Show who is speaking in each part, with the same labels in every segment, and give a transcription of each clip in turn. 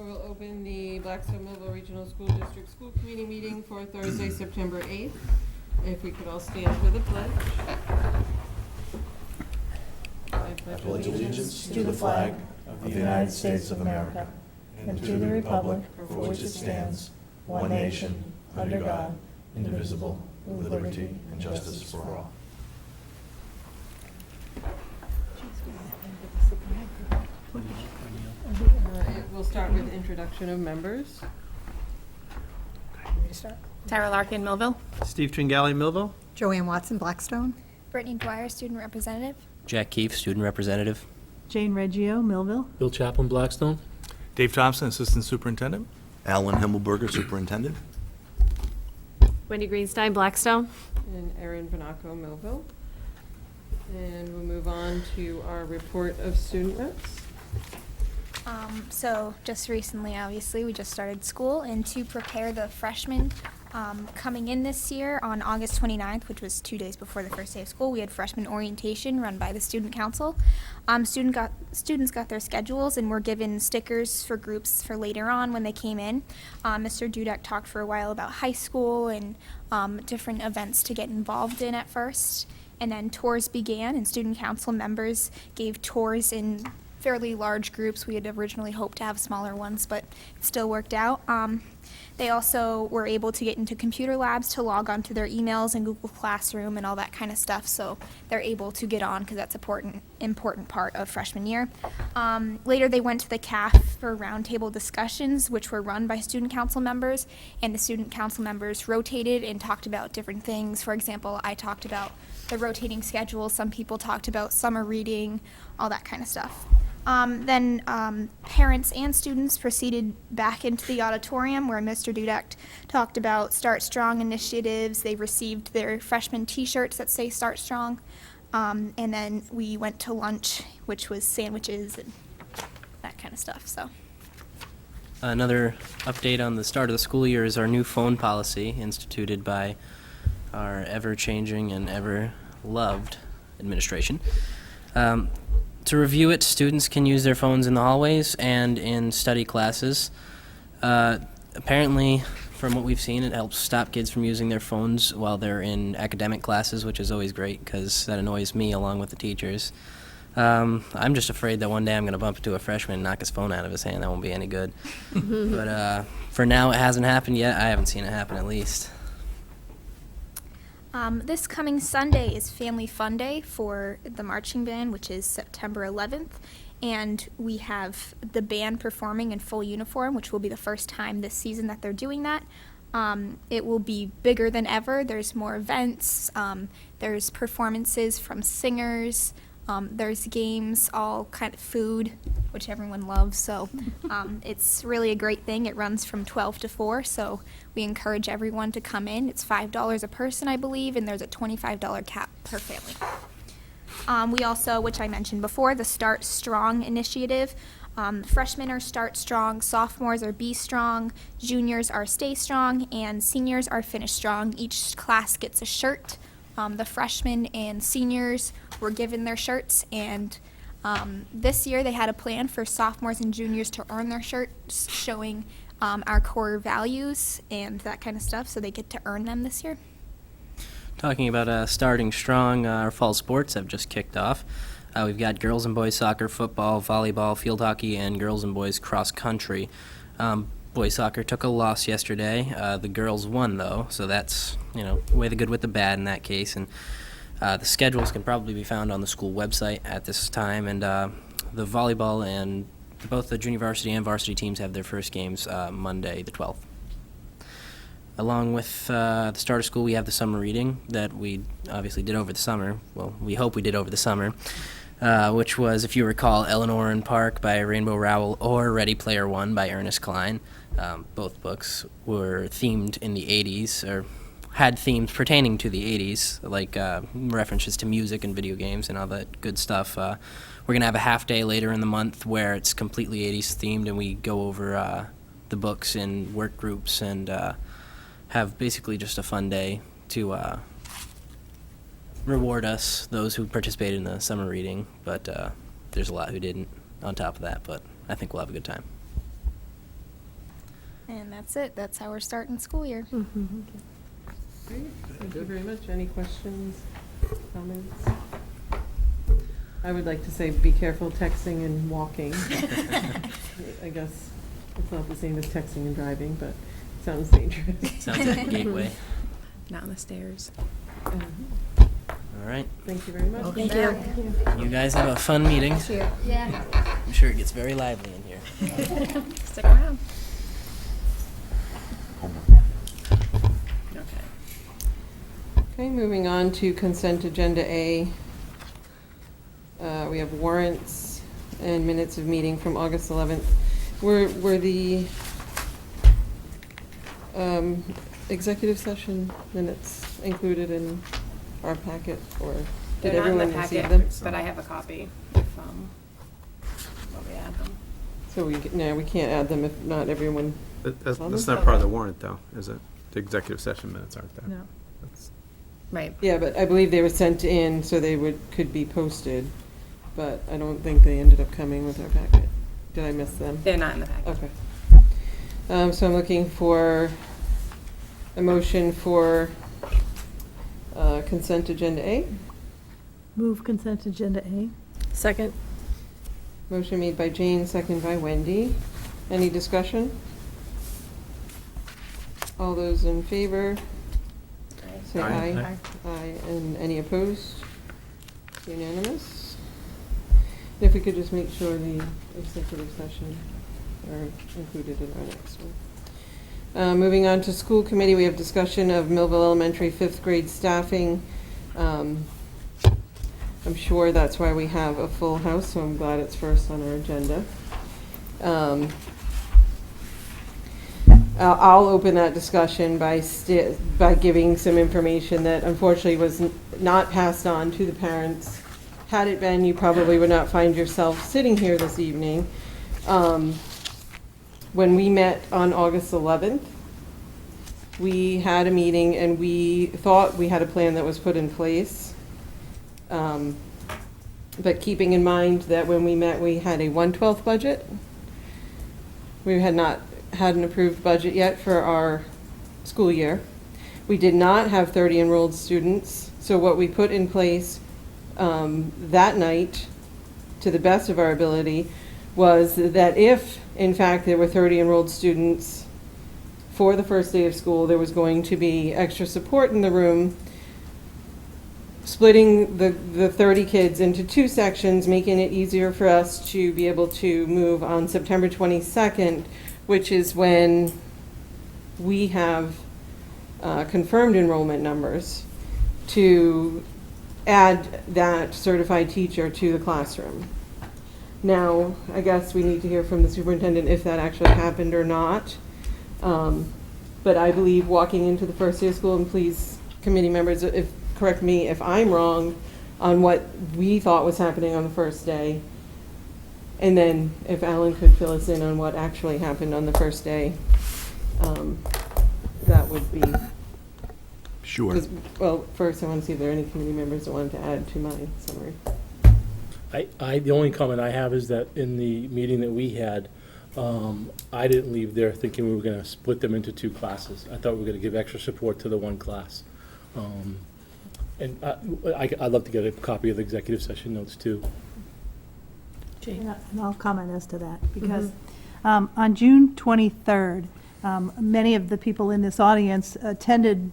Speaker 1: we'll open the Blackstone Millville Regional School District School Committee meeting for Thursday, September 8th. If we could all stand for the pledge. I
Speaker 2: pledge allegiance to the flag of the United States of America and to the republic for which it stands, one nation, under God, indivisible, with liberty and justice for all.
Speaker 1: We'll start with introduction of members.
Speaker 3: Tara Larkin, Millville.
Speaker 4: Steve Tringali, Millville.
Speaker 5: Joanne Watson, Blackstone.
Speaker 3: Brittany Dwyer, Student Representative.
Speaker 6: Jack Keefe, Student Representative.
Speaker 7: Jane Reggio, Millville.
Speaker 8: Bill Chaplin, Blackstone.
Speaker 4: Dave Thompson, Assistant Superintendent.
Speaker 2: Alan Himmelberger, Superintendent.
Speaker 3: Wendy Greenstein, Blackstone.
Speaker 1: And Erin Vanaco, Millville. And we'll move on to our report of student reps.
Speaker 3: So just recently, obviously, we just started school, and to prepare the freshmen coming in this year on August 29th, which was 2 days before the first day of school, we had freshman orientation run by the student council. Students got their schedules and were given stickers for groups for later on when they came in. Mr. Dudek talked for a while about high school and different events to get involved in at first. And then tours began, and student council members gave tours in fairly large groups. We had originally hoped to have smaller ones, but it still worked out. They also were able to get into computer labs to log onto their emails and Google Classroom and all that kind of stuff, so they're able to get on because that's important part of freshman year. Later they went to the CAF for roundtable discussions, which were run by student council members, and the student council members rotated and talked about different things. For example, I talked about the rotating schedule. Some people talked about summer reading, all that kind of stuff. Then parents and students proceeded back into the auditorium where Mr. Dudek talked about Start Strong initiatives. They received their freshman t-shirts that say Start Strong. And then we went to lunch, which was sandwiches and that kind of stuff. So.
Speaker 6: Another update on the start of the school year is our new phone policy instituted by our ever-changing and ever-loved administration. To review it, students can use their phones in the hallways and in study classes. Apparently, from what we've seen, it helps stop kids from using their phones while they're in academic classes, which is always great because that annoys me along with the teachers. I'm just afraid that one day I'm going to bump into a freshman and knock his phone out of his hand. That won't be any good. But for now, it hasn't happened yet. I haven't seen it happen at least.
Speaker 3: This coming Sunday is Family Fun Day for the marching band, which is September 11th, and we have the band performing in full uniform, which will be the first time this season that they're doing that. It will be bigger than ever. There's more events. There's performances from singers. There's games, all kind of food, which everyone loves. So it's really a great thing. It runs from 12 to 4, so we encourage everyone to come in. It's $5 a person, I believe, and there's a $25 cap per family. We also, which I mentioned before, the Start Strong initiative. Freshmen are Start Strong, sophomores are Be Strong, juniors are Stay Strong, and seniors are Finish Strong. Each class gets a shirt. The freshmen and seniors were given their shirts, and this year they had a plan for sophomores and juniors to earn their shirts showing our core values and that kind of stuff, so they get to earn them this year.
Speaker 6: Talking about starting strong, our fall sports have just kicked off. We've got girls and boys soccer, football, volleyball, field hockey, and girls and boys cross country. Boys soccer took a loss yesterday. The girls won, though, so that's, weigh the good with the bad in that case. And the schedules can probably be found on the school website at this time. And the volleyball and both the junior varsity and varsity teams have their first games Monday, the 12th. Along with the start of school, we have the summer reading that we obviously did over the summer. Well, we hope we did over the summer. Which was, if you recall, Eleanor and Park by Rainbow Rowell or Ready Player One by Ernest Cline. Both books were themed in the 80s, or had themes pertaining to the 80s, like references to music and video games and all that good stuff. We're going to have a half day later in the month where it's completely 80s themed, and we go over the books in work groups and have basically just a fun day to reward us, those who participated in the summer reading, but there's a lot who didn't on top of that, but I think we'll have a good time.
Speaker 3: And that's it. That's how we're starting school year.
Speaker 1: Great, thank you very much. Any questions, comments? I would like to say be careful texting and walking. I guess it's not the same as texting and driving, but it sounds dangerous.
Speaker 6: Sounds like a gateway.
Speaker 5: Not on the stairs.
Speaker 6: All right.
Speaker 1: Thank you very much.
Speaker 3: Thank you.
Speaker 6: You guys have a fun meeting.
Speaker 3: Yeah.
Speaker 6: I'm sure it gets very lively in here.
Speaker 5: Stick around.
Speaker 1: Okay, moving on to consent agenda A. We have warrants and minutes of meeting from August 11th. Were the executive session minutes included in our packet, or did
Speaker 5: They're not in the
Speaker 1: everyone receive
Speaker 5: packet,
Speaker 1: them?
Speaker 5: but I have a copy if, well, we add them.
Speaker 1: So we can't add them if not everyone.
Speaker 8: That's not part of the warrant, though, is it? The executive session minutes aren't there.
Speaker 7: No.
Speaker 8: That's-
Speaker 5: Right.
Speaker 1: Yeah, but I believe they were sent in so they could be posted, but I don't think they ended up coming with our packet. Did I miss them?
Speaker 5: They're not in the packet.
Speaker 1: Okay. So I'm looking for a motion for consent agenda A.
Speaker 7: Move consent agenda A.
Speaker 5: Second.
Speaker 1: Motion made by Jane, second by Wendy. Any discussion? All those in favor, say
Speaker 8: Aye.
Speaker 1: aye. Aye, and any opposed? Unanimous. If we could just make sure the executive session are included in our next one. Moving on to school committee, we have discussion of Millville Elementary fifth grade staffing. I'm sure that's why we have a full house, so I'm glad it's first on our agenda. I'll open that discussion by giving some information that unfortunately was not passed on to the parents. Had it been, you probably would not find yourself sitting here this evening. When we met on August 11th, we had a meeting and we thought we had a plan that was put in place. But keeping in mind that when we met, we had a 1/12 budget. We had not had an approved budget yet for our school year. We did not have 30 enrolled students. So what we put in place that night, to the best of our ability, was that if, in fact, there were 30 enrolled students for the first day of school, there was going to be extra support in the room, splitting the 30 kids into two sections, making it easier for us to be able to move on September 22nd, which is when we have confirmed enrollment numbers, to add that certified teacher to the classroom. Now, I guess we need to hear from the superintendent if that actually happened or not. But I believe walking into the first day of school, and please, committee members, correct me if I'm wrong on what we thought was happening on the first day. And then if Alan could fill us in on what actually happened on the first day, that would be.
Speaker 2: Sure.
Speaker 1: Well, first I want to see if there are any committee members that wanted to add to my summary.
Speaker 9: The only comment I have is that in the meeting that we had, I didn't leave there thinking we were going to split them into two classes. I thought we were going to give extra support to the one class. And I'd love to get a copy of the executive session notes too.
Speaker 7: And I'll comment as to that, because on June 23rd, many of the people in this audience attended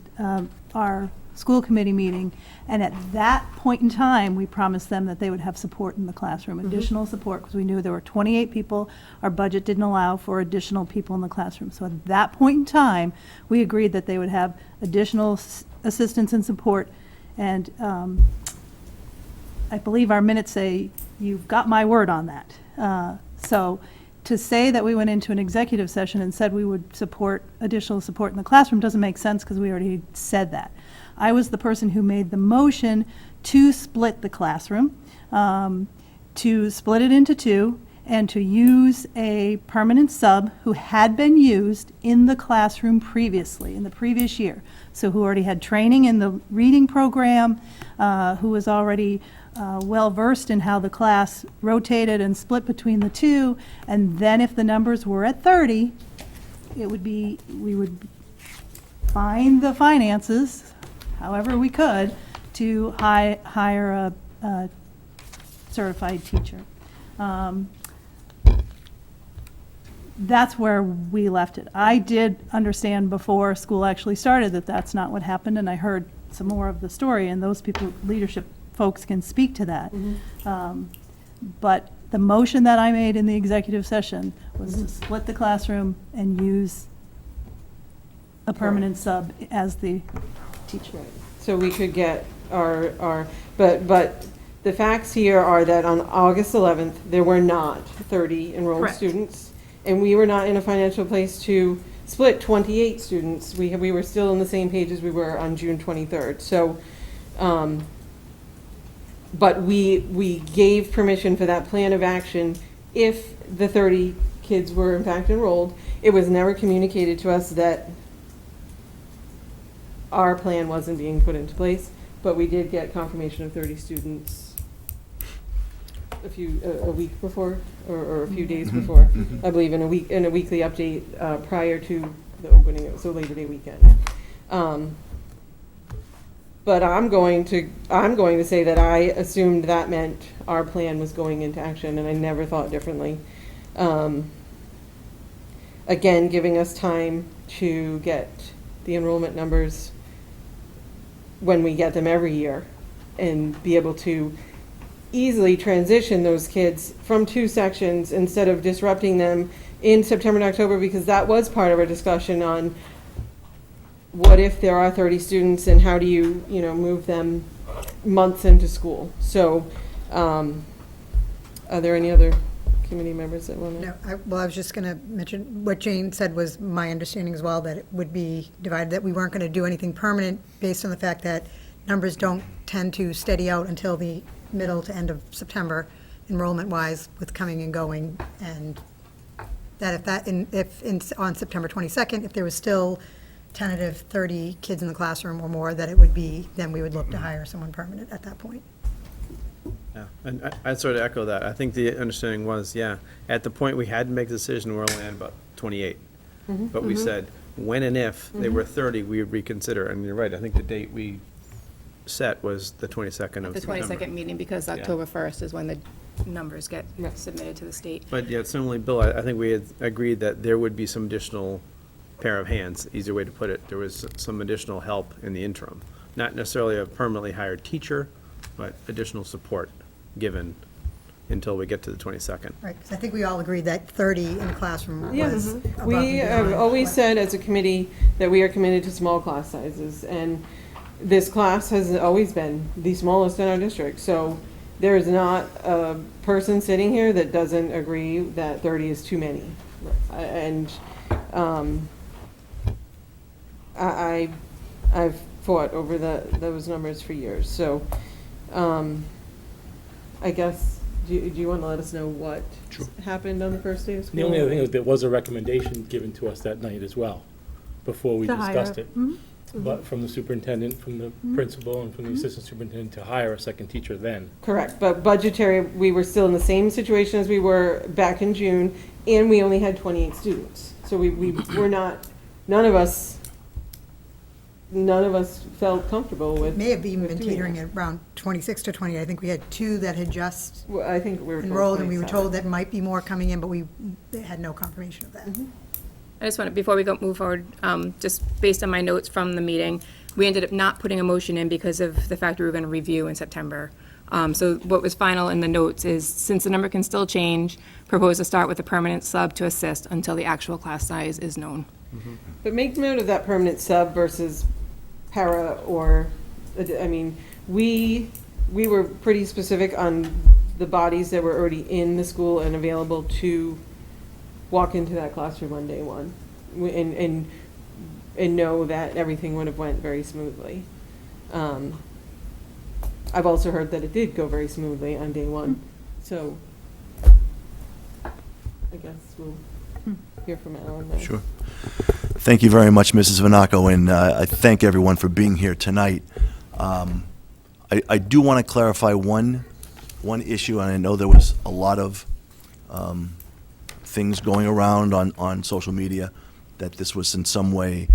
Speaker 7: our school committee meeting, and at that point in time, we promised them that they would have support in the classroom, additional support, because we knew there were 28 people. Our budget didn't allow for additional people in the classroom. So at that point in time, we agreed that they would have additional assistance and support. And I believe our minutes say, you've got my word on that. So to say that we went into an executive session and said we would support additional support in the classroom doesn't make sense, because we already said that. I was the person who made the motion to split the classroom, to split it into two, and to use a permanent sub who had been used in the classroom previously, in the previous year. So who already had training in the reading program, who was already well-versed in how the class rotated and split between the two. And then if the numbers were at 30, it would be, we would find the finances, however we could, to hire a certified teacher. That's where we left it. I did understand before school actually started that that's not what happened, and I heard some more of the story, and those people, leadership folks can speak to that. But the motion that I made in the executive session was to split the classroom and use a permanent sub as the teacher.
Speaker 1: So we could get but the facts here are that on August 11th, there were not 30 enrolled
Speaker 7: Correct.
Speaker 1: students, and we were not in a financial place to split 28 students. We were still on the same page as we were on June 23rd. So, but we gave permission for that plan of action if the 30 kids were in fact enrolled. It was never communicated to us that our plan wasn't being put into place, but we did get confirmation of 30 students a week before, or a few days before, I believe, in a weekly update prior to the opening, so Labor Day weekend. But I'm going to say that I assumed that meant our plan was going into action, and I never thought differently. Again, giving us time to get the enrollment numbers when we get them every year, and be able to easily transition those kids from two sections instead of disrupting them in September and October, because that was part of our discussion on what if there are 30 students and how do you move them months into school. So are there any other committee members that want to?
Speaker 10: No, I was just going to mention, what Jane said was my understanding as well, that it would be divided, that we weren't going to do anything permanent based on the fact that numbers don't tend to steady out until the middle to end of September, enrollment-wise, with coming and going, and that on September 22nd, if there was still tentative 30 kids in the classroom or more, that it would be, then we would look to hire someone permanent at that point.
Speaker 8: Yeah, and I'd sort of echo that. I think the understanding was, at the point we had to make the decision, we're only at about 28. But we said, when and if they were 30, we would reconsider. And you're right, I think the date we set was the 22nd of
Speaker 5: The
Speaker 8: September.
Speaker 5: 22nd meeting, because October 1st is when the numbers get submitted to the state.
Speaker 8: But yeah, similarly, Bill, I think we had agreed that there would be some additional pair of hands, easier way to put it. There was some additional help in the interim. Not necessarily a permanently hired teacher, but additional support given until we get to the 22nd.
Speaker 10: Right, because I think we all agreed that 30 in the classroom was
Speaker 1: Yes,
Speaker 10: above
Speaker 1: we
Speaker 10: and
Speaker 1: have
Speaker 10: beyond
Speaker 1: always
Speaker 10: what-
Speaker 1: said as a committee that we are committed to small class sizes, and this class has always been the smallest in our district. So there is not a person sitting here that doesn't agree that 30 is too many. And I've fought over those numbers for years. So I guess, do you want to let us know what happened on the first day of school?
Speaker 9: The only other thing is there was a recommendation given to us that night as well, before we
Speaker 7: To hire.
Speaker 9: discussed it. But from the superintendent, from the principal, and from the assistant superintendent to hire a second teacher then.
Speaker 1: Correct, but budgetary, we were still in the same situation as we were back in June, and we only had 28 students. So we were not, none of us felt comfortable with.
Speaker 10: May have even been
Speaker 1: doing
Speaker 10: teetering
Speaker 1: that.
Speaker 10: at around 26 to 28. I think we had 2 that had just
Speaker 1: Well, I think we were told
Speaker 10: enrolled, and we were
Speaker 1: 27.
Speaker 10: told that might be more coming in, but we had no confirmation of that.
Speaker 5: I just want to, before we move forward, just based on my notes from the meeting, we ended up not putting a motion in because of the fact we were going to review in September. So what was final in the notes is, since the number can still change, propose to start with a permanent sub to assist until the actual class size is known.
Speaker 1: But make note of that permanent sub versus para, or, I mean, we were pretty specific on the bodies that were already in the school and available to walk into that classroom on day one, and know that everything would have went very smoothly. I've also heard that it did go very smoothly on day one, so I guess we'll hear from Alan then.
Speaker 2: Sure. Thank you very much, Mrs. Vanaco, and I thank everyone for being here tonight. I do want to clarify one issue, and I know there was a lot of things going around on social media that this was in some way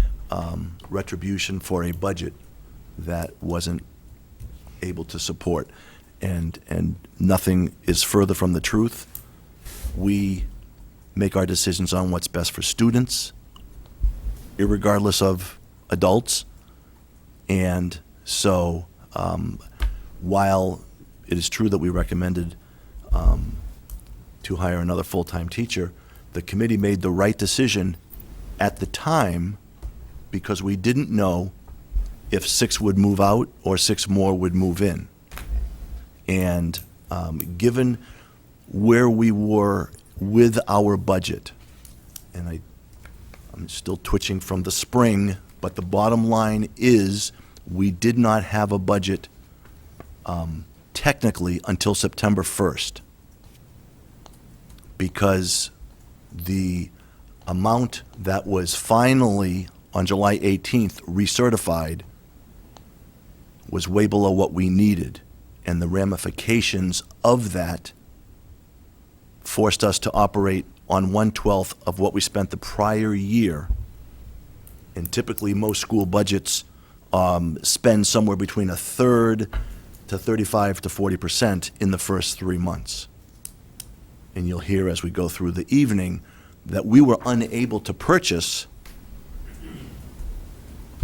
Speaker 2: retribution for a budget that wasn't able to support. And nothing is further from the truth. We make our decisions on what's best for students, irregardless of adults. And so, while it is true that we recommended to hire another full-time teacher, the committee made the right decision at the time because we didn't know if 6 would move out or 6 more would move in. And given where we were with our budget, and I'm still twitching from the spring, but the bottom line is we did not have a budget technically until September 1st, because the amount that was finally on July 18th recertified was way below what we needed, and the ramifications of that forced us to operate on 1/12 of what we spent the prior year. And typically, most school budgets spend somewhere between 1/3 to 35 to 40% in the first 3 months. And you'll hear as we go through the evening that we were unable to purchase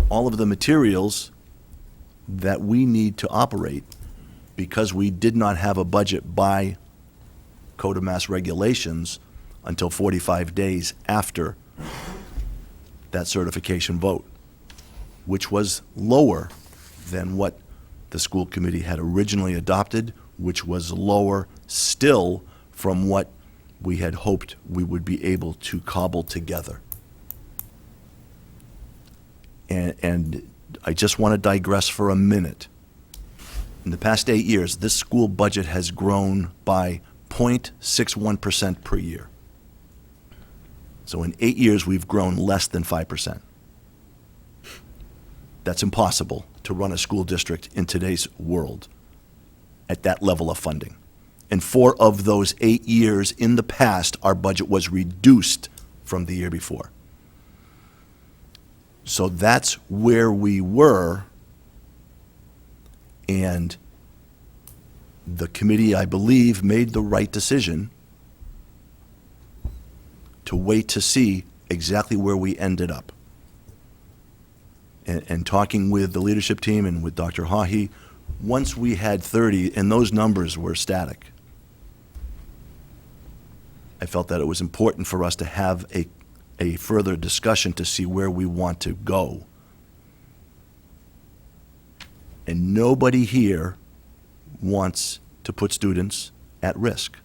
Speaker 2: all of the materials that we need to operate because we did not have a budget by Code of Mass regulations until 45 days after that certification vote, which was lower than what the school committee had originally adopted, which was lower still from what we had hoped we would be able to cobble together. And I just want to digress for a minute. In the past 8 years, this school budget has grown by 0.61% per year. So in 8 years, we've grown less than 5%. That's impossible to run a school district in today's world at that level of funding. And 4 of those 8 years in the past, our budget was reduced from the year before. So that's where we were, and the committee, I believe, made the right decision to wait to see exactly where we ended up. And talking with the leadership team and with Dr. Haughey, once we had 30 and those numbers were static, I felt that it was important for us to have a further discussion to see where we want to go. And nobody here wants to put students at risk.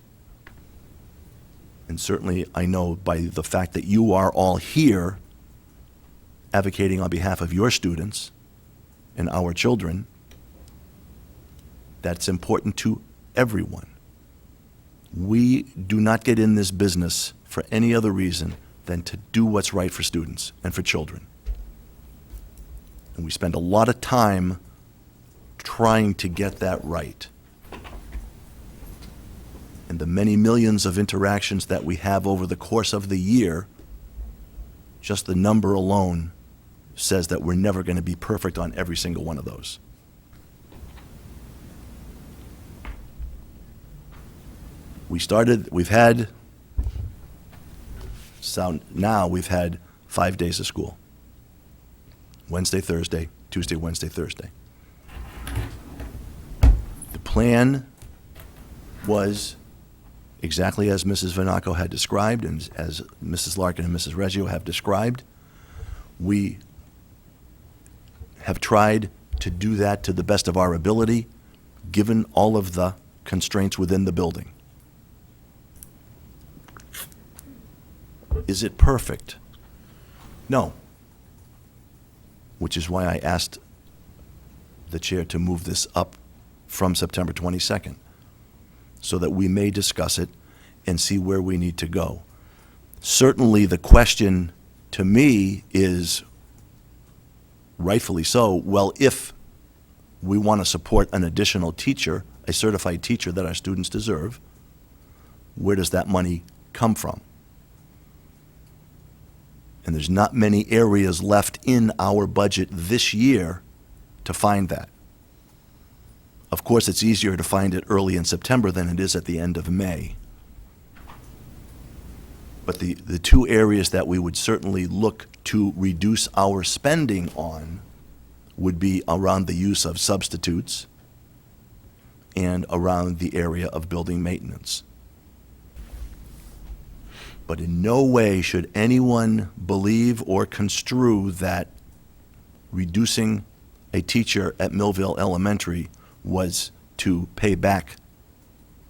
Speaker 2: And certainly I know by the fact that you are all here advocating on behalf of your students and our children, that's important to everyone. We do not get in this business for any other reason than to do what's right for students and for children. And we spend a lot of time trying to get that right. And the many millions of interactions that we have over the course of the year, just the number alone says that we're never going to be perfect on every single one of those. We've had 5 days of school. Wednesday, Thursday, Tuesday, Wednesday, Thursday. The plan was exactly as Mrs. Vanaco had described and as Mrs. Larkin and Mrs. Reggio have described. We have tried to do that to the best of our ability, given all of the constraints within the building. Is it perfect? No. Which is why I asked the chair to move this up from September 22nd, so that we may discuss it and see where we need to go. Certainly the question to me is, rightfully so, well, if we want to support an additional teacher, a certified teacher that our students deserve, where does that money come from? And there's not many areas left in our budget this year to find that. Of course, it's easier to find it early in September than it is at the end of May. But the two areas that we would certainly look to reduce our spending on would be around the use of substitutes and around the area of building maintenance. But in no way should anyone believe or construe that reducing a teacher at Millville Elementary was to pay back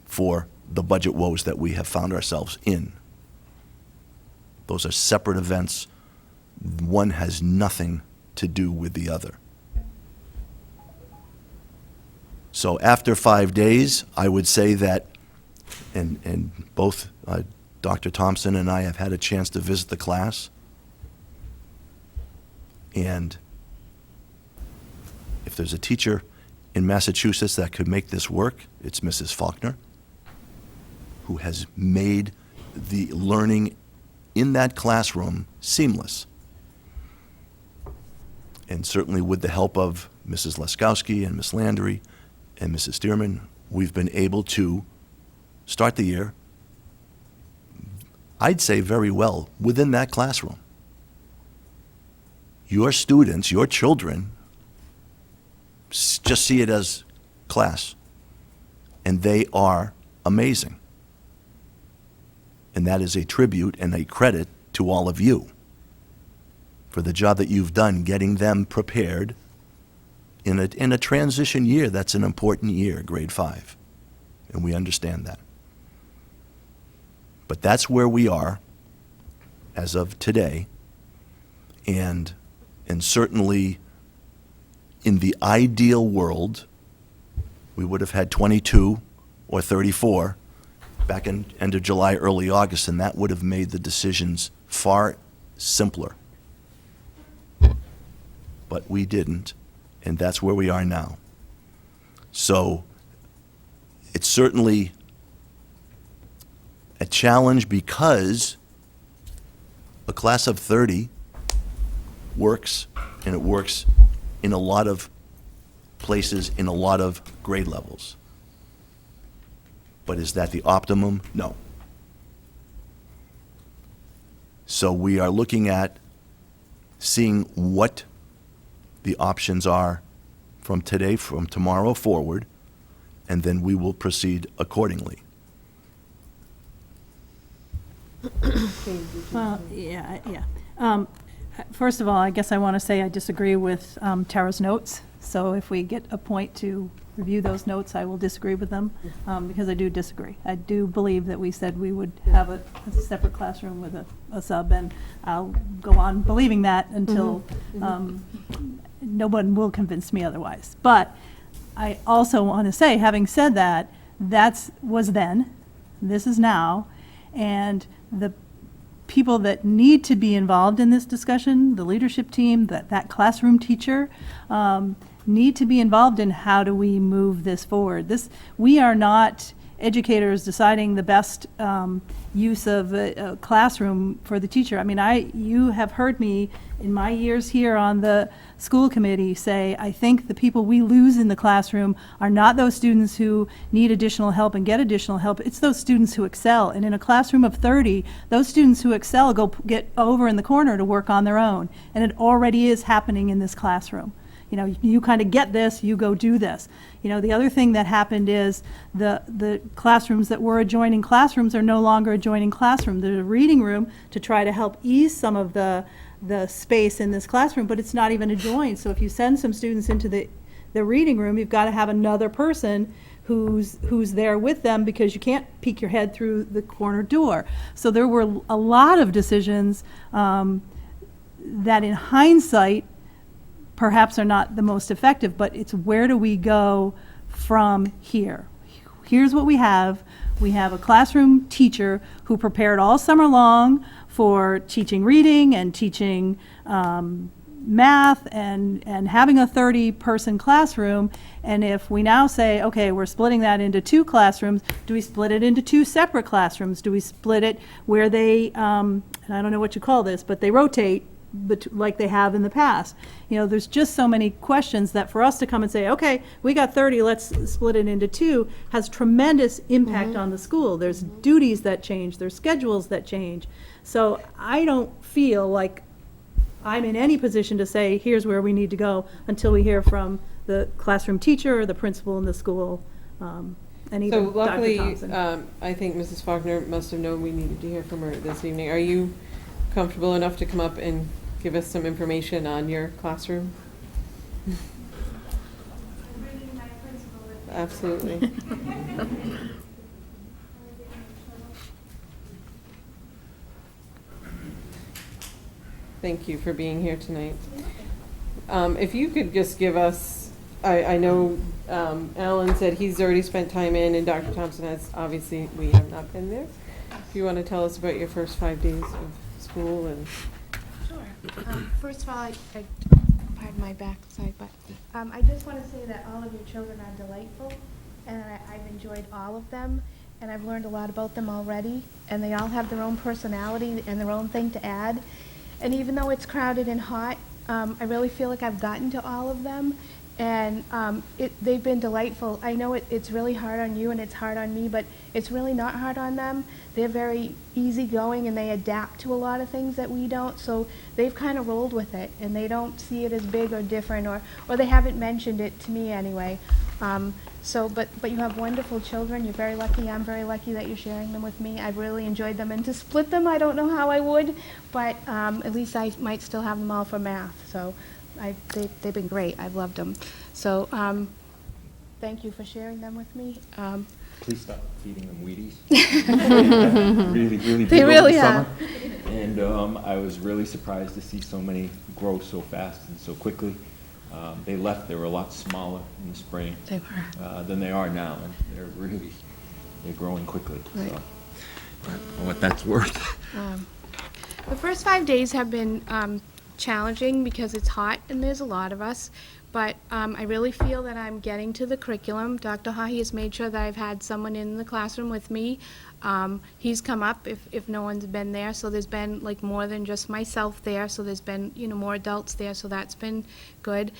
Speaker 2: for the budget woes that we have found ourselves in. Those are separate events. One has nothing to do with the other. So after 5 days, I would say that, and both Dr. Thompson and I have had a chance to visit the class, and if there's a teacher in Massachusetts that could make this work, it's Mrs. Faulkner, who has made the learning in that classroom seamless. And certainly with the help of Mrs. Leskowski and Miss Landry and Mrs. Stearman, we've been able to start the year, I'd say very well, within that classroom. Your students, your children, just see it as class, and they are amazing. And that is a tribute and a credit to all of you for the job that you've done getting them prepared in a transition year. That's an important year, grade 5, and we understand that. But that's where we are as of today, and certainly in the ideal world, we would have had 22 or 34 back in end of July, early August, and that would have made the decisions far simpler. But we didn't, and that's where we are now. So it's certainly a challenge because a class of 30 works, and it works in a lot of places, in a lot of grade levels. But is that the optimum? No. So we are looking at seeing what the options are from today, from tomorrow forward, and then we will proceed accordingly.
Speaker 7: Well, yeah. First of all, I guess I want to say I disagree with Tara's notes. So if we get a point to review those notes, I will disagree with them, because I do disagree. I do believe that we said we would have a separate classroom with a sub, and I'll go on believing that until no one will convince me otherwise. But I also want to say, having said that, was then, this is now, and the people that need to be involved in this discussion, the leadership team, that classroom teacher, need to be involved in how do we move this forward. We are not educators deciding the best use of a classroom for the teacher. I mean, you have heard me in my years here on the school committee say, I think the people we lose in the classroom are not those students who need additional help and get additional help. It's those students who excel. And in a classroom of 30, those students who excel go get over in the corner to work on their own. And it already is happening in this classroom. You know, you kind of get this, you go do this. You know, the other thing that happened is the classrooms that were adjoining classrooms are no longer adjoining classroom. There's a reading room to try to help ease some of the space in this classroom, but it's not even adjoined. So if you send some students into the reading room, you've got to have another person who's there with them, because you can't peek your head through the corner door. So there were a lot of decisions that in hindsight perhaps are not the most effective, but it's where do we go from here? Here's what we have. We have a classroom teacher who prepared all summer long for teaching reading and teaching math and having a 30-person classroom, and if we now say, okay, we're splitting that into 2 classrooms, do we split it into 2 separate classrooms? Do we split it where they, and I don't know what you call this, but they rotate like they have in the past? You know, there's just so many questions that for us to come and say, okay, we got 30, let's split it into 2, has tremendous impact on the school. There's duties that change, there's schedules that change. So I don't feel like I'm in any position to say, here's where we need to go, until we hear from the classroom teacher or the principal in the school, and
Speaker 1: So
Speaker 7: even Dr.
Speaker 1: luckily,
Speaker 7: Thompson.
Speaker 1: I think Mrs. Faulkner must have known we needed to hear from her this evening. Are you comfortable enough to come up and give us some information on your classroom? Absolutely. Thank you for being here tonight. If you could just give us, I know Alan said he's already spent time in, and Dr. Thompson has, obviously, we have not been there. If you want to tell us about your first 5 days of school and.
Speaker 11: Sure. First of all, I pardon my backside, but I just want to say that all of your children are delightful, and I've enjoyed all of them, and I've learned a lot about them already, and they all have their own personality and their own thing to add. And even though it's crowded and hot, I really feel like I've gotten to all of them, and they've been delightful. I know it's really hard on you and it's hard on me, but it's really not hard on them. They're very easygoing and they adapt to a lot of things that we don't, so they've kind of rolled with it, and they don't see it as big or different, or they haven't mentioned it to me anyway. But you have wonderful children. You're very lucky. I'm very lucky that you're sharing them with me. I've really enjoyed them, and to split them, I don't know how I would, but at least I might still have them all for math. So they've been great. I've loved them. So thank you for sharing them with me.
Speaker 12: Please stop feeding them Wheaties. really
Speaker 11: They
Speaker 12: big
Speaker 11: really
Speaker 12: over the
Speaker 11: are.
Speaker 12: summer. And I was really surprised to see so many grow so fast and so quickly. They were a lot smaller in the spring
Speaker 11: They were.
Speaker 12: than they are now, and they're growing quickly.
Speaker 11: Right.
Speaker 12: So, for what that's worth.
Speaker 11: The first 5 days have been challenging because it's hot and there's a lot of us, but I really feel that I'm getting to the curriculum. Dr. Hahi has made sure that I've had someone in the classroom with me. He's come up if no one's been there, so there's been like more than just myself there, so there's been, more adults there, so that's been good.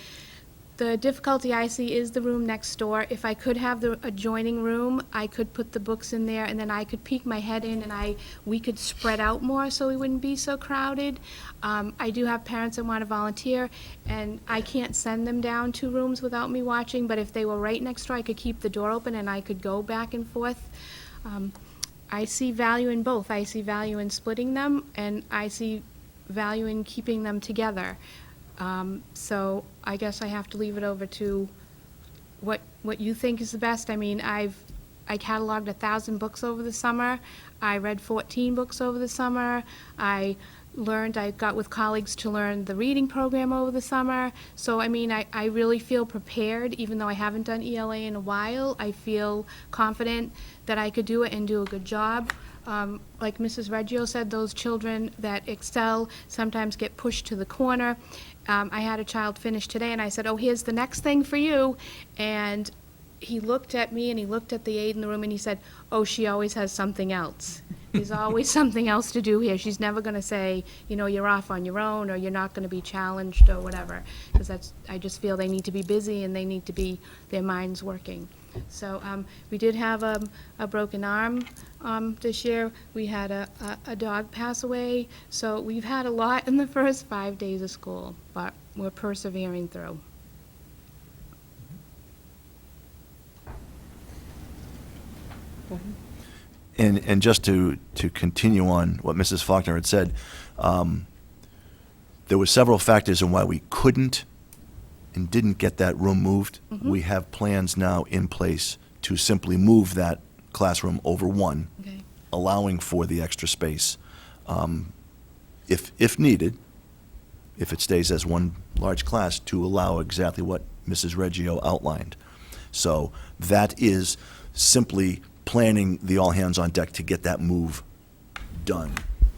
Speaker 11: The difficulty I see is the room next door. If I could have the adjoining room, I could put the books in there, and then I could peek my head in, and we could spread out more so we wouldn't be so crowded. I do have parents that want to volunteer, and I can't send them down 2 rooms without me watching, but if they were right next door, I could keep the door open and I could go back and forth. I see value in both. I see value in splitting them, and I see value in keeping them together. So I guess I have to leave it over to what you think is the best. I mean, I cataloged 1,000 books over the summer. I read 14 books over the summer. I got with colleagues to learn the reading program over the summer. So, I mean, I really feel prepared, even though I haven't done ELA in a while. I feel confident that I could do it and do a good job. Like Mrs. Reggio said, those children that excel sometimes get pushed to the corner. I had a child finish today, and I said, oh, here's the next thing for you. And he looked at me, and he looked at the aide in the room, and he said, oh, she always has something else. There's always something else to do here. She's never going to say, you're off on your own, or you're not going to be challenged, or whatever. Because I just feel they need to be busy, and they need to be, their minds working. So we did have a broken arm this year. We had a dog pass away. So we've had a lot in the first 5 days of school, but we're persevering through.
Speaker 2: And just to continue on what Mrs. Faulkner had said, there were several factors in why we couldn't and didn't get that room moved.
Speaker 11: Mm-hmm.
Speaker 2: We have plans now in place to simply move that classroom over one,
Speaker 11: Okay.
Speaker 2: allowing for the extra space. If needed, if it stays as one large class, to allow exactly what Mrs. Reggio outlined. So that is simply planning the all hands on deck to get that move done.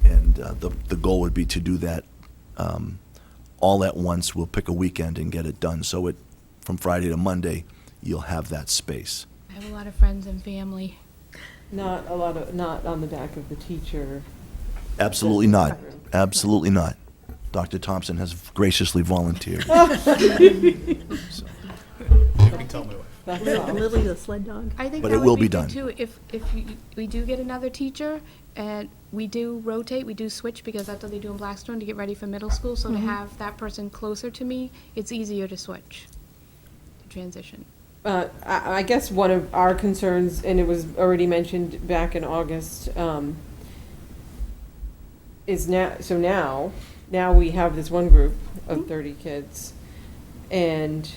Speaker 2: And the goal would be to do that all at once. We'll pick a weekend and get it done. So from Friday to Monday, you'll have that space.
Speaker 11: I have a lot of friends and family.
Speaker 1: Not on the back of the teacher.
Speaker 2: Absolutely not. Absolutely not. Dr. Thompson has graciously volunteered.
Speaker 1: That's all.
Speaker 7: Lily the sled dog.
Speaker 11: I think
Speaker 2: But
Speaker 11: that
Speaker 2: it will
Speaker 11: would
Speaker 2: be
Speaker 11: be good
Speaker 2: done.
Speaker 11: too, if we do get another teacher, and we do rotate, we do switch, because that's what they do in Blackstone to get ready for middle school, so to have that person closer to me, it's easier to switch, to transition.
Speaker 1: I guess one of our concerns, and it was already mentioned back in August, is now we have this one group of 30 kids, and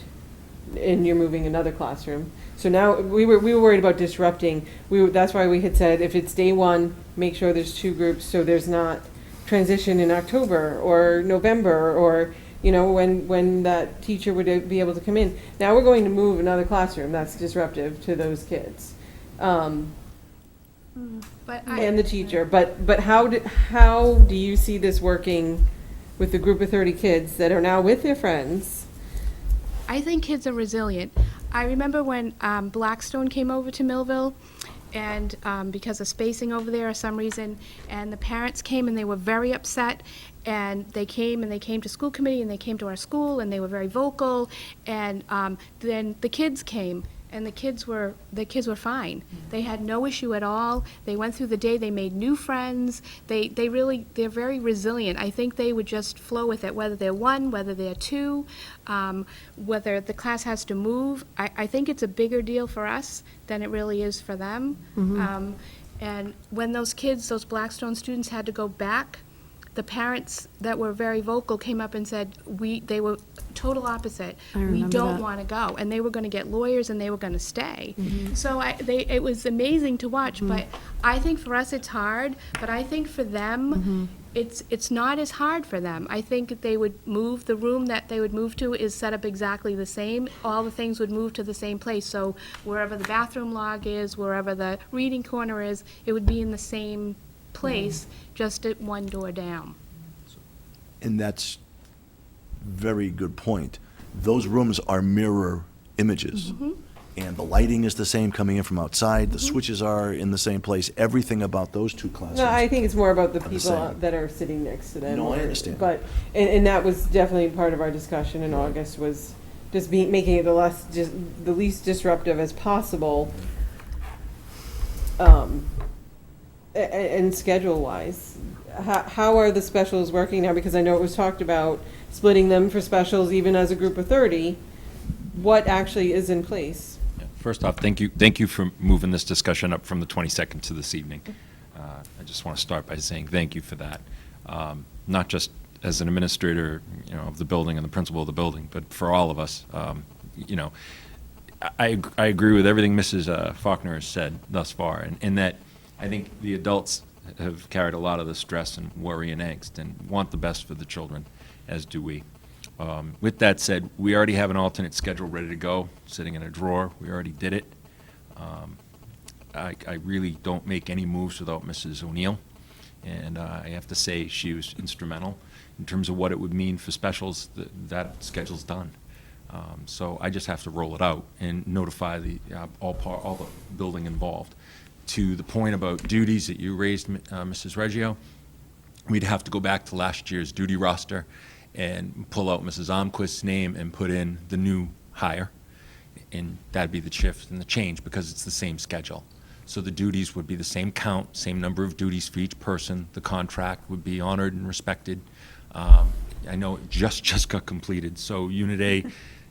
Speaker 1: you're moving another classroom. So now we were worried about disrupting. That's why we had said if it's day one, make sure there's 2 groups so there's not transition in October or November or when that teacher would be able to come in. Now we're going to move another classroom. That's disruptive to those kids.
Speaker 11: But
Speaker 1: And the teacher, but how do you see this working with the group of 30 kids that are now with their friends?
Speaker 11: I think kids are resilient. I remember when Blackstone came over to Millville, and because of spacing over there or some reason, and the parents came and they were very upset, and they came to school committee and they came to our school and they were very vocal, and then the kids came. And the kids were fine. They had no issue at all. They went through the day. They made new friends. They're very resilient. I think they would just flow with it, whether they're 1, whether they're 2, whether the class has to move. I think it's a bigger deal for us than it really is for them. And when those Blackstone students had to go back, the parents that were very vocal came up and said they were total opposite. We don't want to go, and they were going to get lawyers and they were going to stay. So it was amazing to watch. But I think for us it's hard. But I think for them, it's not as hard for them. I think they would move. The room that they would move to is set up exactly the same. All the things would move to the same place. So wherever the bathroom log is, wherever the reading corner is, it would be in the same place, just at one door down.
Speaker 2: And that's very good point. Those rooms are mirror images. And the lighting is the same coming in from outside. The switches are in the same place. Everything about those 2 classrooms.
Speaker 1: No, I think it's more about the people
Speaker 2: same.
Speaker 1: that are sitting next to them.
Speaker 2: No, I understand.
Speaker 1: But, and that was definitely part of our discussion in August, was just making it the least disruptive as possible. And schedule-wise, how are the specials working now? Because I know it was talked about splitting them for specials even as a group of 30. What actually is in place?
Speaker 13: First off, thank you for moving this discussion up from the 22nd to this evening. I just want to start by saying thank you for that. Not just as an administrator, of the building and the principal of the building, but for all of us. I agree with everything Mrs. Faulkner has said thus far, and in that I think the adults have carried a lot of the stress and worry and angst and want the best for the children, as do we. With that said, we already have an alternate schedule ready to go, sitting in a drawer. We already did it. I really don't make any moves without Mrs. O'Neill, and I have to say she was instrumental in terms of what it would mean for specials. That schedule's done. So I just have to roll it out and notify all the building involved. To the point about duties that you raised, Mrs. Reggio, we'd have to go back to last year's duty roster and pull out Mrs. Almquist's name and put in the new hire, and that'd be the shift and the change because it's the same schedule. So the duties would be the same count, same number of duties for each person. The contract would be honored and respected. I know it just got completed, so Unit A,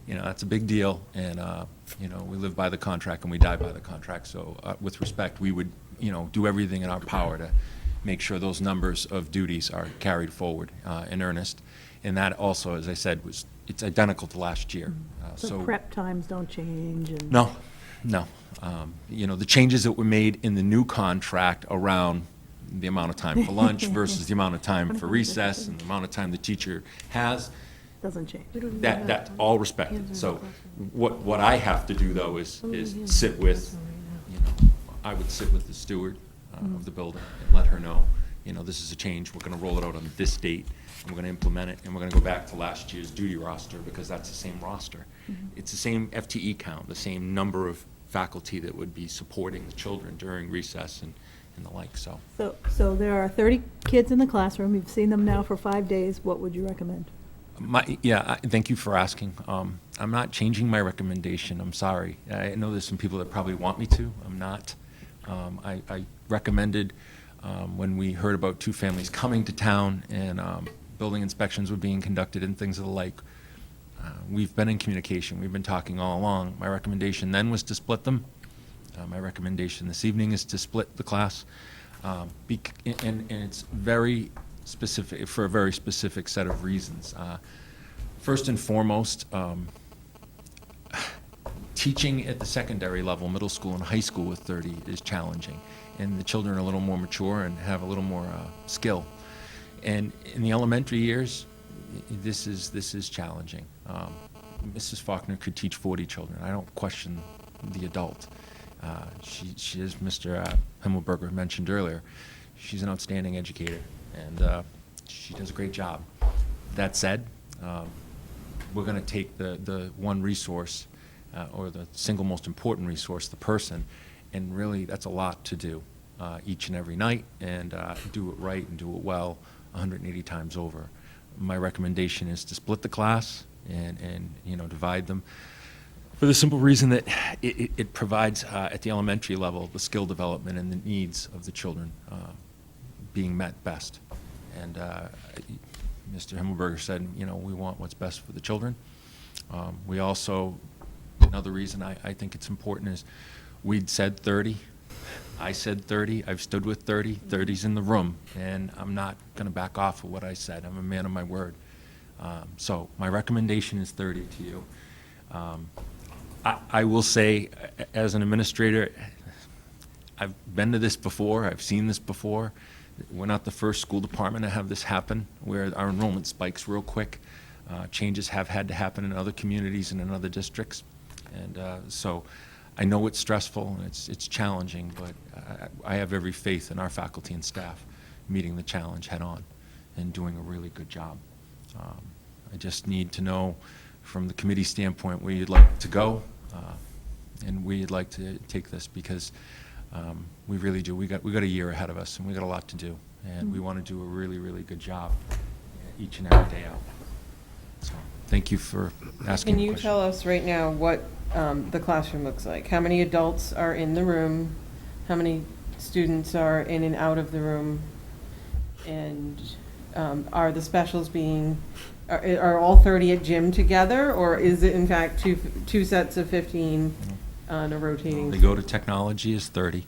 Speaker 13: that's a big deal, and we live by the contract and we die by the contract. So with respect, we would do everything in our power to make sure those numbers of duties are carried forward in earnest. And that also, as I said, it's identical to last year.
Speaker 7: So prep times don't change?
Speaker 13: No. The changes that were made in the new contract around the amount of time for lunch versus the amount of time for recess and the amount of time the teacher has,
Speaker 7: doesn't change.
Speaker 13: That's all respected. So what I have to do, though, is sit with, I would sit with the steward of the building and let her know you know, this is a change, we're gonna roll it out on this date, and we're gonna implement it, and we're gonna go back to last year's duty roster, because that's the same roster. It's the same FTE count, the same number of faculty that would be supporting the children during recess and the like, so.
Speaker 7: So there are 30 kids in the classroom. You've seen them now for 5 days. What would you recommend?
Speaker 13: Thank you for asking. I'm not changing my recommendation, I'm sorry. I know there's some people that probably want me to, I'm not. I recommended, when we heard about 2 families coming to town and building inspections were being conducted and things of the like, we've been in communication, we've been talking all along. My recommendation then was to split them. My recommendation this evening is to split the class. And it's very specific, for a very specific set of reasons. First and foremost, teaching at the secondary level, middle school and high school with 30 is challenging. And the children are a little more mature and have a little more skill. And in the elementary years, this is challenging. Mrs. Faulkner could teach 40 children. I don't question the adult. She is, Mr. Himmelberger mentioned earlier, she's an outstanding educator, and she does a great job. That said, we're going to take the one resource, or the single most important resource, the person, and really that's a lot to do each and every night, and do it right and do it well 180 times over. My recommendation is to split the class and you know, divide them, for the simple reason that it provides at the elementary level the skill development and the needs of the children being met best. And Mr. Himmelberger said, you know, we want what's best for the children. We also, another reason I think it's important is we'd said 30. I said 30. I've stood with 30. 30's in the room, and I'm not going to back off of what I said. I'm a man of my word. So my recommendation is 30 to you. I will say, as an administrator, I've been to this before. I've seen this before. We're not the first school department to have this happen, where our enrollment spikes real quick. Changes have had to happen in other communities and in other districts. And so I know it's stressful and it's challenging, but I have every faith in our faculty and staff meeting the challenge head on and doing a really good job. I just need to know from the committee standpoint where you'd like to go and where you'd like to take this, because we really do. We got a year ahead of us, and we got a lot to do, and we want to do a really, really good job each and every day out. So thank you for asking.
Speaker 1: Can
Speaker 13: the
Speaker 1: you
Speaker 13: question.
Speaker 1: tell us right now what the classroom looks like? How many adults are in the room? How many students are in and out of the room? And are the specials being, are all 30 at gym together, or is it in fact two sets of 15 on a rotating?
Speaker 13: They go to technology is 30.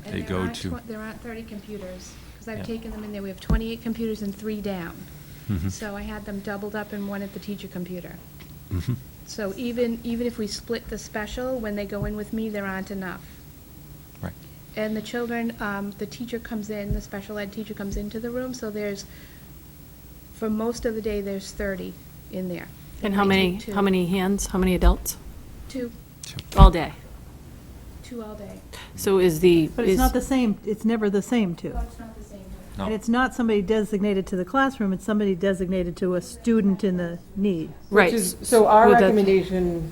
Speaker 11: And
Speaker 13: They go to.
Speaker 11: There aren't 30 computers, because I've
Speaker 13: Yeah.
Speaker 11: taken them in there. We have 28 computers and 3 down.
Speaker 13: Mhm.
Speaker 11: So I had them doubled up and one at the teacher computer.
Speaker 13: Mhm.
Speaker 11: So even if we split the special, when they go in with me, there aren't enough.
Speaker 13: Right.
Speaker 11: And the children, the teacher comes in, the special ed teacher comes into the room, so there's, for most of the day, there's 30 in there.
Speaker 14: And
Speaker 11: I
Speaker 14: how many,
Speaker 11: take two.
Speaker 14: how many hands, how many adults?
Speaker 11: 2,
Speaker 14: All day?
Speaker 11: 2 all day.
Speaker 14: So is the,
Speaker 7: But it's not the same, it's never the same two.
Speaker 11: No, it's not the same.
Speaker 7: And it's not somebody designated to the classroom, it's somebody designated to a student in the need.
Speaker 14: right.
Speaker 1: So our
Speaker 14: With the-
Speaker 1: recommendation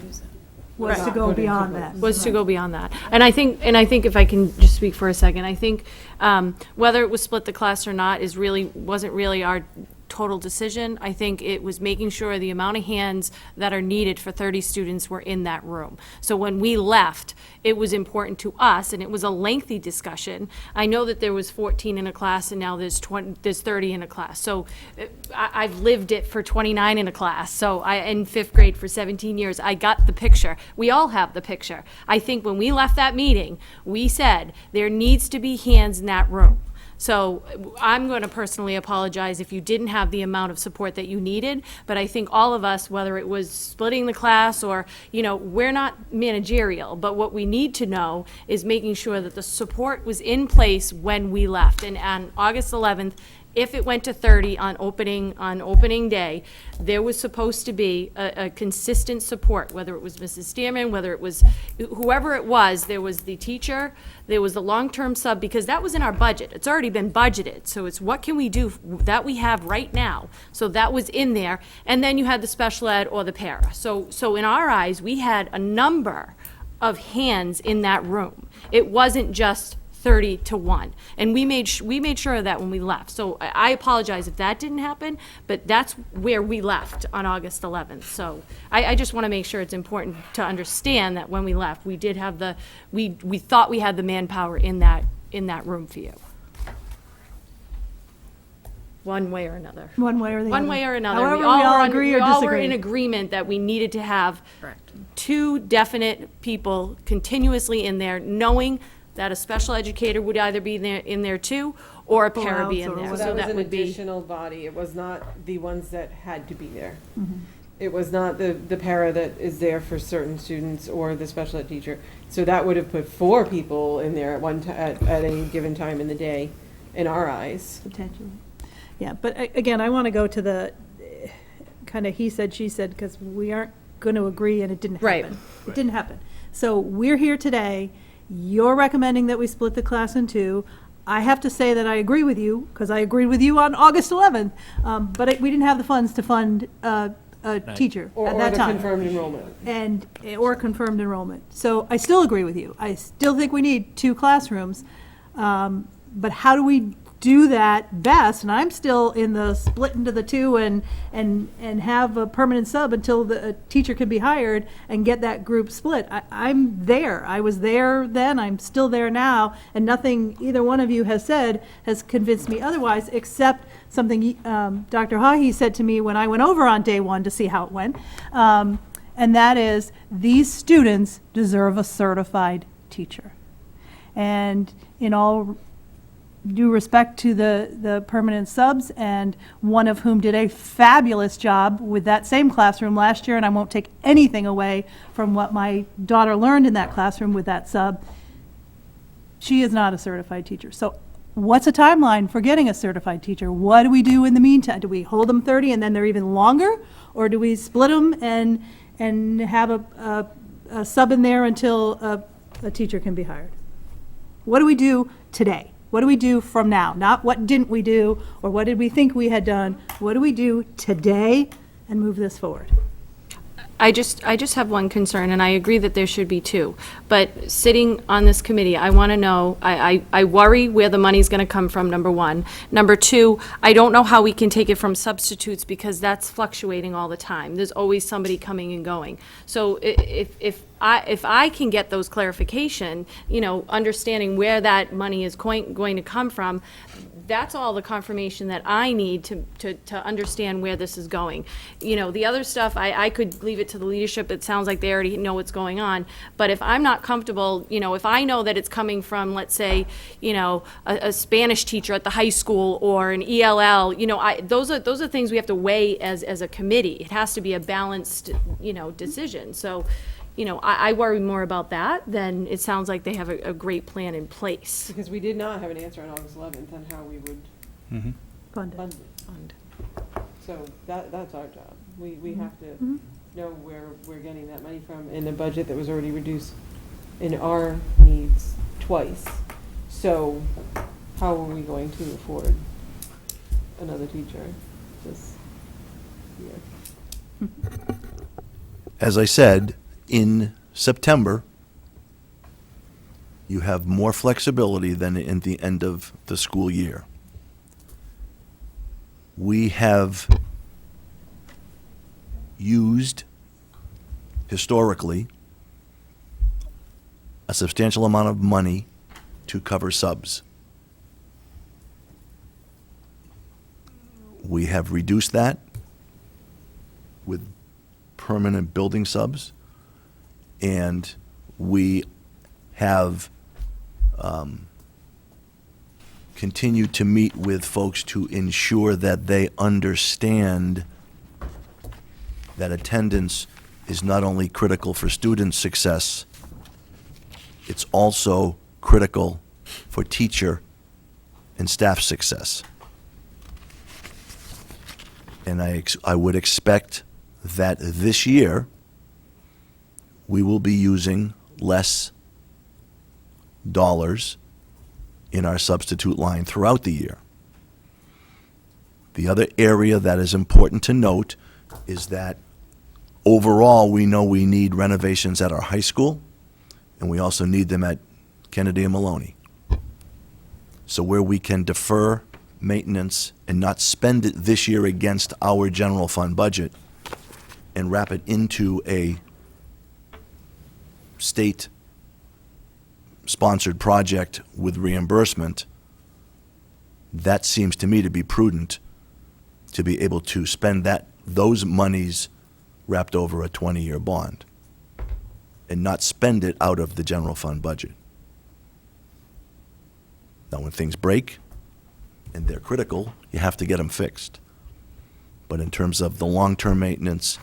Speaker 7: Was to
Speaker 1: Right.
Speaker 7: go
Speaker 1: Put into
Speaker 7: beyond
Speaker 1: place.
Speaker 7: that.
Speaker 14: was to go beyond that. And I think if I can just speak for a second, I think whether it was split the class or not wasn't really our total decision. I think it was making sure the amount of hands that are needed for 30 students were in that room. So when we left, it was important to us, and it was a lengthy discussion. I know that there was 14 in a class, and now there's 30 in a class. So I've lived it for 29 in a class. So in 5th grade for 17 years, I got the picture. We all have the picture. I think when we left that meeting, we said there needs to be hands in that room. So I'm going to personally apologize if you didn't have the amount of support that you needed, but I think all of us, whether it was splitting the class or, we're not managerial, but what we need to know is making sure that the support was in place when we left. And on August 11th, if it went to 30 on opening day, there was supposed to be a consistent support, whether it was Mrs. Stearman, whether it was whoever it was, there was the teacher, there was the long-term sub, because that was in our budget. It's already been budgeted, so it's what can we do that we have right now? So that was in there, and then you had the special ed or the para. So in our eyes, we had a number of hands in that room. It wasn't just 30 to 1. And we made sure of that when we left. So I apologize if that didn't happen, but that's where we left on August 11th. So I just want to make sure it's important to understand that when we left, we did have we thought we had the manpower in that room for you. One way or another.
Speaker 7: One way or the other.
Speaker 14: One way or another.
Speaker 7: However, we all agree or
Speaker 14: we all were
Speaker 7: disagree.
Speaker 14: in agreement that we needed to have two definite people continuously in there, knowing that a special educator would either be in there too, or a para be in
Speaker 7: Or
Speaker 14: there.
Speaker 1: So
Speaker 14: So
Speaker 1: that was
Speaker 14: that
Speaker 1: an
Speaker 14: would be,
Speaker 1: additional body. It was not the ones that had to be there.
Speaker 7: Mm-hmm.
Speaker 1: It was not the para that is there for certain students or the special ed teacher. So that would have put 4 people in there at any given time in the day, in our eyes.
Speaker 7: Potentially. Yeah, but again, I want to go to the kind of he said, she said, because we aren't going to agree and it didn't
Speaker 14: Right.
Speaker 7: happen. It didn't happen. So we're here today. You're recommending that we split the class in 2. I have to say that I agree with you, because I agreed with you on August 11th, but we didn't have the funds to fund a teacher
Speaker 1: Or
Speaker 7: at that
Speaker 1: the
Speaker 7: time.
Speaker 1: confirmed enrollment.
Speaker 7: Or confirmed enrollment. So I still agree with you. I still think we need 2 classrooms. But how do we do that best? And I'm still in the split into the 2 and have a permanent sub until the teacher can be hired and get that group split. I'm there. I was there then. I'm still there now. And nothing either one of you has said has convinced me otherwise, except something Dr. Hahi said to me when I went over on day 1 to see how it went. And that is, these students deserve a certified teacher. And in all due respect to the permanent subs, and one of whom did a fabulous job with that same classroom last year, and I won't take anything away from what my daughter learned in that classroom with that sub, she is not a certified teacher. So what's a timeline for getting a certified teacher? What do we do in the meantime? Do we hold them 30 and then they're even longer? Or do we split them and have a sub in there until a teacher can be hired? What do we do today? What do we do from now? Not what didn't we do, or what did we think we had done? What do we do today and move this forward?
Speaker 14: I just have one concern, and I agree that there should be 2. But sitting on this committee, I want to know, I worry where the money's going to come from, number 1. Number 2, I don't know how we can take it from substitutes, because that's fluctuating all the time. There's always somebody coming and going. So if I can get those clarification, understanding where that money is going to come from, that's all the confirmation that I need to understand where this is going. The other stuff, I could leave it to the leadership. It sounds like they already know what's going on. But if I'm not comfortable, if I know that it's coming from, let's say, a Spanish teacher at the high school or an ELL, those are things we have to weigh as a committee. It has to be a balanced, decision. So, I worry more about that than it sounds like they have a great plan in place.
Speaker 1: Because we did not have an answer on August 11th on how we would
Speaker 7: Fund
Speaker 1: fund it. So that's our job. We have to know where we're getting that money from in a budget that was already reduced in our needs twice. So how are we going to afford another teacher this year?
Speaker 2: As I said, in September, you have more flexibility than in the end of the school year. We have used, historically, a substantial amount of money to cover subs. We have reduced that with permanent building subs. And we have continued to meet with folks to ensure that they understand that attendance is not only critical for student success, it's also critical for teacher and staff success. And I would expect that this year, we will be using less dollars in our substitute line throughout the year. The other area that is important to note is that overall, we know we need renovations at our high school, and we also need them at Kennedy and Maloney. So where we can defer maintenance and not spend it this year against our general fund budget and wrap it into a state-sponsored project with reimbursement, that seems to me to be prudent, to be able to spend those monies wrapped over a 20-year bond and not spend it out of the general fund budget. Now, when things break and they're critical, you have to get them fixed. But in terms of the long-term maintenance,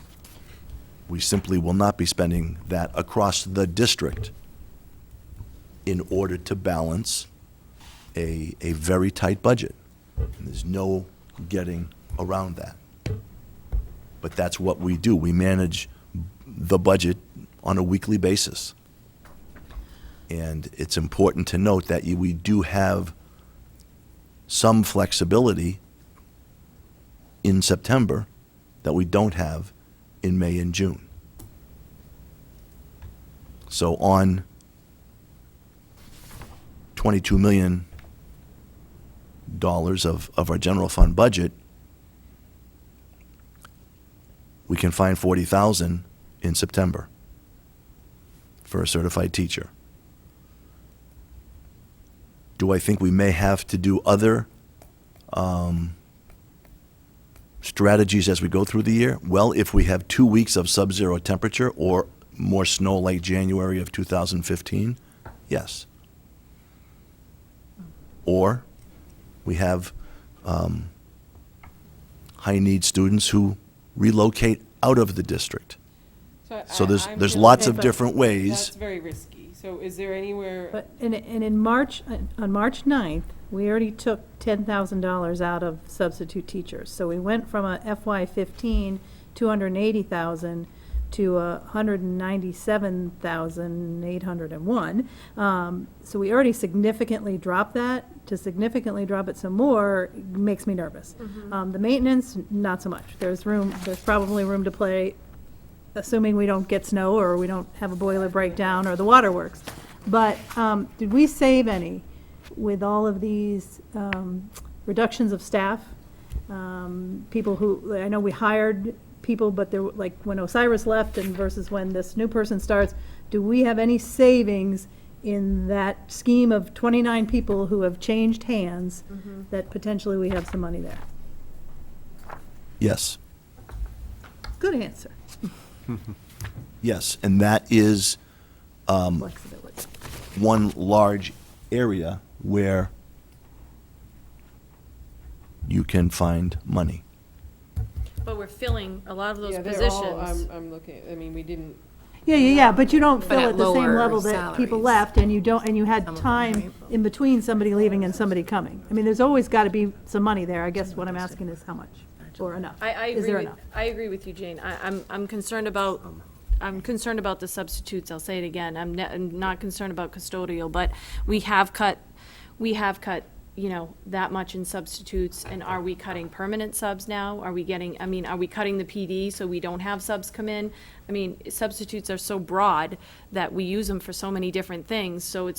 Speaker 2: we simply will not be spending that across the district in order to balance a very tight budget. And there's no getting around that. But that's what we do. We manage the budget on a weekly basis. And it's important to note that we do have some flexibility in September that we don't have in May and June. So on $22 million of our general fund budget, we can find $40,000 in September for a certified teacher. Do I think we may have to do other strategies as we go through the year? Well, if we have 2 weeks of sub-zero temperature or more snow like January of 2015, yes. Or we have high-need students who relocate out of the district. So there's lots of different ways.
Speaker 1: That's very risky. So is there anywhere?
Speaker 7: But, and in March, on March 9th, we already took $10,000 out of substitute teachers. So we went from a FY15, 280,000 to 197,801. So we already significantly dropped that. To significantly drop it some more makes me nervous. The maintenance, not so much. There's probably room to play, assuming we don't get snow or we don't have a boiler breakdown or the water works. But did we save any with all of these reductions of staff? People who, I know we hired people, but there, like when Osiris left and versus when this new person starts, do we have any savings in that scheme of 29 people who have changed hands that potentially we have some money there?
Speaker 2: Yes.
Speaker 7: Good answer.
Speaker 2: Yes, and that is
Speaker 7: Flexibility.
Speaker 2: one large area where you can find money.
Speaker 14: But we're filling a lot of those
Speaker 1: Yeah, they're all-
Speaker 14: positions.
Speaker 1: I'm looking, I mean, we didn't.
Speaker 7: Yeah, but you don't
Speaker 5: But
Speaker 7: fill
Speaker 5: at
Speaker 7: at the same
Speaker 5: lower
Speaker 7: level that people
Speaker 5: salaries.
Speaker 7: left, and you had
Speaker 5: Some of them,
Speaker 7: time
Speaker 5: right?
Speaker 7: in between somebody leaving and somebody coming. I mean, there's always got to be some money there. I guess what I'm asking is how much, or enough.
Speaker 14: I
Speaker 7: Is there
Speaker 14: agree,
Speaker 7: enough?
Speaker 14: I agree with you, Jane. I'm concerned about, the substitutes. I'll say it again. I'm not concerned about custodial, but we have cut, that much in substitutes, and are we cutting permanent subs now? Are we cutting the PD so we don't have subs come in? I mean, substitutes are so broad that we use them for so many different things, so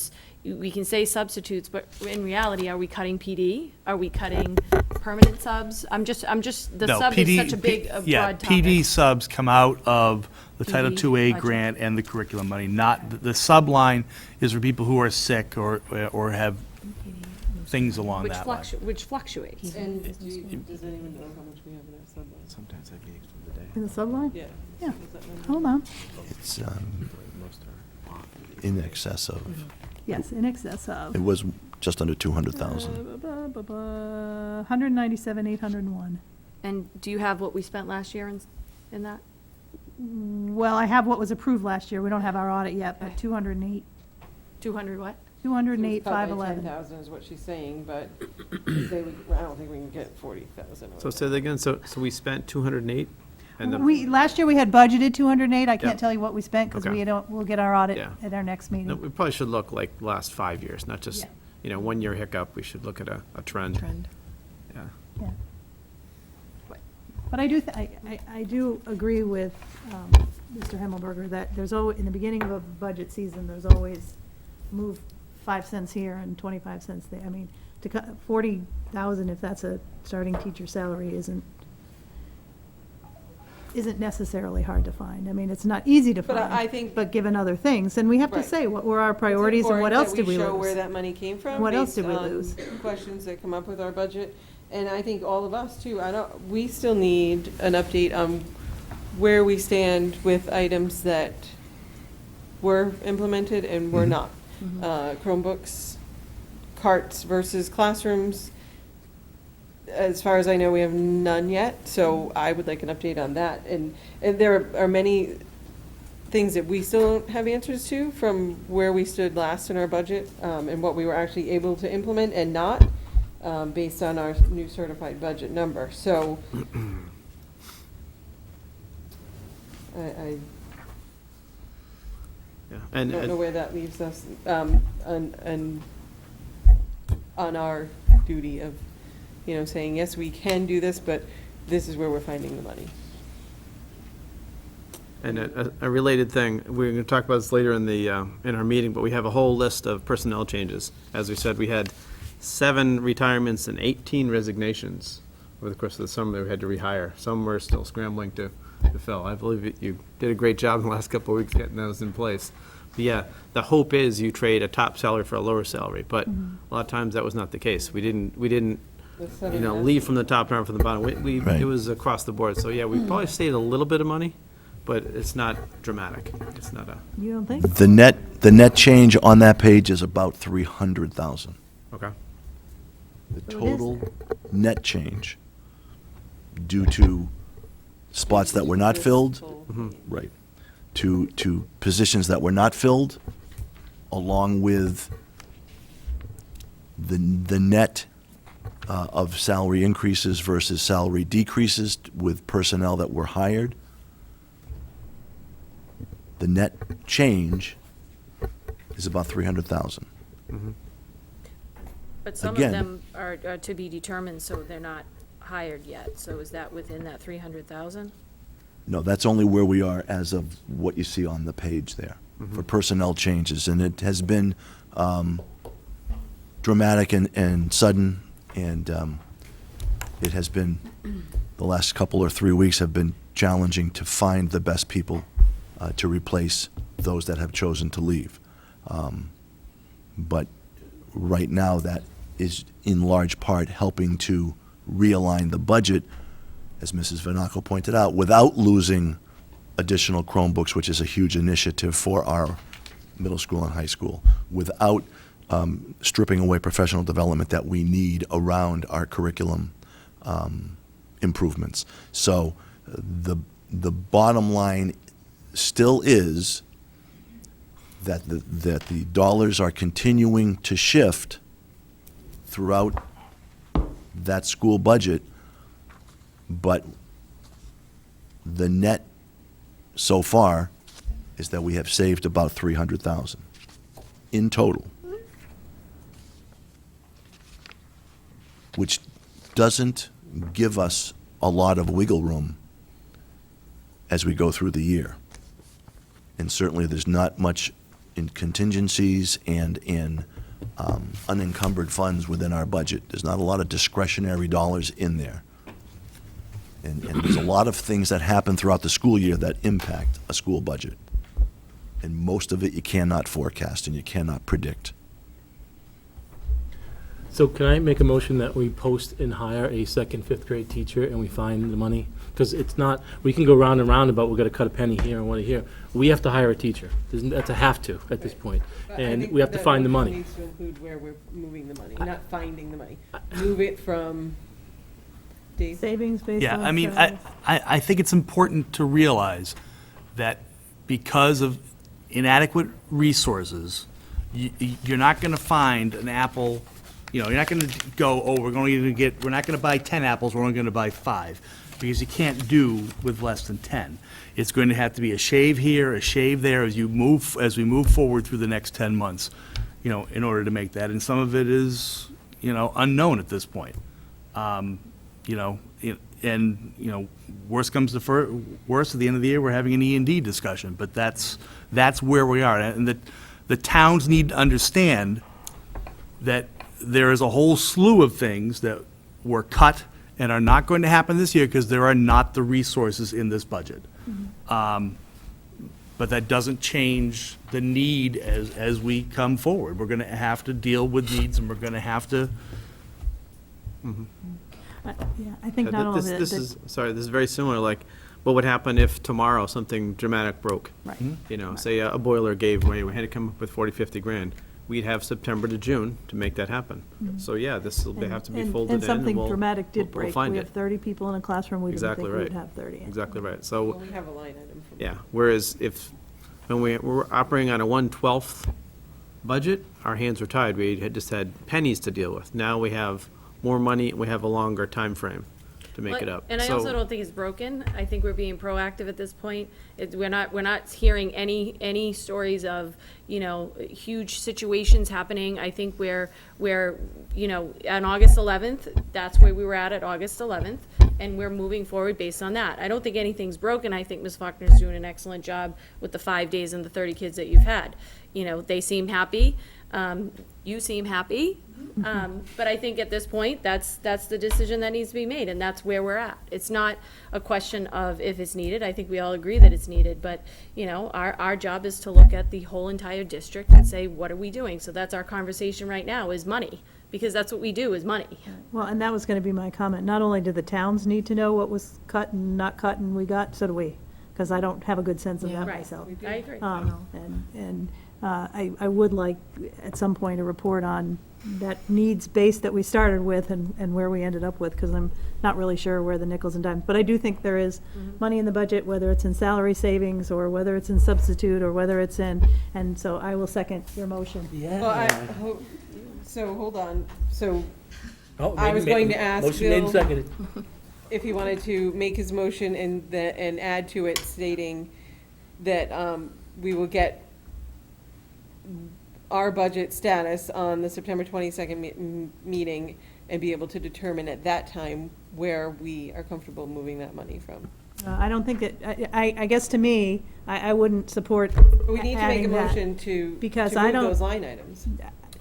Speaker 14: we can say substitutes, but in reality, are we cutting PD? Are we cutting permanent subs? the
Speaker 4: No,
Speaker 14: sub
Speaker 4: PD
Speaker 14: is such a big,
Speaker 4: yeah,
Speaker 14: broad topic.
Speaker 4: PD subs come out of the Title
Speaker 14: PD
Speaker 4: IIA
Speaker 14: budget.
Speaker 4: grant and the curriculum money, not, the sub line is for people who are sick or have things along that line.
Speaker 14: Which fluctuates.
Speaker 1: And does anyone know how much we have in our sub line?
Speaker 8: Sometimes I gauge from the day.
Speaker 7: In the subline?
Speaker 1: Yeah.
Speaker 7: Yeah.
Speaker 1: Is that number-
Speaker 7: Hold on.
Speaker 2: It's in excess of,
Speaker 7: Yes, in excess of.
Speaker 2: it was just under 200,000.
Speaker 7: 197,801.
Speaker 14: And do you have what we spent last year in that?
Speaker 7: Well, I have what was approved last year. We don't have our audit yet, but 208.
Speaker 14: 200 what?
Speaker 7: 208,
Speaker 1: Cut by
Speaker 7: 511.
Speaker 1: 10,000 is what she's saying, but they would, I don't think we can get 40,000.
Speaker 8: So say that again, so we spent 208? And the
Speaker 7: Last year we had budgeted 208. I
Speaker 8: Yeah.
Speaker 7: can't tell you what we spent because
Speaker 8: Okay.
Speaker 7: we'll get our audit
Speaker 8: Yeah.
Speaker 7: at our next
Speaker 8: No,
Speaker 7: meeting.
Speaker 8: we probably should look like last 5 years, not just,
Speaker 7: Yeah.
Speaker 8: 1 year hiccup. We should look at a trend. Yeah.
Speaker 7: Yeah. But I do, I do agree with Mr. Himmelberger that there's always, in the beginning of a budget season, there's always move 5 cents here and 25 cents there. I mean, to cut 40,000, if that's a starting teacher salary, isn't necessarily hard to find. I mean, it's not easy to
Speaker 1: But
Speaker 7: find.
Speaker 1: I think-
Speaker 7: But given other things, and we have to
Speaker 1: Right.
Speaker 7: say what were our priorities and what
Speaker 1: It's
Speaker 7: else did we
Speaker 1: important that we show where
Speaker 7: lose?
Speaker 1: that money came from.
Speaker 7: What else
Speaker 1: based
Speaker 7: did we
Speaker 1: on
Speaker 7: lose?
Speaker 1: Questions that come up with our budget. And I think all of us too, we still need an update on where we stand with items that were implemented and were not. Chromebooks, carts versus classrooms. As far as I know, we have none yet, so I would like an update on that. And there are many things that we still don't have answers to from where we stood last in our budget, and what we were actually able to implement and not, based on our new certified budget number. So I
Speaker 8: Yeah.
Speaker 1: don't know
Speaker 8: And
Speaker 1: where that leaves us, on our duty of, saying, yes, we can do this, but this is where we're finding the money.
Speaker 8: And a related thing, we're going to talk about this later in our meeting, but we have a whole list of personnel changes. As we said, we had 7 retirements and 18 resignations over the course of the summer that we had to rehire. Some we're still scrambling to fill. I believe you did a great job in the last couple of weeks getting those in place. But yeah, the hope is you trade a top salary for a lower salary, but a lot of times that was not the case. We didn't leave from the top down from the bottom.
Speaker 2: Right.
Speaker 8: It was across the board. So yeah, we probably saved a little bit of money, but it's not dramatic. It's not a,
Speaker 7: You don't think?
Speaker 2: The net change on that page is about 300,000.
Speaker 8: okay.
Speaker 2: The
Speaker 7: So it is
Speaker 2: total net change due to spots that were not filled, right, to positions that were not filled, along with the net of salary increases versus salary decreases with personnel that were hired. The net change is about 300,000.
Speaker 14: But some of
Speaker 2: Again-
Speaker 14: them are to be determined, so they're not hired yet. So is that within that 300,000?
Speaker 2: No, that's only where we are as of what you see on the page there for personnel changes. And it has been dramatic and sudden, and it has been, the last couple or 3 weeks have been challenging to find the best people to replace those that have chosen to leave. But right now, that is in large part helping to realign the budget, as Mrs. Vanaco pointed out, without losing additional Chromebooks, which is a huge initiative for our middle school and high school, without stripping away professional development that we need around our curriculum improvements. So the bottom line still is that the dollars are continuing to shift throughout that school budget, but the net so far is that we have saved about 300,000 in total, which doesn't give us a lot of wiggle room as we go through the year. And certainly, there's not much in contingencies and in unencumbered funds within our budget. There's not a lot of discretionary dollars in there. And there's a lot of things that happen throughout the school year that impact a school budget. And most of it you cannot forecast and you cannot predict.
Speaker 9: So can I make a motion that we post and hire a second, 5th grade teacher and we find the money? Because it's not, we can go round and round about we're gonna cut a penny here and one here. We have to hire a teacher. That's a have to at this point.
Speaker 1: But I
Speaker 9: And
Speaker 1: think
Speaker 9: we have to
Speaker 1: that
Speaker 9: find the
Speaker 1: motion
Speaker 9: money.
Speaker 1: needs to include where we're moving the money, not finding the money. Move it from, Dave?
Speaker 7: Savings based
Speaker 4: Yeah,
Speaker 7: on.
Speaker 4: I mean,
Speaker 7: salaries.
Speaker 4: I think it's important to realize that because of inadequate resources, you're not gonna find an apple, you're not gonna go, oh, we're not gonna buy 10 apples, we're only gonna buy 5, because you can't do with less than 10. It's going to have to be a shave here, a shave there, as we move forward through the next 10 months, in order to make that, and some of it is, unknown at this point. Worst comes to worst, at the end of the year, we're having an E&D discussion, but that's where we are. And the towns need to understand that there is a whole slew of things that were cut and are not going to happen this year because there are not the resources in this budget. But that doesn't change the need as we come forward. We're going to have to deal with needs, and we're going to have to.
Speaker 7: Yeah, I think not only that.
Speaker 8: This is very similar, like, what would happen if tomorrow something dramatic broke?
Speaker 7: Right.
Speaker 8: Say a boiler gave way, we had to come up with 40, 50 grand. We'd have September to June to make that happen. So, yeah, this will have to be folded in.
Speaker 7: And something dramatic did
Speaker 8: we'll
Speaker 7: break.
Speaker 8: find
Speaker 7: We
Speaker 8: it.
Speaker 7: have 30 people in a classroom, we didn't
Speaker 8: Exactly
Speaker 7: think we would
Speaker 8: right.
Speaker 7: have 30.
Speaker 8: Exactly right.
Speaker 1: Well,
Speaker 8: So,
Speaker 1: we have a line item for.
Speaker 8: yeah, whereas when we're operating on a 1/12 budget, our hands were tied. We had just had pennies to deal with. Now we have more money, we have a longer time frame to make it up.
Speaker 14: And I
Speaker 8: So-
Speaker 14: also don't think it's broken. I think we're being proactive at this point. We're not hearing any stories of, huge situations happening. I think we're, on August 11th, that's where we were at August 11th, and we're moving forward based on that. I don't think anything's broken. I think Ms. Faulkner's doing an excellent job with the 5 days and the 30 kids that you've had. They seem happy. You seem happy. But I think at this point, that's the decision that needs to be made, and that's where we're at. It's not a question of if it's needed. I think we all agree that it's needed, but, our job is to look at the whole entire district and say, what are we doing? So that's our conversation right now, is money, because that's what we do, is money.
Speaker 7: Well, and that was going to be my comment. Not only do the towns need to know what was cut and not cut and we got, so do we, because I don't have a good sense of that
Speaker 14: Right.
Speaker 7: myself.
Speaker 14: I agree.
Speaker 7: I would like, at some point, a report on that needs base that we started with and where we ended up with, because I'm not really sure where the nickels and dimes. But I do think there is money in the budget, whether it's in salary savings, or whether it's in substitute, or whether it's in, and so I will second your motion.
Speaker 1: Well, so, hold on. So,
Speaker 9: Oh,
Speaker 1: I was going to ask
Speaker 9: Motion made and
Speaker 1: Bill
Speaker 9: seconded.
Speaker 1: if he wanted to make his motion and add to it stating that we will get our budget status on the September 22nd meeting and be able to determine at that time where we are comfortable moving that money from.
Speaker 7: I don't think that, I guess to me, I wouldn't support
Speaker 1: But we need to make a
Speaker 7: adding that.
Speaker 1: motion to
Speaker 7: Because
Speaker 1: to
Speaker 7: I
Speaker 1: move
Speaker 7: don't-
Speaker 1: those line items.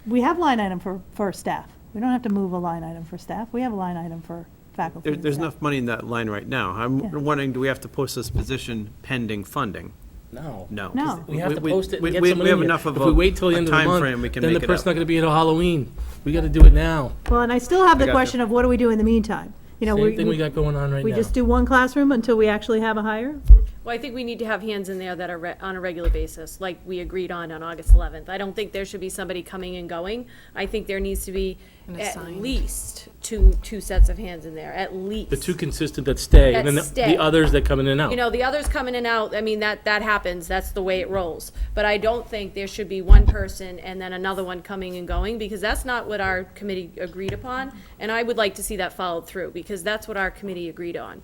Speaker 7: We have line item for staff. We don't have to move a line item for staff. We have a line item for faculty. and
Speaker 8: There's
Speaker 7: staff.
Speaker 8: enough money in that line right now. I'm
Speaker 7: Yeah.
Speaker 8: wondering, do we have to post this position pending funding?
Speaker 9: No.
Speaker 8: No.
Speaker 7: No.
Speaker 9: We have to
Speaker 8: We-
Speaker 9: post it
Speaker 8: we-
Speaker 9: and get
Speaker 8: we-
Speaker 9: someone
Speaker 8: we
Speaker 9: in
Speaker 8: have
Speaker 9: here.
Speaker 8: enough of
Speaker 9: If we wait till the
Speaker 8: a
Speaker 9: end of the
Speaker 8: time frame,
Speaker 9: month,
Speaker 8: we can
Speaker 9: then the
Speaker 8: make it
Speaker 9: person's
Speaker 8: up.
Speaker 9: not gonna be here till Halloween. We gotta do it now.
Speaker 7: Well, and I still have
Speaker 8: I
Speaker 7: the
Speaker 8: got
Speaker 7: question
Speaker 8: you.
Speaker 7: of what do we do in the meantime?
Speaker 9: Same thing we got going on right
Speaker 7: We
Speaker 9: now.
Speaker 7: just do one classroom until we actually have a hire?
Speaker 14: Well, I think we need to have hands in there that are on a regular basis, like we agreed on August 11th. I don't think there should be somebody coming and going. I think there needs to be at least two sets of hands in there, at least.
Speaker 9: The two consistent that stay, and then
Speaker 14: That stay.
Speaker 9: the others that come in and out.
Speaker 14: The others coming in and out, I mean, that happens, that's the way it rolls. But I don't think there should be one person and then another one coming and going, because that's not what our committee agreed upon. And I would like to see that followed through, because that's what our committee agreed on,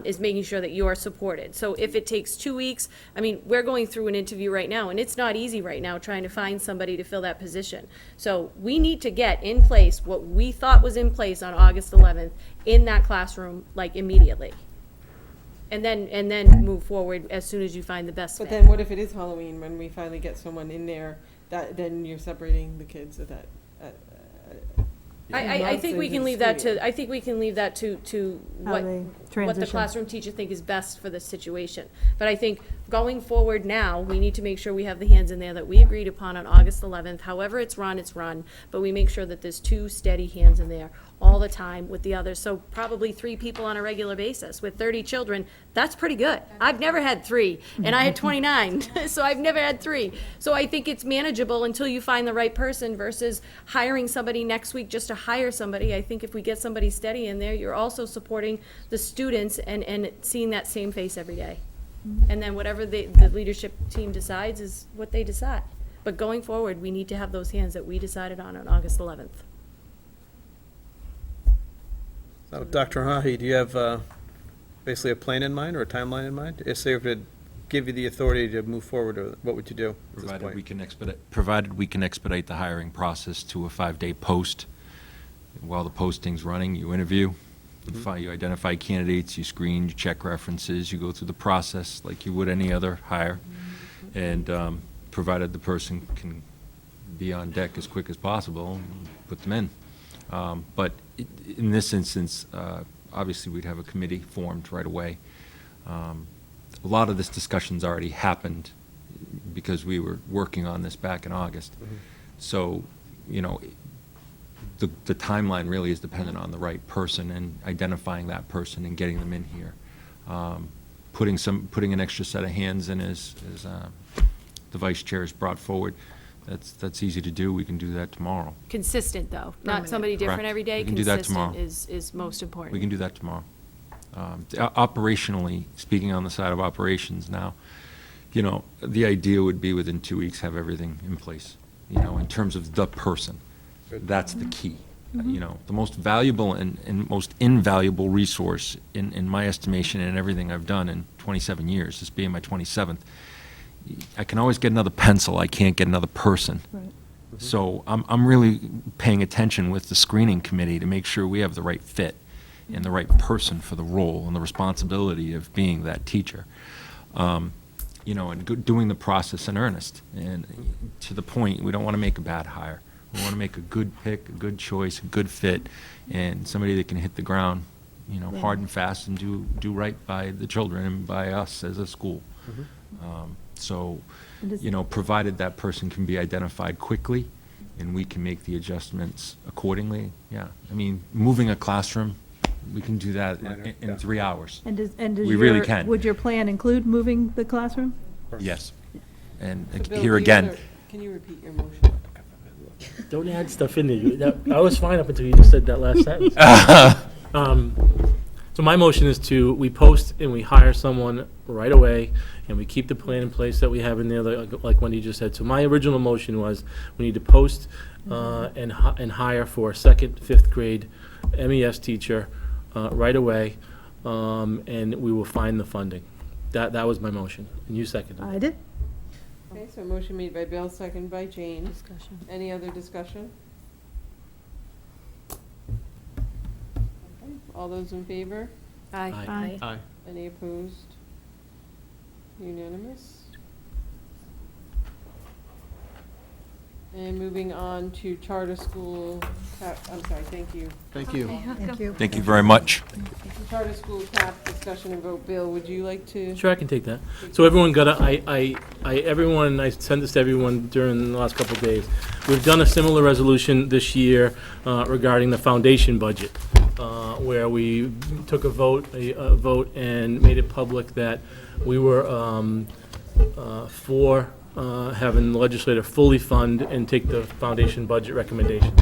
Speaker 14: is making sure that you are supported. So if it takes 2 weeks, I mean, we're going through an interview right now, and it's not easy right now trying to find somebody to fill that position. So we need to get in place what we thought was in place on August 11th in that classroom, like immediately. And then move forward as soon as you find the best
Speaker 1: But
Speaker 14: fit.
Speaker 1: then what if it is Halloween when we finally get someone in there, then you're separating the kids at that?
Speaker 14: I think we can leave that to, I think we can leave that to
Speaker 7: How
Speaker 14: what
Speaker 7: they
Speaker 14: the
Speaker 7: transition.
Speaker 14: classroom teacher think is best for the situation. But I think going forward now, we need to make sure we have the hands in there that we agreed upon on August 11th. However it's run, but we make sure that there's 2 steady hands in there all the time with the others. So probably 3 people on a regular basis. With 30 children, that's pretty good. I've never had 3, and I had 29, so I've never had 3. So I think it's manageable until you find the right person versus hiring somebody next week just to hire somebody. I think if we get somebody steady in there, you're also supporting the students and seeing that same face every day. And then whatever the leadership team decides is what they decide. But going forward, we need to have those hands that we decided on August 11th.
Speaker 8: So, Dr. Hahi, do you have basically a plan in mind or a timeline in mind? If they would give you the authority to move forward, or what would you do at this
Speaker 13: Provided
Speaker 8: point?
Speaker 13: we can expedite the hiring process to a 5-day post. While the posting's running, you interview, you identify candidates, you screen, you check references, you go through the process like you would any other hire. And provided the person can be on deck as quick as possible, put them in. But in this instance, obviously, we'd have a committee formed right away. A lot of this discussion's already happened because we were working on this back in August. So, the timeline really is dependent on the right person and identifying that person and getting them in here. Putting an extra set of hands in as the vice chair has brought forward, that's easy to do. We can do that tomorrow.
Speaker 14: Consistent, though, not somebody different
Speaker 13: Correct.
Speaker 14: every day.
Speaker 13: We can do that tomorrow.
Speaker 14: Consistent is most important.
Speaker 13: We can do that tomorrow. Operationally, speaking on the side of operations now, the idea would be within 2 weeks have everything in place, in terms of the person. That's the key. The most valuable and most invaluable resource in my estimation and everything I've done in 27 years, this being my 27th, I can always get another pencil, I can't get another person.
Speaker 7: Right.
Speaker 13: So I'm really paying attention with the screening committee to make sure we have the right fit and the right person for the role and the responsibility of being that teacher. And doing the process in earnest. And to the point, we don't want to make a bad hire. We want to make a good pick, a good choice, a good fit, and somebody that can hit the ground, hard and fast and do right by the children and by us as a school. So, provided that person can be identified quickly and we can make the adjustments accordingly, yeah. I mean, moving a classroom, we can do that in 3 hours.
Speaker 7: And does
Speaker 13: We really can.
Speaker 7: Would your plan include moving the classroom?
Speaker 13: Yes. And
Speaker 1: So Bill,
Speaker 13: here
Speaker 1: the
Speaker 13: again,
Speaker 1: other- Can you repeat your motion?
Speaker 9: Don't add stuff in there. I was fine up until you just said that last sentence. So my motion is we post and we hire someone right away, and we keep the plan in place that we have in there, like Wendy just said. So my original motion was, we need to post and hire for a second, fifth grade MES teacher right away, and we will find the funding. That was my motion, and you seconded it.
Speaker 7: I did.
Speaker 1: Okay, so motion made by Bill, second by Jane.
Speaker 14: Discussion.
Speaker 1: Any other discussion? Okay, all those in favor?
Speaker 14: Aye.
Speaker 9: Aye.
Speaker 1: Any opposed? Unanimous? And moving on to charter school, I'm sorry, thank you.
Speaker 8: Thank you.
Speaker 10: Thank you.
Speaker 13: thank you very much.
Speaker 1: Charter school cap discussion and vote. Bill, would you like to?
Speaker 9: Sure, I can take that. So everyone got I sent this to everyone during the last couple of days. We've done a similar resolution this year regarding the foundation budget, where we took a vote and made it public that we were for having the legislature fully fund and take the foundation budget recommendations.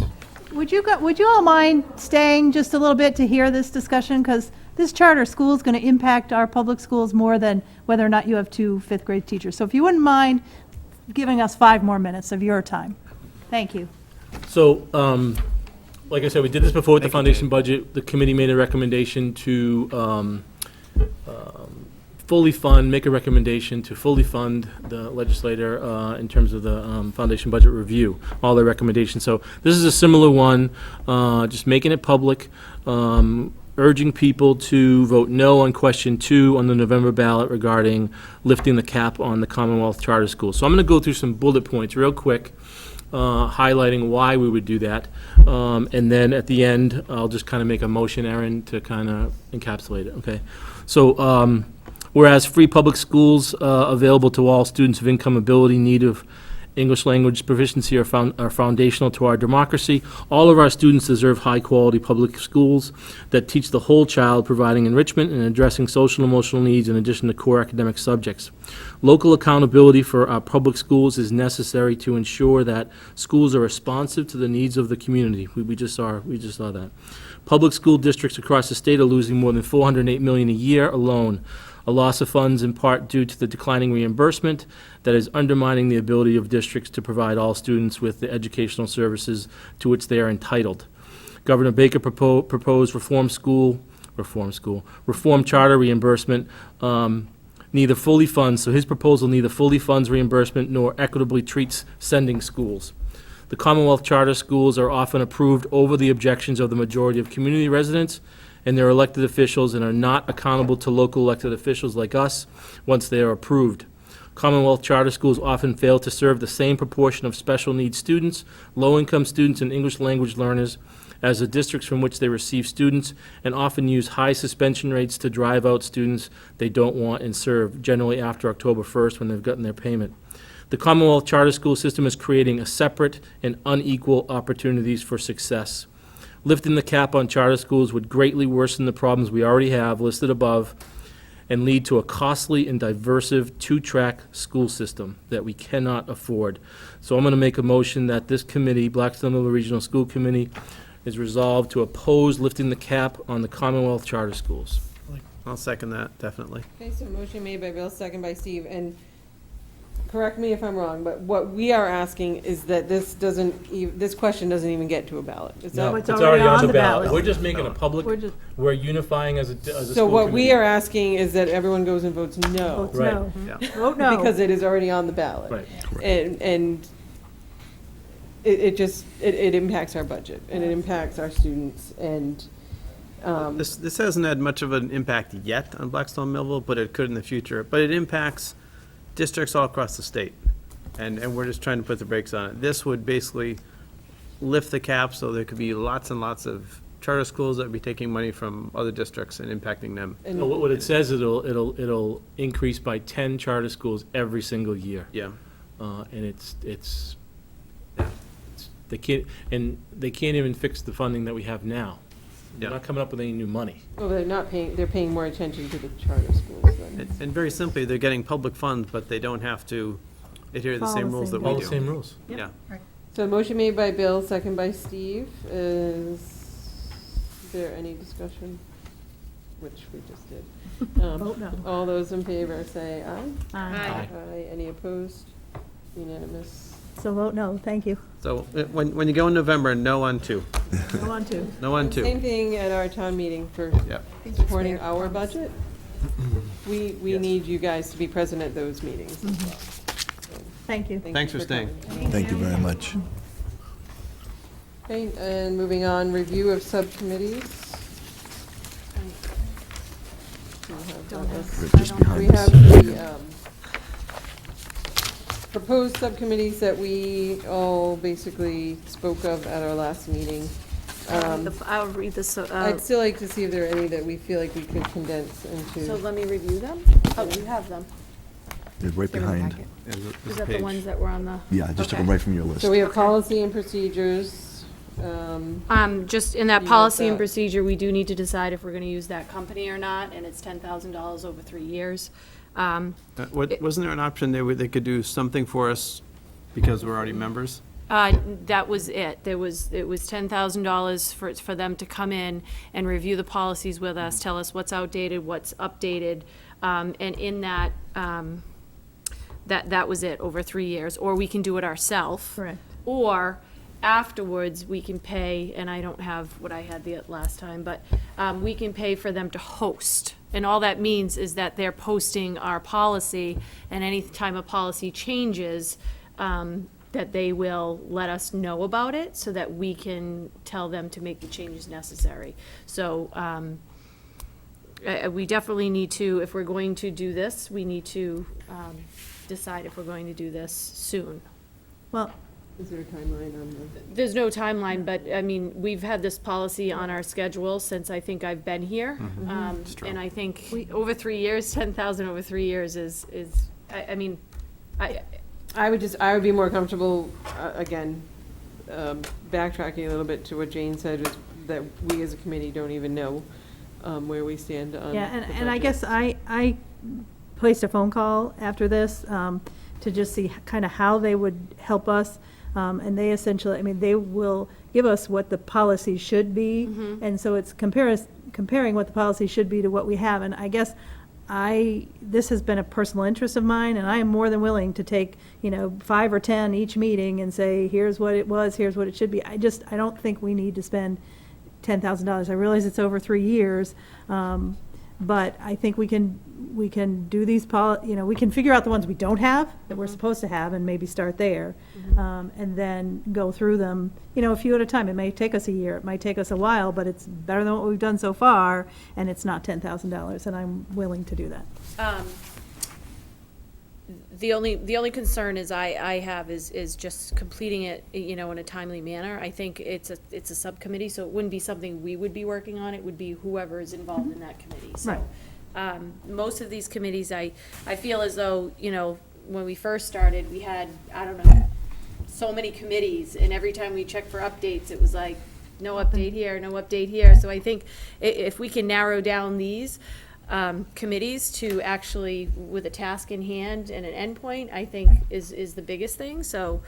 Speaker 7: Would you all mind staying just a little bit to hear this discussion? Because this charter school is going to impact our public schools more than whether or not you have 2 fifth grade teachers. So if you wouldn't mind giving us 5 more minutes of your time. Thank you.
Speaker 9: So, like I said, we did this before with the foundation budget. The committee made a recommendation to fully fund, make a recommendation to fully fund the legislator in terms of the foundation budget review, all their recommendations. So this is a similar one, just making it public, urging people to vote no on question 2 on the November ballot regarding lifting the cap on the Commonwealth Charter School. So I'm going to go through some bullet points real quick, highlighting why we would do that. And then at the end, I'll just kind of make a motion, Aaron, to kind of encapsulate it, okay? So, whereas free public schools available to all students of income, ability, need of English language proficiency are foundational to our democracy. All of our students deserve high-quality public schools that teach the whole child, providing enrichment and addressing social and emotional needs in addition to core academic subjects. Local accountability for our public schools is necessary to ensure that schools are responsive to the needs of the community. We just saw that. Public school districts across the state are losing more than $408 million a year alone a loss of funds in part due to the declining reimbursement that is undermining the ability of districts to provide all students with the educational services to which they are entitled. Governor Baker proposed reform charter reimbursement, neither fully funds, so his proposal neither fully funds reimbursement nor equitably treats sending schools. The Commonwealth charter schools are often approved over the objections of the majority of community residents and their elected officials and are not accountable to local elected officials like us once they are approved. Commonwealth charter schools often fail to serve the same proportion of special needs students, low-income students, and English language learners as the districts from which they receive students, and often use high suspension rates to drive out students they don't want and serve, generally after October 1st when they've gotten their payment. The Commonwealth charter school system is creating a separate and unequal opportunities for success. Lifting the cap on charter schools would greatly worsen the problems we already have listed above and lead to a costly and diversive two-track school system that we cannot afford. So I'm going to make a motion that this committee, Blackstone Middle Regional School Committee, is resolved to oppose lifting the cap on the Commonwealth charter schools.
Speaker 8: I'll second that, definitely.
Speaker 1: Okay, so motion made by Bill, second by Steve, and correct me if I'm wrong, but what we are asking is that this this question doesn't even get to a ballot. Is that-
Speaker 7: No, it's already on the ballot.
Speaker 9: We're just making a public,
Speaker 7: We're just-
Speaker 9: we're unifying as a school
Speaker 1: So what we
Speaker 9: committee.
Speaker 1: are asking is that everyone goes and votes no.
Speaker 7: Votes
Speaker 9: Right.
Speaker 7: no.
Speaker 8: Yeah.
Speaker 7: Vote no.
Speaker 1: Because it is already on the ballot.
Speaker 9: Right.
Speaker 1: And it impacts our budget, and it impacts our students, and,
Speaker 8: This hasn't had much of an impact yet on Blackstone Millville, but it could in the future. But it impacts districts all across the state, and we're just trying to put the brakes on it. This would basically lift the cap so there could be lots and lots of charter schools that would be taking money from other districts and impacting them.
Speaker 9: No, what it says, it'll increase by 10 charter schools every single year.
Speaker 8: Yeah.
Speaker 9: And they can't even fix the funding that we have now. They're
Speaker 8: Yeah.
Speaker 9: not coming up with any new money.
Speaker 1: well, they're paying more attention to the charter schools than.
Speaker 8: And very simply, they're getting public funds, but they don't have to adhere to the
Speaker 7: Follow
Speaker 8: same
Speaker 7: the
Speaker 8: rules
Speaker 7: same
Speaker 8: that we
Speaker 9: All
Speaker 8: do.
Speaker 9: the same rules.
Speaker 8: Yeah.
Speaker 1: So motion made by Bill, second by Steve. Is there any discussion? Which we just did.
Speaker 7: Vote no.
Speaker 1: All those in favor say aye.
Speaker 9: Aye.
Speaker 1: Aye. Any opposed? Unanimous.
Speaker 7: So vote no, thank you.
Speaker 8: So when you go in November, no on two.
Speaker 7: Go on to.
Speaker 8: No on two.
Speaker 1: Same thing at our town meeting for
Speaker 8: Yep.
Speaker 1: supporting our budget. We need you guys to be present at those meetings as well. So,
Speaker 7: Thank you.
Speaker 8: Thanks for staying.
Speaker 1: coming.
Speaker 2: Thank you very much.
Speaker 1: Okay, and moving on, review of subcommittees. We have that.
Speaker 2: Just behind
Speaker 1: We
Speaker 2: us.
Speaker 1: have the proposed subcommittees that we all basically spoke of at our last meeting.
Speaker 14: I'll read this,
Speaker 1: I'd still like to see if there are any that we feel like we could condense
Speaker 14: so
Speaker 1: into.
Speaker 14: let me review them. Oh, you have them.
Speaker 2: They're right
Speaker 14: They're in the
Speaker 2: behind.
Speaker 14: packet.
Speaker 8: There's
Speaker 14: Is
Speaker 8: a
Speaker 14: that the
Speaker 8: page.
Speaker 14: ones that were on the?
Speaker 2: Yeah, I just took them
Speaker 14: Okay.
Speaker 2: right from your list.
Speaker 1: So we have policy and procedures.
Speaker 14: Just in that
Speaker 1: You
Speaker 14: policy
Speaker 1: want
Speaker 14: and
Speaker 1: that?
Speaker 14: procedure, we do need to decide if we're gonna use that company or not, and it's $10,000 over 3 years.
Speaker 8: Wasn't there an option there where they could do something for us because we're already members?
Speaker 14: That was it. It was $10,000 for them to come in and review the policies with us, tell us what's outdated, what's updated, and in that, that was it, over 3 years. Or we can do it ourselves.
Speaker 7: Correct.
Speaker 14: Or afterwards, we can pay, and I don't have what I had the last time, but we can pay for them to host. And all that means is that they're posting our policy, and any time a policy changes, that they will let us know about it so that we can tell them to make the changes necessary. So we definitely need to, if we're going to do this, we need to decide if we're going to do this soon.
Speaker 7: Well,
Speaker 1: Is there a timeline on the?
Speaker 14: There's no timeline, but, I mean, we've had this policy on our schedule since I think I've been here. And I think over 3 years, 10,000 over 3 years is, I mean,
Speaker 1: I would be more comfortable, again, backtracking a little bit to what Jane said, is that we as a committee don't even know where we stand on.
Speaker 7: yeah,
Speaker 1: the
Speaker 7: and I
Speaker 1: budget.
Speaker 7: guess I placed a phone call after this to just see kind of how they would help us. And they essentially, I mean, they will give us what the policy should be. And so it's comparing what the policy should be to what we have. And I guess this has been a personal interest of mine, and I am more than willing to take, 5 or 10 each meeting and say, here's what it was, here's what it should be. I don't think we need to spend $10,000. I realize it's over 3 years, but I think we can do these, we can figure out the ones we don't have, that we're supposed to have, and maybe start there, and then go through them, a few at a time. It may take us a year, it might take us a while, but it's better than what we've done so far, and it's not $10,000, and I'm willing to do that.
Speaker 14: The only concern I have is just completing it, in a timely manner. I think it's a subcommittee, so it wouldn't be something we would be working on. It would be whoever is involved in that committee. So, most of these committees, I feel as though, when we first started, we had, I don't know, so many committees, and every time we checked for updates, it was like, no update here, no update here. So I think if we can narrow down these committees to actually, with a task in hand and an endpoint, I think is the biggest thing. So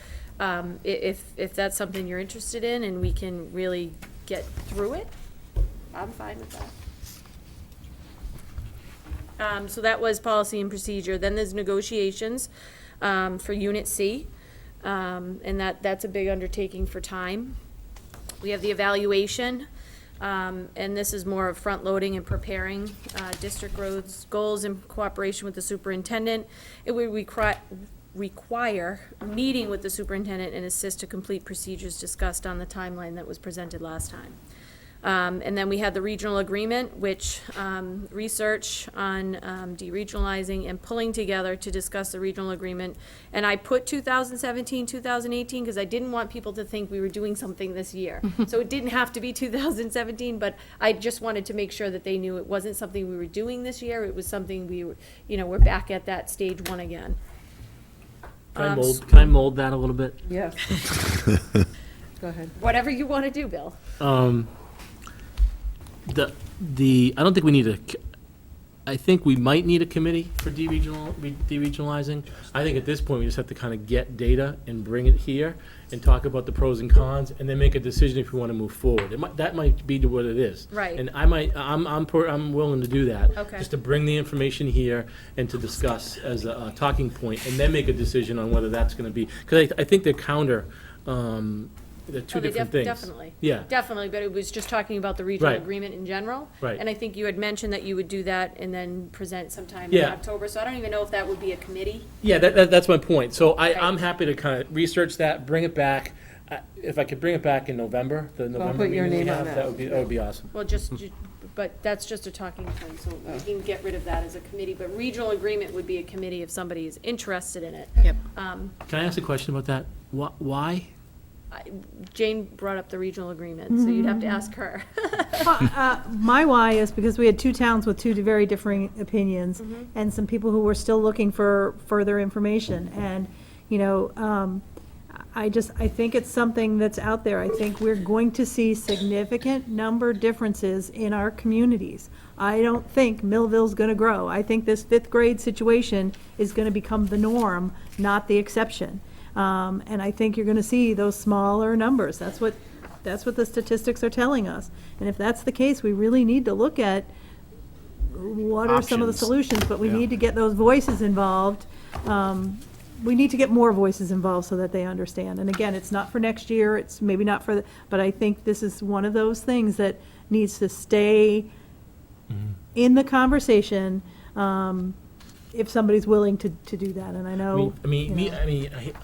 Speaker 14: if that's something you're interested in and we can really get through it, I'm fine with that. So that was policy and procedure. Then there's negotiations for Unit C, and that's a big undertaking for time. We have the evaluation. And this is more of front-loading and preparing district goals in cooperation with the superintendent. It would require a meeting with the superintendent and assist to complete procedures discussed on the timeline that was presented last time. And then we had the regional agreement, which research on deregionalizing and pulling together to discuss the regional agreement. And I put 2017, 2018, because I didn't want people to think we were doing something this year. So it didn't have to be 2017, but I just wanted to make sure that they knew it wasn't something we were doing this year. It was something we were, we're back at that stage 1 again.
Speaker 9: Can I mold that a little bit?
Speaker 1: Yes. Go ahead.
Speaker 14: Whatever you want to do, Bill.
Speaker 9: I don't think we need I think we might need a committee for deregionalizing. I think at this point, we just have to kind of get data and bring it here and talk about the pros and cons, and then make a decision if we want to move forward. That might be what it is.
Speaker 14: Right.
Speaker 9: And I'm willing to do that.
Speaker 14: Okay.
Speaker 9: Just to bring the information here and to discuss as a talking point, and then make a decision on whether that's going to be, because I think they're counter, they're two different things.
Speaker 14: Definitely.
Speaker 9: Yeah.
Speaker 14: Definitely, but it was just talking about the regional
Speaker 9: Right.
Speaker 14: agreement in general.
Speaker 9: Right.
Speaker 14: And I think you had mentioned that you would do that and then present sometime in
Speaker 9: Yeah.
Speaker 14: October, so I don't even know if that would be a committee.
Speaker 9: Yeah, that's my point. So I'm
Speaker 14: Right.
Speaker 9: happy to kind of research that, bring it back. If I could bring it back in November, the November
Speaker 1: put your
Speaker 9: meeting we
Speaker 1: name on
Speaker 9: have,
Speaker 1: that.
Speaker 9: that would be awesome.
Speaker 14: Well, but that's just a talking point, so we can get rid of that as a committee. But regional agreement would be a committee if somebody is interested in it.
Speaker 5: Yep.
Speaker 9: Can I ask a question about that? Why?
Speaker 14: Jane brought up the regional agreement, so you'd have to ask her.
Speaker 7: My why is because we had 2 towns with 2 very differing opinions, and some people who were still looking for further information. And, I think it's something that's out there. I think we're going to see significant number differences in our communities. I don't think Millville's going to grow. I think this 5th grade situation is going to become the norm, not the exception. And I think you're going to see those smaller numbers. That's what the statistics are telling us. And if that's the case, we really need to look at what are some of the
Speaker 13: Options.
Speaker 7: solutions, but we
Speaker 13: Yeah.
Speaker 7: need to get those voices involved. We need to get more voices involved so that they understand. And again, it's not for next year, it's maybe not for, but I think this is one of those things that needs to stay in the conversation, if somebody's willing to do that. And I know.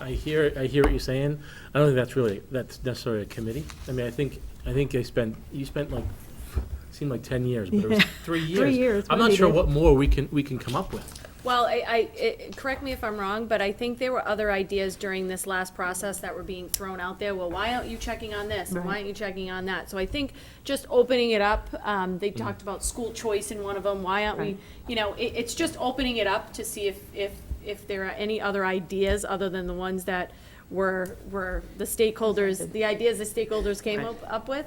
Speaker 9: I hear what you're saying. I don't think that's necessarily a committee. I think you spent like, seemed like 10 years, but it was 3 years.
Speaker 7: 3 years,
Speaker 9: I'm
Speaker 7: we
Speaker 9: not sure
Speaker 7: needed.
Speaker 9: what more we can come up with.
Speaker 14: Well, correct me if I'm wrong, but I think there were other ideas during this last process that were being thrown out there. Well, why aren't you checking on this? And why aren't you checking on that? So I think just opening it up, they talked about school choice in one of them. Why aren't we, it's just opening it up to see if there are any other ideas other than the ones that were the stakeholders, the ideas the stakeholders came up with.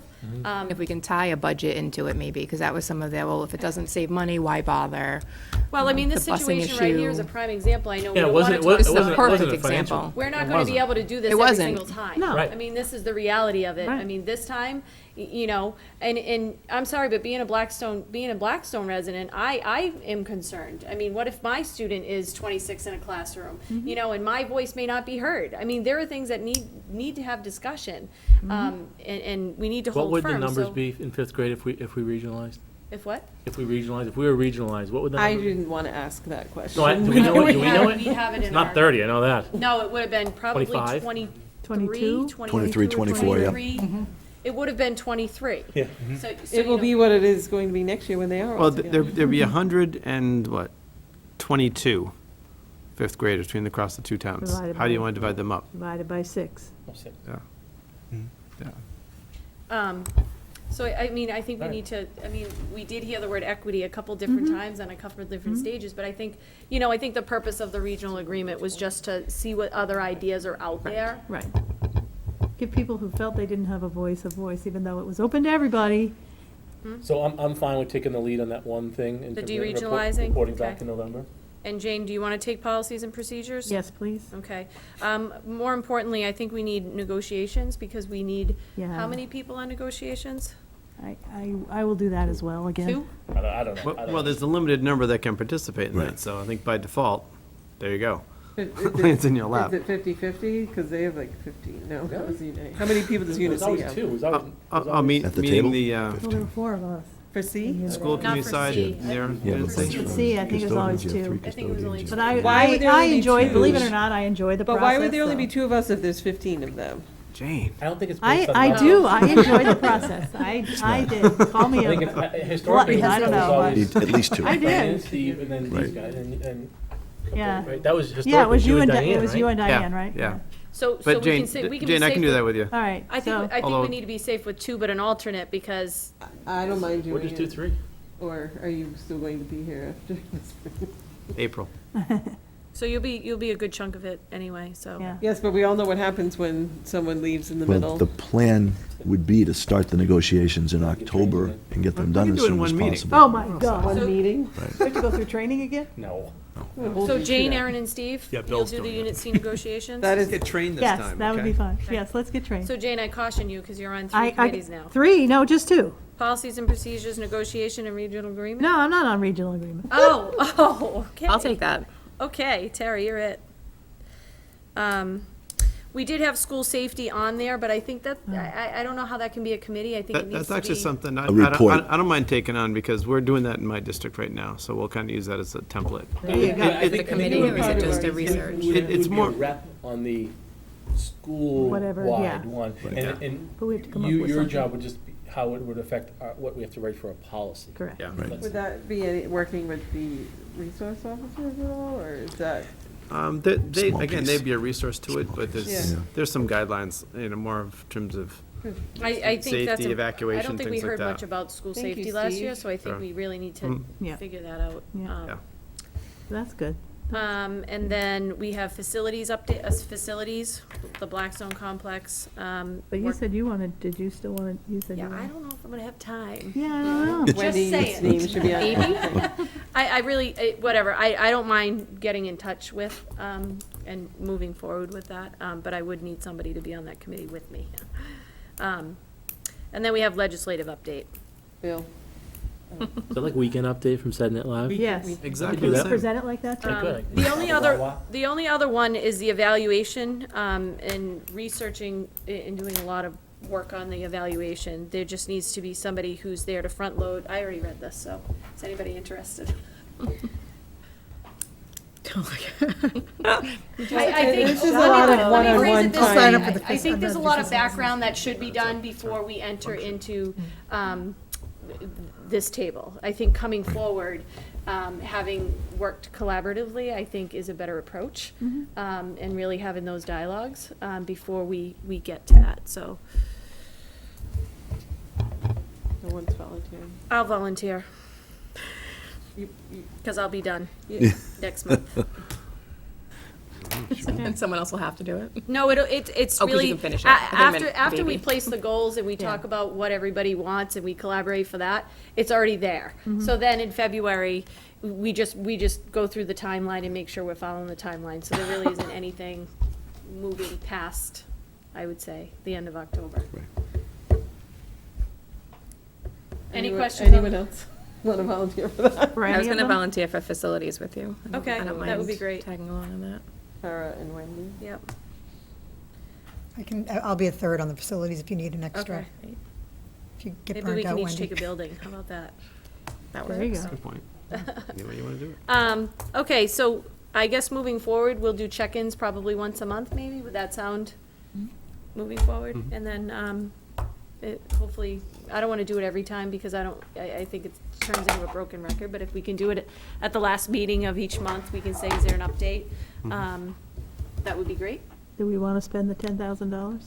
Speaker 5: If we can tie a budget into it, maybe, because that was some of the, well, if it doesn't save money, why bother?
Speaker 14: Well, I mean, this
Speaker 5: The busing
Speaker 14: situation right here is a
Speaker 5: issue.
Speaker 14: prime example. I know we
Speaker 9: Yeah, it
Speaker 14: don't
Speaker 9: wasn't,
Speaker 14: want
Speaker 9: it
Speaker 14: to talk.
Speaker 9: wasn't,
Speaker 5: the
Speaker 9: it wasn't
Speaker 5: perfect
Speaker 9: a financial.
Speaker 5: example.
Speaker 14: We're not
Speaker 8: It
Speaker 14: going to be
Speaker 8: wasn't.
Speaker 14: able to do this
Speaker 5: It
Speaker 14: every
Speaker 5: wasn't.
Speaker 14: single time.
Speaker 7: No.
Speaker 9: Right.
Speaker 14: I mean, this is the reality of it. I
Speaker 7: Right.
Speaker 14: mean, this time, you know, and I'm sorry, but being a Blackstone resident, I am concerned. I mean, what if my student is 26 in a classroom, you know, and my voice may not be heard? I mean, there are things that need to have discussion, and we need to
Speaker 9: What
Speaker 14: hold
Speaker 9: would
Speaker 14: firm.
Speaker 9: the numbers
Speaker 14: So-
Speaker 9: be in fifth grade if we regionalized?
Speaker 14: If what?
Speaker 9: If we regionalized, if we were regionalized, what would the
Speaker 1: I
Speaker 9: numbers?
Speaker 1: didn't want to ask that question.
Speaker 9: No, do we know it? Do we know it?
Speaker 14: We have it in
Speaker 9: It's not
Speaker 14: our-
Speaker 9: 30, I know that.
Speaker 14: No, it would have been probably
Speaker 9: 25?
Speaker 14: 23,
Speaker 2: 23, 24, yeah.
Speaker 14: 23. It would have been 23.
Speaker 9: Yeah.
Speaker 14: So
Speaker 1: It will be what it is going to be next year when they are all
Speaker 8: Well,
Speaker 1: together.
Speaker 8: there'd be 122 fifth graders between across the two towns.
Speaker 7: Divided
Speaker 8: How do you
Speaker 7: by-
Speaker 8: want to divide them up?
Speaker 7: Divided by 6.
Speaker 14: So, I mean, I think we
Speaker 9: Right.
Speaker 14: need to, I mean, we did hear the word equity a couple different times on a couple of different stages, but I think, you know, I think the purpose of the regional agreement was just to see what other ideas are out there.
Speaker 7: Right. Give people who felt they didn't have a voice, even though it was open to everybody.
Speaker 9: So I'm fine with taking the lead on that one thing. in
Speaker 14: The
Speaker 9: terms of
Speaker 14: deregionalizing?
Speaker 9: Reporting back
Speaker 14: Okay.
Speaker 9: in November.
Speaker 14: And Jane, do you want to take policies and procedures?
Speaker 7: Yes, please.
Speaker 14: Okay. More importantly, I think we need negotiations, because we need,
Speaker 7: Yeah.
Speaker 14: how many people on negotiations?
Speaker 7: I will do that as well, again.
Speaker 14: 2?
Speaker 9: I don't know. I don't know.
Speaker 8: Well, there's a limited number that can participate in that,
Speaker 2: Right.
Speaker 8: so I think by default, there you go.
Speaker 1: Is
Speaker 8: It's in your lap.
Speaker 1: Is it 50/50? Because they have like 15. No, that was Unite. How many people does
Speaker 9: It was
Speaker 1: Unity
Speaker 9: always
Speaker 1: have?
Speaker 9: two, it was always. it was
Speaker 8: I'll
Speaker 9: always-
Speaker 8: meet,
Speaker 2: At the
Speaker 8: meeting
Speaker 2: table?
Speaker 8: the
Speaker 7: Well, there were 4 of us.
Speaker 1: For C?
Speaker 8: school
Speaker 14: Not
Speaker 8: committee
Speaker 14: for
Speaker 8: side
Speaker 14: C.
Speaker 8: there.
Speaker 2: Yeah, but
Speaker 8: It's-
Speaker 2: that's
Speaker 7: Let's
Speaker 2: for
Speaker 7: see, I think it was always
Speaker 2: custodians, you have
Speaker 7: 2.
Speaker 2: three
Speaker 14: I think it was only
Speaker 2: custodians.
Speaker 7: But I,
Speaker 1: Why would there
Speaker 7: I
Speaker 1: only be
Speaker 7: enjoyed,
Speaker 1: two?
Speaker 7: believe it or not, I enjoyed the
Speaker 1: But
Speaker 7: process.
Speaker 1: why would there only be
Speaker 7: so.
Speaker 1: 2 of us if there's 15 of them?
Speaker 8: Jane.
Speaker 9: I don't think it's based on.
Speaker 7: I
Speaker 9: numbers.
Speaker 7: do, I enjoyed the process. I did. Call me
Speaker 9: I think
Speaker 7: a,
Speaker 9: it's, historically,
Speaker 7: I
Speaker 9: it
Speaker 7: don't
Speaker 9: was
Speaker 7: know,
Speaker 9: always.
Speaker 2: Need at least 2.
Speaker 7: I did.
Speaker 9: Diane and Steve, and then these
Speaker 2: Right.
Speaker 9: guys, and.
Speaker 7: Yeah.
Speaker 9: Right, that was historically.
Speaker 7: Yeah, it was
Speaker 9: you
Speaker 7: you
Speaker 9: and
Speaker 7: and,
Speaker 9: Diane,
Speaker 7: it was you
Speaker 9: right?
Speaker 7: and Diane, right?
Speaker 8: Yeah.
Speaker 14: So
Speaker 8: But
Speaker 14: we
Speaker 8: Jane,
Speaker 14: can say, we can be
Speaker 8: Jane, I
Speaker 14: safe
Speaker 8: can do
Speaker 14: with-
Speaker 8: that with you.
Speaker 7: All right,
Speaker 14: I think,
Speaker 7: so,
Speaker 14: I think we
Speaker 8: Although-
Speaker 14: need to be safe with 2, but an alternate, because
Speaker 1: I don't mind
Speaker 9: We're
Speaker 1: doing
Speaker 9: just do
Speaker 1: it.
Speaker 9: 3.
Speaker 1: Or are you still going to be here after this?
Speaker 8: April.
Speaker 14: So you'll be a good chunk of it anyway, so.
Speaker 7: yeah.
Speaker 1: Yes, but we all know what happens when someone leaves in the
Speaker 2: Well,
Speaker 1: middle.
Speaker 2: the plan would be to start the negotiations in October and get them
Speaker 8: We
Speaker 2: done
Speaker 8: can
Speaker 2: as
Speaker 8: do it in
Speaker 2: soon as
Speaker 8: one meeting.
Speaker 2: possible.
Speaker 7: Oh, my God.
Speaker 1: One meeting?
Speaker 7: We have to go through training again?
Speaker 9: No.
Speaker 1: We'll hold
Speaker 14: So
Speaker 1: you to
Speaker 14: Jane,
Speaker 1: that.
Speaker 14: Aaron, and Steve?
Speaker 4: Yeah,
Speaker 14: You'll
Speaker 4: Bill's
Speaker 14: do the
Speaker 4: doing it.
Speaker 14: Unit C negotiations?
Speaker 1: That is,
Speaker 8: Get trained this
Speaker 7: Yes,
Speaker 8: time,
Speaker 7: that would be
Speaker 8: okay?
Speaker 7: fine. Yes, let's get trained.
Speaker 14: So Jane, I caution you, because you're on 3
Speaker 7: I
Speaker 14: committees now.
Speaker 7: 3, no, just 2.
Speaker 14: Policies and procedures, negotiation, and regional agreement?
Speaker 7: No, I'm not on regional agreement.
Speaker 14: Oh, okay.
Speaker 5: I'll take that.
Speaker 14: Okay, Terry, you're it. We did have school safety on there, but I think that, I don't know how that can be a committee. I think it needs
Speaker 8: That's
Speaker 14: to be.
Speaker 8: actually something I
Speaker 2: A report.
Speaker 8: don't mind taking on, because we're doing that in my district right now, so we'll kind of use that as a template.
Speaker 7: There you go.
Speaker 5: Is it a committee or is it just a research?
Speaker 8: It's more-
Speaker 9: a rep on the school-wide
Speaker 7: Whatever, yeah.
Speaker 9: one. And
Speaker 7: But we have to come up with
Speaker 9: your
Speaker 7: something.
Speaker 9: job would just be how it would affect what we have to write for a policy.
Speaker 7: Correct.
Speaker 8: Yeah.
Speaker 2: Right.
Speaker 9: Let's-
Speaker 1: would that be working with the resource officers at all, or is that?
Speaker 8: They,
Speaker 2: Small
Speaker 8: again,
Speaker 2: piece.
Speaker 8: they'd be a resource to it, but
Speaker 1: Yeah.
Speaker 8: there's some guidelines, more of terms of,
Speaker 14: I think that's.
Speaker 8: Safety,
Speaker 14: I
Speaker 8: evacuation,
Speaker 14: don't think we
Speaker 8: things like
Speaker 14: heard
Speaker 8: that.
Speaker 14: much about school
Speaker 1: Thank you,
Speaker 14: safety last year,
Speaker 1: Steve.
Speaker 14: so I think
Speaker 8: Sure.
Speaker 14: we really need to
Speaker 8: Mhm.
Speaker 7: Yeah.
Speaker 14: figure that out.
Speaker 7: Yeah.
Speaker 8: Yeah.
Speaker 7: That's good.
Speaker 14: And then we have facilities update, facilities, the Blackstone complex.
Speaker 7: But you
Speaker 14: work-
Speaker 7: said you wanted, did you still want to, you said you
Speaker 14: Yeah, I
Speaker 7: wanted?
Speaker 14: don't know if I'm gonna have time.
Speaker 7: Yeah, I don't know.
Speaker 1: Wendy's
Speaker 14: saying.
Speaker 1: name should be on.
Speaker 14: Maybe. I really, whatever, I don't mind getting in touch with, and moving forward with that, but I would need somebody to be on that committee with me. And then we have legislative update.
Speaker 1: Bill.
Speaker 9: Is that like weekend update from SEDNet Live?
Speaker 7: Yes.
Speaker 8: Exactly
Speaker 9: do
Speaker 8: the
Speaker 9: that.
Speaker 8: same.
Speaker 7: Present it like that, too?
Speaker 9: Okay.
Speaker 14: The only other one is the evaluation, and researching and doing a lot of work on the evaluation. There just needs to be somebody who's there to front load. I already read this, so is anybody interested? I think.
Speaker 1: This is a lot of
Speaker 14: let me phrase
Speaker 1: one-on-one
Speaker 14: it this
Speaker 1: time.
Speaker 14: way.
Speaker 10: Sign up for the
Speaker 14: I think there's a lot of
Speaker 10: business.
Speaker 14: background that should be done before we enter into, this table. I think coming forward, having worked collaboratively, I think is a better approach. And really having those dialogues, before we get to that, so
Speaker 1: No one's volunteering.
Speaker 14: I'll volunteer,
Speaker 1: You-
Speaker 14: cause I'll be done
Speaker 1: you-
Speaker 14: next month.
Speaker 5: And someone else will have to do it.
Speaker 14: No, it's
Speaker 5: Oh, 'cause you
Speaker 14: really,
Speaker 5: can finish it.
Speaker 14: a-
Speaker 5: I think I meant
Speaker 14: after we
Speaker 5: maybe.
Speaker 14: place the goals and we talk about what everybody wants and we collaborate for that, it's already there. So then in February, we just go through the timeline and make sure we're following the timeline. So there really isn't anything moving past, I would say, the end of October. Any questions? on-
Speaker 1: Anyone else want to volunteer for that?
Speaker 7: For
Speaker 5: I
Speaker 7: any
Speaker 5: was
Speaker 7: of
Speaker 5: gonna
Speaker 7: them?
Speaker 5: volunteer for facilities with you. I don't-
Speaker 14: Okay,
Speaker 5: I don't
Speaker 14: that would be
Speaker 5: mind
Speaker 14: great.
Speaker 5: Tagging along on that.
Speaker 1: Tara and Wendy.
Speaker 14: Yep.
Speaker 10: I'll be a third on the facilities if you need an extra.
Speaker 14: Okay.
Speaker 10: If you get
Speaker 14: Maybe we
Speaker 10: burnt
Speaker 14: can
Speaker 10: out,
Speaker 14: each
Speaker 10: Wendy.
Speaker 14: take a building. How about that?
Speaker 5: That
Speaker 7: There you
Speaker 5: works.
Speaker 7: go.
Speaker 8: Good point. Any way you want to do it.
Speaker 14: Okay, so I guess moving forward, we'll do check-ins probably once a month, maybe? Would that sound moving forward? And then, hopefully, I don't want to do it every time because I think it turns into a broken record, but if we can do it at the last meeting of each month, we can say, is there an update? That would be great.
Speaker 7: Do we want to spend the $10,000?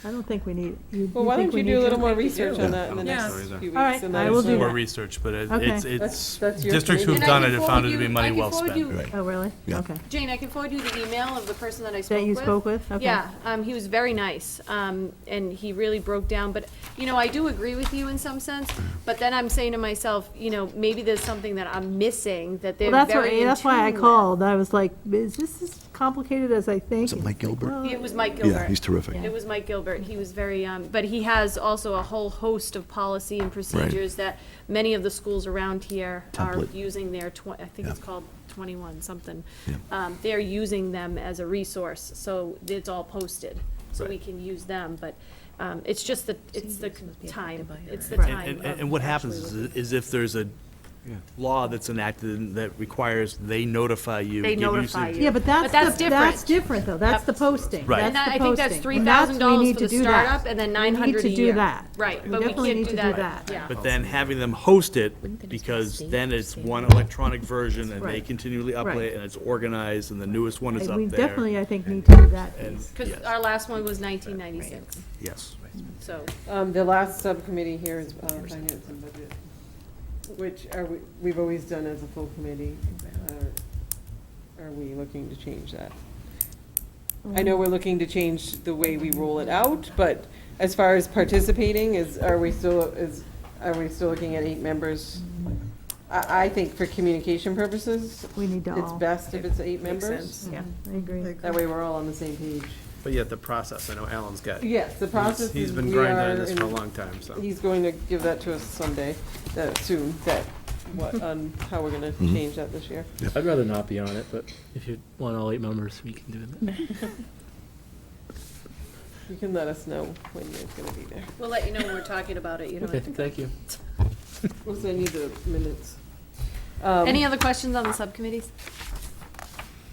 Speaker 7: I don't think we need,
Speaker 1: Well, why don't you do a little more research on that in the
Speaker 8: Yeah.
Speaker 1: next
Speaker 8: Yeah.
Speaker 1: few weeks?
Speaker 7: All right,
Speaker 1: and
Speaker 7: I
Speaker 1: let
Speaker 7: will
Speaker 1: us
Speaker 7: do
Speaker 1: know.
Speaker 4: More
Speaker 7: that.
Speaker 4: research, but
Speaker 7: Okay.
Speaker 4: it's
Speaker 1: That's your
Speaker 4: districts who've
Speaker 1: opinion.
Speaker 4: done it have found it to be money well
Speaker 14: forward
Speaker 4: spent.
Speaker 14: you-
Speaker 2: Right.
Speaker 7: Oh, really?
Speaker 2: Yeah.
Speaker 7: Okay.
Speaker 14: Jane, I can forward you the email of the person that I spoke
Speaker 7: That
Speaker 14: with.
Speaker 7: you spoke with? Okay.
Speaker 14: Yeah, he was very nice, and he really broke down, but, I do agree with you in some sense, but then I'm saying to myself, maybe there's something that I'm missing, that they're
Speaker 7: Well,
Speaker 14: very in
Speaker 7: that's why I
Speaker 14: tune with.
Speaker 7: called. I was like, is this as complicated as I think?
Speaker 2: Is it Mike Gilbert?
Speaker 7: Well,
Speaker 14: It was Mike Gilbert.
Speaker 2: Yeah, he's terrific.
Speaker 14: It was Mike Gilbert. He was very, but he has also a whole host of policy and procedures that many of the schools around here are
Speaker 2: Template.
Speaker 14: using their, I think it's
Speaker 2: Yeah.
Speaker 14: called 21 something.
Speaker 2: Yeah.
Speaker 14: They're using them as a resource, so it's all posted, so we
Speaker 4: Right.
Speaker 14: can use them, but it's just the, it's the time, it's the
Speaker 4: And-
Speaker 14: time.
Speaker 4: And,
Speaker 14: of
Speaker 4: and what happens
Speaker 14: actually
Speaker 4: is if there's a law that's enacted that requires they notify you.
Speaker 14: They
Speaker 4: give you
Speaker 14: notify
Speaker 4: some-
Speaker 14: you.
Speaker 7: Yeah, but
Speaker 14: But that's
Speaker 7: that's
Speaker 14: different.
Speaker 7: different, though. That's the posting.
Speaker 4: Right.
Speaker 14: And
Speaker 7: That's
Speaker 14: that,
Speaker 7: the
Speaker 14: I think that's
Speaker 7: posting.
Speaker 14: $3,000
Speaker 7: And that's- we need
Speaker 14: for
Speaker 7: to
Speaker 14: the
Speaker 7: do that.
Speaker 14: startup, and then
Speaker 7: We
Speaker 14: 900 a
Speaker 7: need to
Speaker 14: year.
Speaker 7: do that.
Speaker 14: Right,
Speaker 7: We
Speaker 14: but we
Speaker 7: definitely
Speaker 14: can't
Speaker 7: need
Speaker 14: do
Speaker 7: to do
Speaker 14: that.
Speaker 7: that.
Speaker 14: Yeah.
Speaker 4: But then having them host it, because then it's one electronic version and they
Speaker 7: Right.
Speaker 4: continually
Speaker 7: Right.
Speaker 4: update and it's organized and the newest one is up
Speaker 7: We
Speaker 4: there.
Speaker 7: definitely, I think, need to do that.
Speaker 4: And,
Speaker 14: Because
Speaker 4: yes,
Speaker 14: our last one was 1996,
Speaker 4: yes.
Speaker 14: so.
Speaker 1: The last subcommittee here is finance and budget, which we've always done as a full committee. Are we looking to change that? I know we're looking to change the way we roll it out, but as far as participating, are we still looking at 8 members? I think for communication purposes,
Speaker 7: We need to
Speaker 1: it's
Speaker 7: all.
Speaker 1: best if it's 8
Speaker 14: Makes
Speaker 1: members.
Speaker 14: sense, yeah.
Speaker 7: I agree.
Speaker 1: That way we're all on the same page.
Speaker 8: But yet the process, I know Alan's got.
Speaker 1: Yes, the process
Speaker 8: He's
Speaker 1: is
Speaker 8: been
Speaker 1: we
Speaker 8: grinding
Speaker 1: are
Speaker 8: on this for a
Speaker 1: in-
Speaker 8: long time, so.
Speaker 1: He's going to give that to us someday, soon, on how we're gonna change that this year.
Speaker 9: I'd rather not be on it, but if you want all 8 members, we can do that.
Speaker 1: You can let us know when it's gonna be there.
Speaker 14: We'll let you know when we're talking about it, you don't
Speaker 9: Okay,
Speaker 14: have to.
Speaker 9: thank you.
Speaker 1: We'll send you the minutes.
Speaker 14: Any other questions on the subcommittees?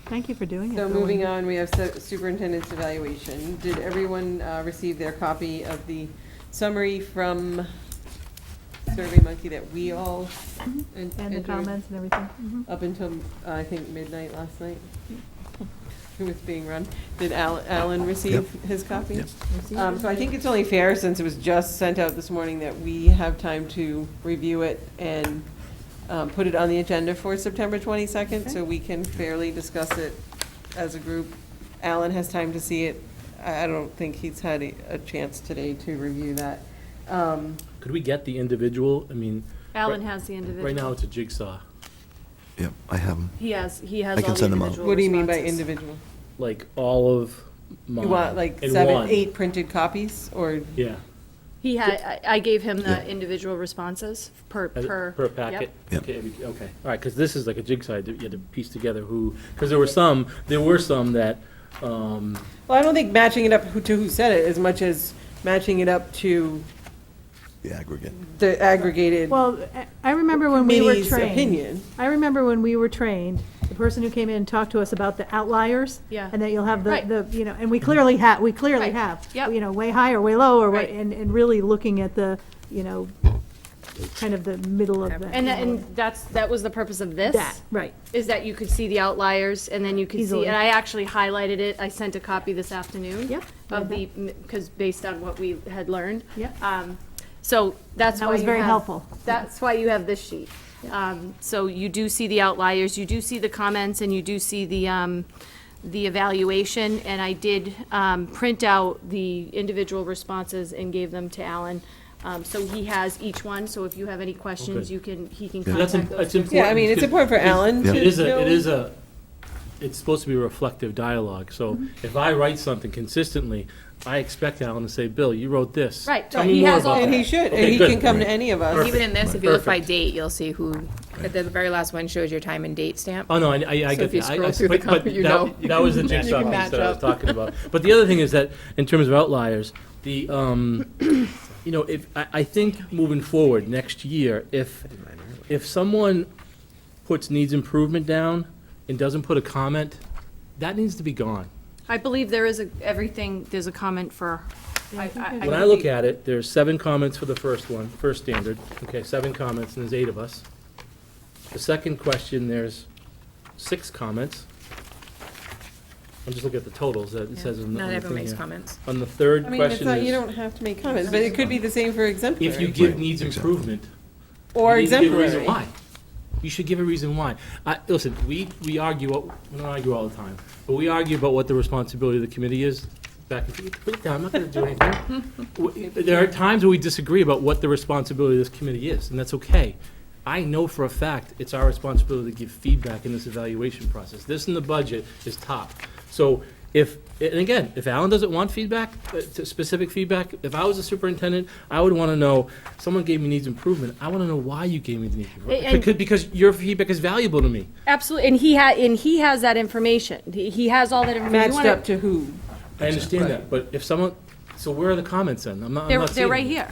Speaker 7: Thank you for doing it.
Speaker 1: So
Speaker 7: Bill.
Speaker 1: moving on, we have superintendent's evaluation. Did everyone receive their copy of the summary from SurveyMonkey that we all
Speaker 7: And the
Speaker 1: entered
Speaker 7: comments and everything. Mhm.
Speaker 1: up until, I think, midnight last night? It was being run. Did Alan receive his copy?
Speaker 2: Yep.
Speaker 1: So I think it's only fair, since it was just sent out this morning, that we have time to review it and put it on the agenda for September 22nd, so we can fairly discuss it as a group. Alan has time to see it. I don't think he's had a chance today to review that.
Speaker 9: Could we get the individual? I mean,
Speaker 14: Alan has the individual.
Speaker 9: right now it's a jigsaw.
Speaker 2: Yep, I have them.
Speaker 14: He has
Speaker 2: I
Speaker 14: all
Speaker 2: can
Speaker 14: the
Speaker 2: send them out.
Speaker 14: individual
Speaker 1: What do you mean by
Speaker 14: responses.
Speaker 1: individual?
Speaker 9: Like all of mine.
Speaker 1: You want like
Speaker 9: in
Speaker 1: 7,
Speaker 9: one.
Speaker 1: 8 printed copies, or?
Speaker 9: Yeah.
Speaker 14: He had, I gave him the
Speaker 2: Yeah.
Speaker 14: individual responses per.
Speaker 9: Per packet?
Speaker 2: Yep.
Speaker 9: Okay, okay, all right, because this is like a jigsaw, you had to piece together who, because there were some that,
Speaker 1: Well, I don't think matching it up to who said it as much as matching it up to
Speaker 2: The aggregate.
Speaker 1: the aggregated
Speaker 7: Well, I remember when we were
Speaker 1: committee's
Speaker 7: trained.
Speaker 1: opinion.
Speaker 7: I remember when we were trained, the person who came in and talked to us about the outliers.
Speaker 14: Yeah.
Speaker 7: And that you'll have
Speaker 14: Right.
Speaker 7: the, and we clearly have,
Speaker 14: Right.
Speaker 7: have.
Speaker 14: Yep.
Speaker 7: Way high or way low, or,
Speaker 14: Right.
Speaker 7: and really looking at the, kind of the middle of that.
Speaker 14: And that was the purpose of this.
Speaker 7: That, right.
Speaker 14: Is that you could see the outliers, and then you could see,
Speaker 7: Easily.
Speaker 14: and I actually highlighted it, I sent a copy this afternoon.
Speaker 7: Yep.
Speaker 14: Of the, because based on what we had learned.
Speaker 7: Yep.
Speaker 14: So that's
Speaker 7: That
Speaker 14: why
Speaker 7: was
Speaker 14: you
Speaker 7: very
Speaker 14: have-
Speaker 7: helpful.
Speaker 14: That's why you have this sheet. So you do see the outliers, you do see the comments, and you do see the the evaluation, and I did print out the individual responses and gave them to Alan. So he has each one, so if you have any questions,
Speaker 9: Okay.
Speaker 14: he can
Speaker 9: That's
Speaker 14: contact those.
Speaker 9: important.
Speaker 1: Yeah, I mean, it's important for Alan to know.
Speaker 9: It's supposed to be a reflective dialogue, so if I write something consistently, I expect Alan to say, Bill, you wrote this.
Speaker 14: Right,
Speaker 9: Tell
Speaker 14: right,
Speaker 9: me
Speaker 14: he
Speaker 9: more
Speaker 14: has all
Speaker 9: about
Speaker 1: And
Speaker 9: that."
Speaker 1: he should,
Speaker 9: Okay,
Speaker 1: and he
Speaker 9: good.
Speaker 1: can come to any of us.
Speaker 5: Even in this, if you look by
Speaker 9: Perfect.
Speaker 5: date, you'll see who, at the very last one shows your time and date stamp.
Speaker 9: Oh, no, I
Speaker 5: So
Speaker 9: get
Speaker 5: if you
Speaker 9: that.
Speaker 5: scroll through the
Speaker 9: But
Speaker 5: copy, you
Speaker 9: that-
Speaker 5: know.
Speaker 9: That was the
Speaker 5: You
Speaker 9: jigsaw
Speaker 5: can
Speaker 9: piece
Speaker 5: match
Speaker 9: that I was
Speaker 5: up.
Speaker 9: talking about. But the other thing is that, in terms of outliers, the, you know, I think moving forward, next year, if someone puts needs improvement down and doesn't put a comment, that needs to be gone.
Speaker 14: I believe there's a comment for,
Speaker 9: When I look at it, there's 7 comments for the first one, first standard. Okay, 7 comments, and there's 8 of us. The second question, there's 6 comments. I'm just looking at the totals that it says in the
Speaker 5: Not
Speaker 9: on the
Speaker 5: everyone
Speaker 9: thing
Speaker 5: makes
Speaker 9: here.
Speaker 5: comments.
Speaker 9: On the third
Speaker 1: I mean, it's
Speaker 9: question
Speaker 1: not, you
Speaker 9: is,
Speaker 1: don't have to make comments, but it could be the same for exemplary.
Speaker 9: if you give
Speaker 2: Right,
Speaker 9: needs
Speaker 2: exactly.
Speaker 9: improvement,
Speaker 1: Or
Speaker 9: you need to give a reason
Speaker 1: exemplary.
Speaker 9: why. You should give a reason why. Listen, we argue, we don't argue all the time, but we argue about what the responsibility of the committee is. Back and forth. Put it down, I'm not gonna do anything. There are times where we disagree about what the responsibility of this committee is, and that's okay. I know for a fact it's our responsibility to give feedback in this evaluation process. This in the budget is top. So and again, if Alan doesn't want feedback, specific feedback, if I was a superintendent, I would want to know, someone gave me needs improvement, I want to know why you gave me the needs improvement. Because your feedback is valuable to me.
Speaker 14: absolutely, and he has that information. He has all that information. You
Speaker 1: Matched
Speaker 14: wanna-
Speaker 1: up to who?
Speaker 9: I understand that, but if someone, so where are the comments then? I'm not
Speaker 14: They're
Speaker 9: seeing
Speaker 14: right
Speaker 9: them.
Speaker 14: here.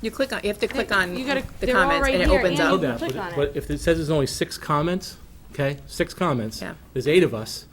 Speaker 5: You have to click on
Speaker 14: You gotta-
Speaker 5: the
Speaker 14: they're all
Speaker 5: comments
Speaker 14: right
Speaker 5: and it
Speaker 14: here,
Speaker 5: opens
Speaker 14: and
Speaker 9: I know
Speaker 5: up.
Speaker 14: you
Speaker 9: that,
Speaker 14: click on it.
Speaker 9: but if it says there's only 6 comments, okay, 6 comments.
Speaker 5: Yeah.
Speaker 9: There's 8 of us.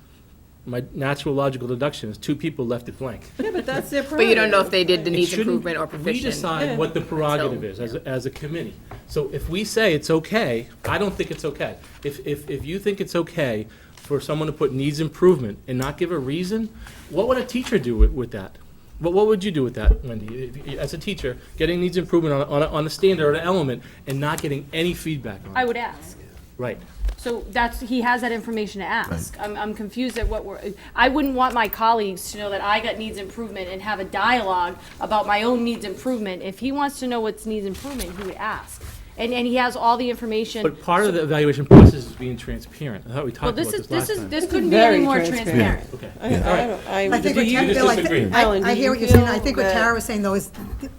Speaker 9: My natural logical deduction is 2 people left it blank.
Speaker 1: Yeah, but that's their
Speaker 5: But you don't know if
Speaker 1: prerogative.
Speaker 5: they did the
Speaker 9: It
Speaker 5: needs
Speaker 9: shouldn't-
Speaker 5: improvement or
Speaker 9: We
Speaker 5: proficient.
Speaker 9: decide what the prerogative is as a committee. So if we say it's okay, I don't think it's okay. If you think it's okay for someone to put needs improvement and not give a reason, what would a teacher do with that? What would you do with that, Wendy? As a teacher, getting needs improvement on a standard or an element and not getting any feedback on it?
Speaker 14: I would ask.
Speaker 9: Right.
Speaker 14: So he has that information to ask. I'm confused at I wouldn't want my colleagues to know that I got needs improvement and have a dialogue about my own needs improvement. If he wants to know what's needs improvement, he would ask. And he has all the information.
Speaker 9: But part of the evaluation process is being transparent. I thought we
Speaker 14: Well,
Speaker 9: talked about this last time.
Speaker 14: this couldn't be any
Speaker 1: Very
Speaker 14: more
Speaker 1: transparent.
Speaker 14: transparent.
Speaker 9: Okay.
Speaker 10: I think what
Speaker 9: You just
Speaker 10: Bill,
Speaker 9: disagree.
Speaker 1: Alan,
Speaker 10: I
Speaker 1: do
Speaker 10: hear
Speaker 1: you
Speaker 10: what you're saying. I
Speaker 1: feel
Speaker 10: think what
Speaker 1: that-
Speaker 10: Tara was saying, though, is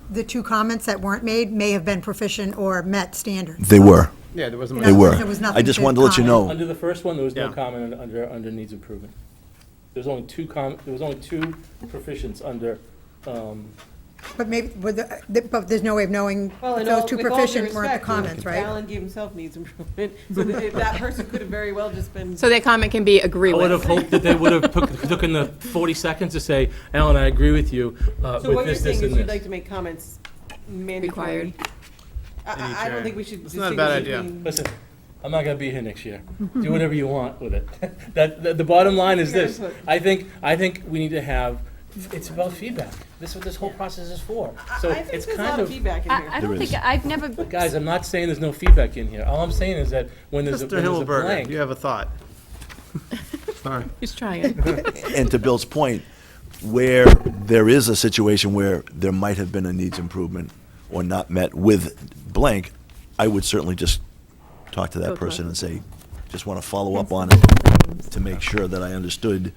Speaker 10: the 2 comments that weren't made may have been proficient or met standards.
Speaker 2: They were.
Speaker 8: Yeah, there wasn't.
Speaker 2: They were.
Speaker 10: There was nothing
Speaker 2: I just
Speaker 10: to
Speaker 2: wanted to let you
Speaker 10: comment.
Speaker 2: know.
Speaker 9: Under the first one, there was no
Speaker 8: Yeah.
Speaker 9: comment under needs improvement. There's only 2 proficients under,
Speaker 10: But maybe, but there's no way of knowing
Speaker 1: Well,
Speaker 10: if
Speaker 1: and
Speaker 10: those
Speaker 1: all-
Speaker 10: 2
Speaker 1: with all due
Speaker 10: proficient weren't the
Speaker 1: respect,
Speaker 10: comments, right?
Speaker 1: Alan gave himself needs improvement, so that person could have very well just been.
Speaker 5: So their comment can be agree
Speaker 9: I would have
Speaker 5: with.
Speaker 9: hoped that they would have taken the 40 seconds to say, Alan, I agree with you
Speaker 1: So
Speaker 9: with
Speaker 1: what you're
Speaker 9: this,
Speaker 1: saying
Speaker 9: this,
Speaker 1: is
Speaker 9: and
Speaker 1: you'd like
Speaker 9: this.
Speaker 1: to make comments mandatory?
Speaker 5: Required.
Speaker 1: I don't think we should
Speaker 8: It's not a bad
Speaker 1: distinguish
Speaker 8: idea.
Speaker 1: between.
Speaker 9: Listen, I'm not gonna be here next year. Do whatever you want with it. The bottom line is this, I think we need to have, it's about feedback. This is what this whole process is for. So
Speaker 1: I think
Speaker 9: it's
Speaker 1: there's a
Speaker 9: kind
Speaker 1: lot of
Speaker 9: of,
Speaker 1: feedback in here.
Speaker 14: I don't think, I've never,
Speaker 9: guys, I'm not saying there's no feedback in here. All I'm saying is that when there's a
Speaker 8: Mr. Himmelberger,
Speaker 9: blank.
Speaker 8: you have a thought. Sorry.
Speaker 5: He's trying.
Speaker 2: And to Bill's point, where there is a situation where there might have been a needs improvement or not met with blank, I would certainly just talk to that person and say, just want to follow up on it to make sure that I understood,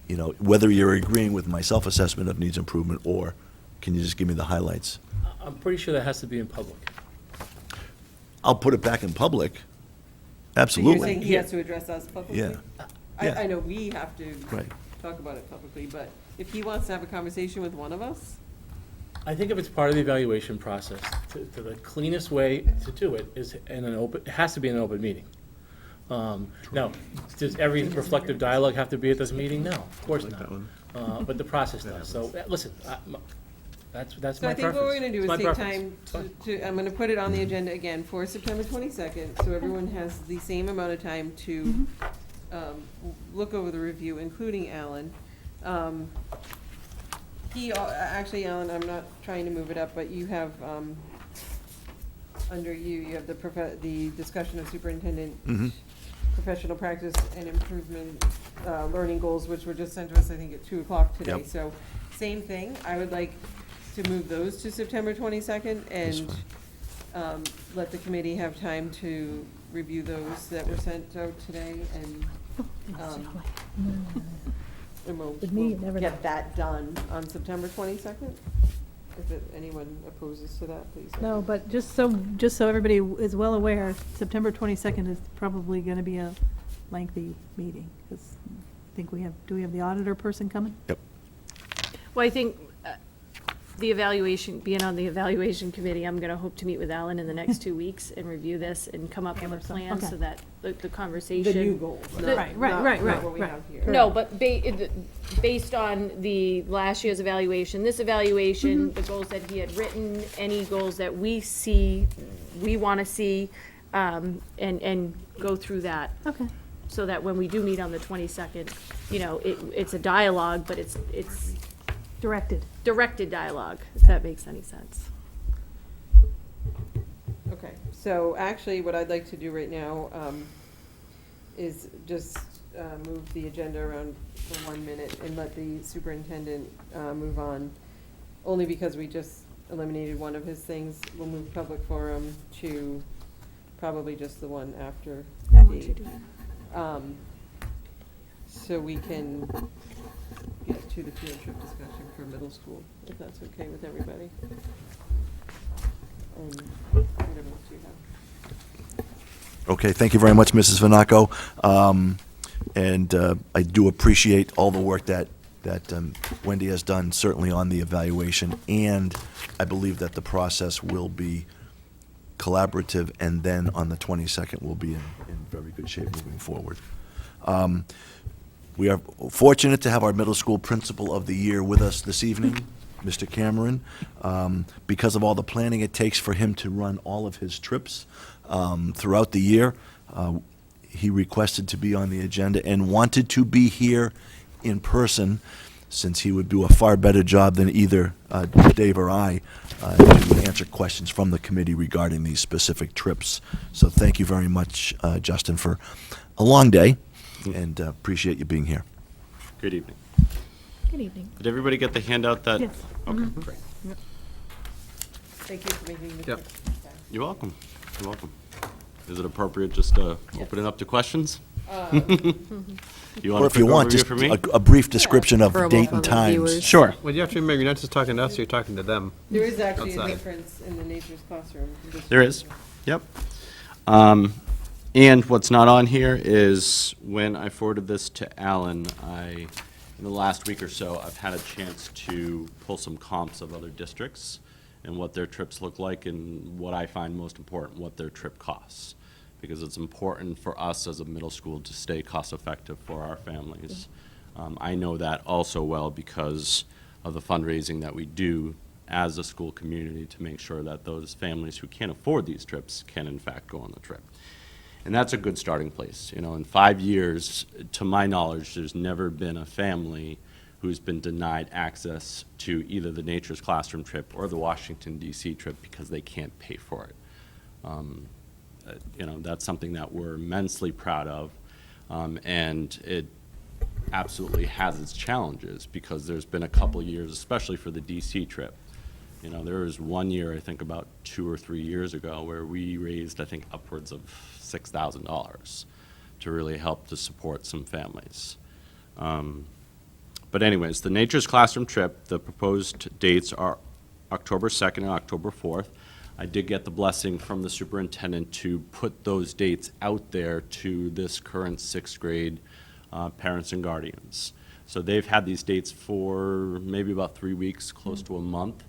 Speaker 2: you know, whether you're agreeing with my self-assessment of needs improvement, or can you just give me the highlights?
Speaker 9: I'm pretty sure that has to be in public.
Speaker 2: I'll put it back in public.
Speaker 1: So you're
Speaker 2: Absolutely.
Speaker 1: saying he has to address us publicly?
Speaker 2: Yeah. Yeah.
Speaker 1: I know we have to
Speaker 2: Right.
Speaker 1: talk about it publicly, but if he wants to have a conversation with one of us,
Speaker 9: I think if it's part of the evaluation process, to the cleanest way to do it is in an open, it has to be in an open meeting. Now, does every reflective dialogue have to be at this meeting? No, of course not. But the process does. So, listen, that's
Speaker 1: so
Speaker 9: my
Speaker 1: I
Speaker 9: preference.
Speaker 1: think what we're gonna do
Speaker 9: It's
Speaker 1: is
Speaker 9: my
Speaker 1: take
Speaker 9: preference.
Speaker 1: time
Speaker 9: It's fine.
Speaker 1: I'm gonna put it on the agenda again for September 22nd, so everyone has the same amount of time to look over the review, including Alan. Actually, Alan, I'm not trying to move it up, but you have, under you have the discussion of superintendent
Speaker 2: Mhm.
Speaker 1: professional practice and improvement learning goals, which were just sent to us, I think, at 2 o'clock today.
Speaker 2: Yep.
Speaker 1: So, same thing, I would like to move those to September 22nd and let the committee have time to review those that were sent out today and
Speaker 7: With me, you
Speaker 1: we'll
Speaker 7: never
Speaker 1: get that done on September 22nd. If anyone opposes to that, please.
Speaker 7: No, but just so everybody is well aware, September 22nd is probably going to be a lengthy meeting, because I think do we have the auditor person coming?
Speaker 2: Yep.
Speaker 14: Well, I think the evaluation, being on the evaluation committee, I'm going to hope to meet with Alan in the next 2 weeks and review this and come up with a plan
Speaker 7: Okay.
Speaker 14: so that the conversation.
Speaker 1: The new goals.
Speaker 7: Right.
Speaker 1: Not what we have here.
Speaker 14: No, but based on the last year's evaluation, this evaluation, the goals that he had written, any goals that we see, we want to see, and go through that.
Speaker 7: Okay.
Speaker 14: So that when we do meet on the 22nd, you know, it's a dialogue, but it's directed dialogue, if that makes any sense.
Speaker 1: Okay, so actually, what I'd like to do right now is just move the agenda around for 1 minute and let the superintendent move on, only because we just eliminated one of his things. We'll move public forum to probably just the one after D. So we can get to the field trip discussion for middle school, if that's okay with everybody. Whatever else you have.
Speaker 2: Okay, thank you very much, Mrs. Vanaco. And I do appreciate all the work that Wendy has done, certainly on the evaluation, and I believe that the process will be collaborative, and then on the 22nd, we'll be in very good shape moving forward. We are fortunate to have our middle school principal of the year with us this evening, Mr. Cameron, because of all the planning it takes for him to run all of his trips throughout the year. He requested to be on the agenda and wanted to be here in person, since he would do a far better job than either Dave or I to answer questions from the committee regarding these specific trips. So thank you very much, Justin, for a long day, and appreciate you being here.
Speaker 15: Good evening.
Speaker 14: Good evening.
Speaker 15: Did everybody get the handout that?
Speaker 7: Yes.
Speaker 15: Okay, great.
Speaker 1: Thank you for making the
Speaker 8: Yep.
Speaker 1: trip.
Speaker 15: You're welcome. You're welcome. Is it appropriate just to open it up to questions? You want
Speaker 2: Or
Speaker 15: a
Speaker 2: if you
Speaker 15: quick
Speaker 2: want,
Speaker 15: overview
Speaker 2: just
Speaker 15: for me?
Speaker 2: a brief description of
Speaker 5: Verbal
Speaker 2: date
Speaker 5: for
Speaker 2: and
Speaker 5: the
Speaker 2: times.
Speaker 5: viewers.
Speaker 15: Sure.
Speaker 8: Well, you have to remember, you're not just talking to us, you're talking to them.
Speaker 1: There is actually a
Speaker 8: Outside.
Speaker 1: difference in the nature's classroom.
Speaker 15: There is, yep. And what's not on here is, when I forwarded this to Alan, in the last week or so, I've had a chance to pull some comps of other districts and what their trips look like, and what I find most important, what their trip costs. Because it's important for us as a middle school to stay cost-effective for our families. I know that also well because of the fundraising that we do as a school community to make sure that those families who can't afford these trips can in fact go on the trip. And that's a good starting place. You know, in 5 years, to my knowledge, there's never been a family who's been denied access to either the Nature's Classroom trip or the Washington, D.C. trip because they can't pay for it. You know, that's something that we're immensely proud of, and it absolutely has its challenges, because there's been a couple years, especially for the DC trip. You know, there was one year, I think about 2 or 3 years ago, where we raised, I think, upwards of $6,000 to really help to support some families. But anyways, the Nature's Classroom trip, the proposed dates are October 2nd and October 4th. I did get the blessing from the superintendent to put those dates out there to this current 6th grade parents and guardians. So they've had these dates for maybe about 3 weeks, close to a month.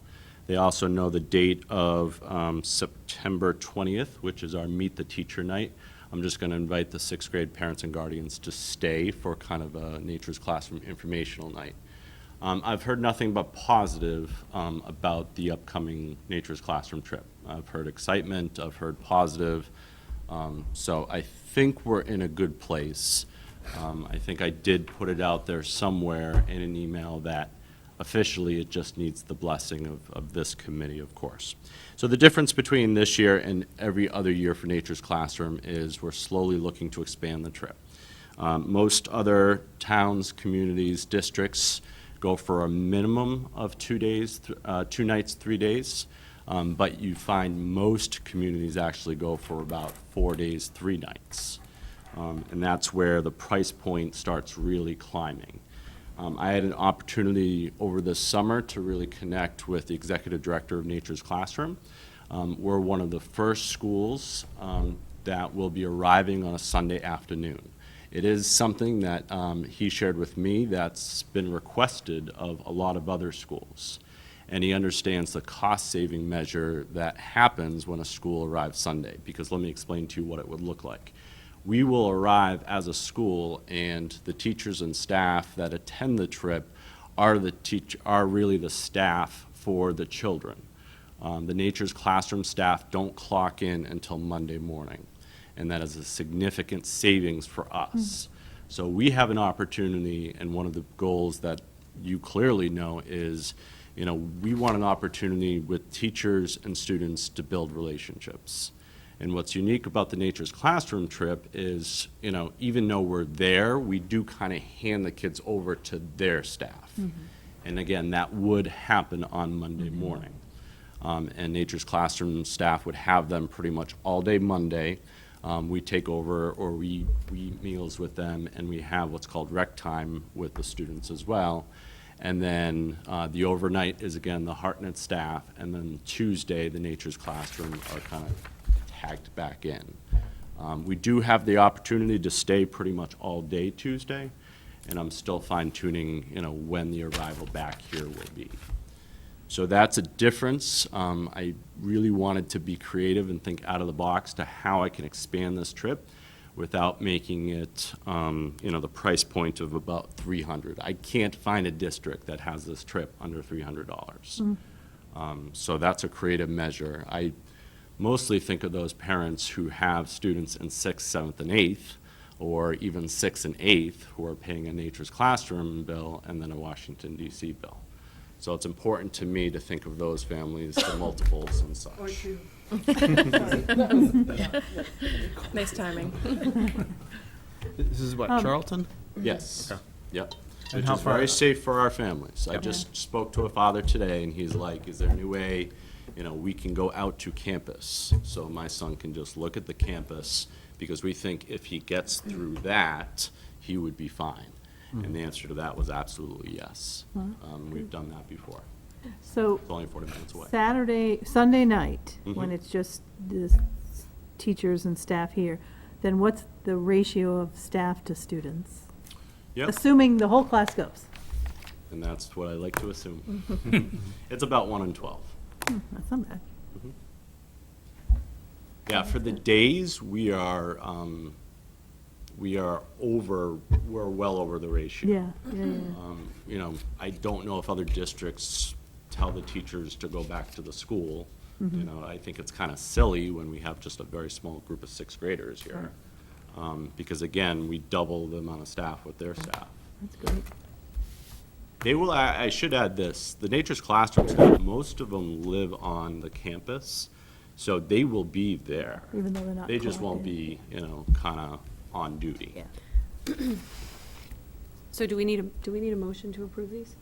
Speaker 15: They also know the date of September 20th, which is our Meet the Teacher night. I'm just going to invite the 6th grade parents and guardians to stay for kind of a Nature's Classroom informational night. I've heard nothing but positive about the upcoming Nature's Classroom trip. I've heard excitement, I've heard positive, so I think we're in a good place. I think I did put it out there somewhere in an email that officially it just needs the blessing of this committee, of course. So the difference between this year and every other year for Nature's Classroom is we're slowly looking to expand the trip. Most other towns, communities, districts go for a minimum of 2 days, 2 nights, 3 days. But you find most communities actually go for about 4 days, 3 nights. And that's where the price point starts really climbing. I had an opportunity over the summer to really connect with the executive director of Nature's Classroom. We're one of the first schools that will be arriving on a Sunday afternoon. It is something that he shared with me that's been requested of a lot of other schools. And he understands the cost-saving measure that happens when a school arrives Sunday, because let me explain to you what it would look like. We will arrive as a school, and the teachers and staff that attend the trip are really the staff for the children. The Nature's Classroom staff don't clock in until Monday morning, and that is a significant savings for us. So we have an opportunity, and one of the goals that you clearly know is, we want an opportunity with teachers and students to build relationships. And what's unique about the Nature's Classroom trip is, even though we're there, we do kind of hand the kids over to their staff. And again, that would happen on Monday morning. And Nature's Classroom staff would have them pretty much all day Monday. We take over, or we eat meals with them, and we have what's called rec time with the students as well. And then the overnight is, again, the Hartnett staff, and then Tuesday, the Nature's Classroom are kind of tagged back in. We do have the opportunity to stay pretty much all day Tuesday, and I'm still fine-tuning, when the arrival back here will be. So that's a difference. I really wanted to be creative and think out of the box to how I can expand this trip without making it, the price point of about $300. I can't find a district that has this trip under $300. So that's a creative measure. I mostly think of those parents who have students in 6th, 7th, and 8th, or even 6th and 8th, who are paying a Nature's Classroom bill and then a Washington, D.C. bill. So it's important to me to think of those families, the multiples and such.
Speaker 1: Or two.
Speaker 5: Nice timing.
Speaker 8: This is what, Charlton?
Speaker 15: Yes.
Speaker 8: Okay.
Speaker 15: Yep.
Speaker 8: And
Speaker 15: Which
Speaker 8: how
Speaker 15: is
Speaker 8: far-
Speaker 15: very safe for our families. I
Speaker 8: Yep.
Speaker 15: just spoke to a father today, and he's like, is there any way, we can go out to campus so my son can just look at the campus, because we think if he gets through that, he would be fine. And the answer to that was absolutely yes. We've done that before.
Speaker 7: So
Speaker 15: It's only 40 minutes away.
Speaker 7: Sunday night, when
Speaker 15: Mhm.
Speaker 7: it's just the teachers and staff here, then what's the ratio of staff to students?
Speaker 15: Yep.
Speaker 7: Assuming the whole class goes.
Speaker 15: And that's what I like to assume. It's about 1 in 12.
Speaker 7: That's not bad.
Speaker 15: Yeah, for the days, we're well over the ratio.
Speaker 7: Yeah.
Speaker 15: I don't know if other districts tell the teachers to go back to the school. I think it's kind of silly when we have just a very small group of 6th graders here. Because again, we double the amount of staff with their staff.
Speaker 7: That's great.
Speaker 15: They will, I should add this, the Nature's Classroom staff, most of them live on the campus, so they will be there.
Speaker 7: Even though they're not.
Speaker 15: They just won't
Speaker 7: clocked in.
Speaker 15: be, kind of on duty.
Speaker 14: Yeah. So do we need a motion to approve these?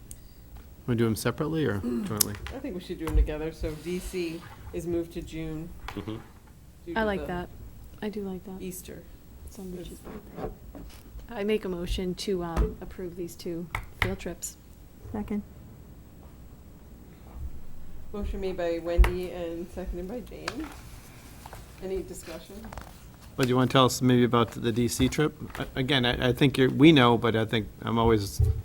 Speaker 8: Want to do them separately or jointly?
Speaker 1: I think we should do them together, so DC is moved to June.
Speaker 15: Mhm.
Speaker 1: due
Speaker 14: I
Speaker 1: to
Speaker 14: like
Speaker 1: the
Speaker 14: that. I do like that.
Speaker 1: Easter.
Speaker 14: Sunday, Tuesday. I make a motion to approve these 2 field trips.
Speaker 7: Second.
Speaker 1: Motion made by Wendy and seconded by Jane. Any discussion?
Speaker 8: But do you want to tell us maybe about the DC trip? Again, I think we know, but I think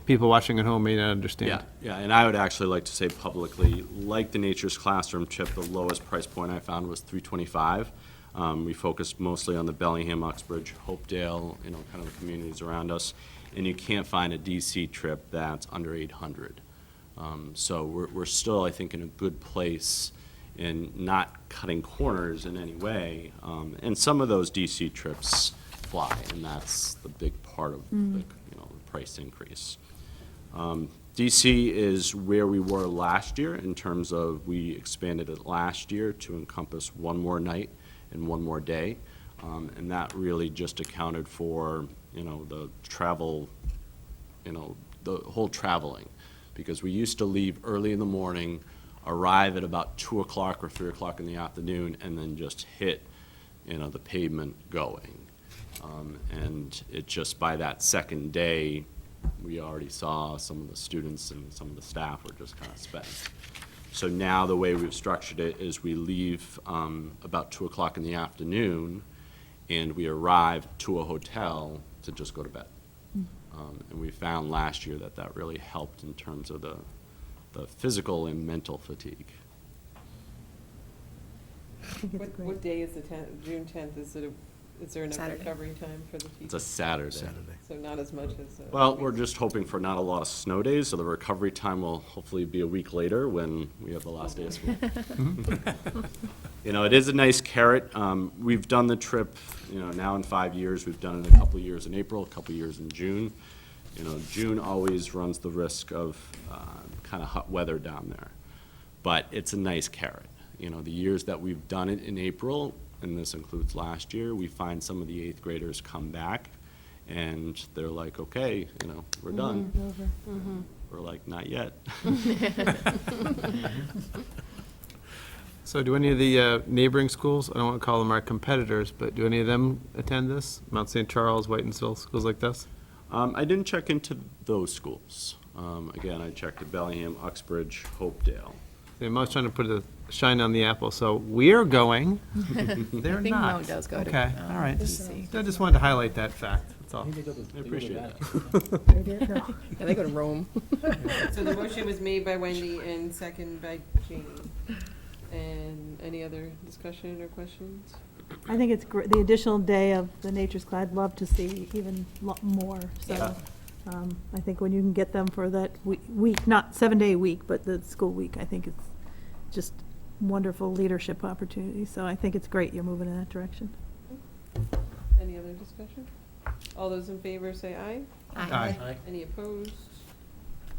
Speaker 8: people watching at home may not understand.
Speaker 15: Yeah, and I would actually like to say publicly, like the Nature's Classroom trip, the lowest price point I found was $325. We focused mostly on the Bellingham, Uxbridge, Hopedale, kind of the communities around us. And you can't find a DC trip that's under $800. So we're still, I think, in a good place in not cutting corners in any way. And some of those DC trips fly, and that's the big part of the price increase. DC is where we were last year in terms of we expanded it last year to encompass one more night and one more day. And that really just accounted for, the travel, the whole traveling. Because we used to leave early in the morning, arrive at about 2 o'clock or 3 o'clock in the afternoon, and then just hit, the pavement going. And it just, by that second day, we already saw some of the students and some of the staff were just kind of spent. So now the way we've structured it is we leave about 2 o'clock in the afternoon, and we arrive to a hotel to just go to bed. And we found last year that that really helped in terms of the physical and mental fatigue.
Speaker 1: What day is the 10th, June 10th? Is there enough
Speaker 5: Saturday.
Speaker 1: recovery time for the teachers?
Speaker 15: It's a Saturday.
Speaker 1: So not as much as.
Speaker 15: Well, we're just hoping for not a lot of snow days, so the recovery time will hopefully be a week later when we have the last day of school. It is a nice carrot. We've done the trip, now in 5 years. We've done it a couple of years in April, a couple of years in June. June always runs the risk of kind of hot weather down there. But it's a nice carrot. The years that we've done it in April, and this includes last year, we find some of the 8th graders come back and they're like, okay, we're done. We're like, not yet.
Speaker 8: So do any of the neighboring schools, I don't want to call them our competitors, but do any of them attend this? Mount St. Charles, Whitensville, schools like this?
Speaker 15: I didn't check into those schools. Again, I checked at Bellingham, Uxbridge, Hopedale.
Speaker 8: I'm always trying to put a shine on the apple, so we're going. They're
Speaker 5: I think
Speaker 8: not.
Speaker 5: Mount does go to,
Speaker 8: Okay, all right.
Speaker 5: DC.
Speaker 8: I just wanted to highlight that fact, that's all.
Speaker 15: I appreciate that.
Speaker 5: Yeah, they go to Rome.
Speaker 1: So the motion was made by Wendy and second by Janie. And any other discussion or questions?
Speaker 7: I think it's great, the additional day of the Nature's Class, I'd love to see even more, so.
Speaker 15: Yeah.
Speaker 7: I think when you can get them for that week, not 7-day week, but the school week, I think it's just wonderful leadership opportunity, so I think it's great you're moving in that direction.
Speaker 1: Any other discussion? All those in favor say aye.
Speaker 8: Aye.
Speaker 1: Any opposed?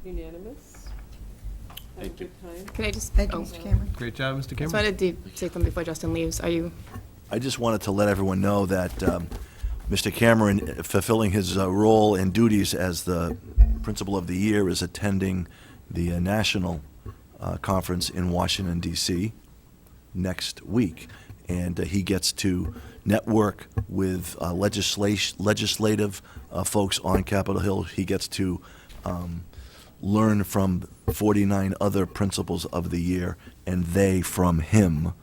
Speaker 1: Unanimous? Have a
Speaker 15: Thank you.
Speaker 1: good time.
Speaker 5: Can I just,
Speaker 10: Thank you,
Speaker 5: oh,
Speaker 10: Mr. Cameron.
Speaker 8: Great job, Mr.
Speaker 5: I just
Speaker 8: Cameron.
Speaker 5: wanted to say something before Justin leaves. Are you,
Speaker 2: I just wanted to let everyone know that Mr. Cameron, fulfilling his role and duties as the Principal of the Year, is attending the national conference in Washington, D.C. next week. And he gets to network with legislative folks on Capitol Hill. He gets to learn from 49 other Principals of the Year, and they from him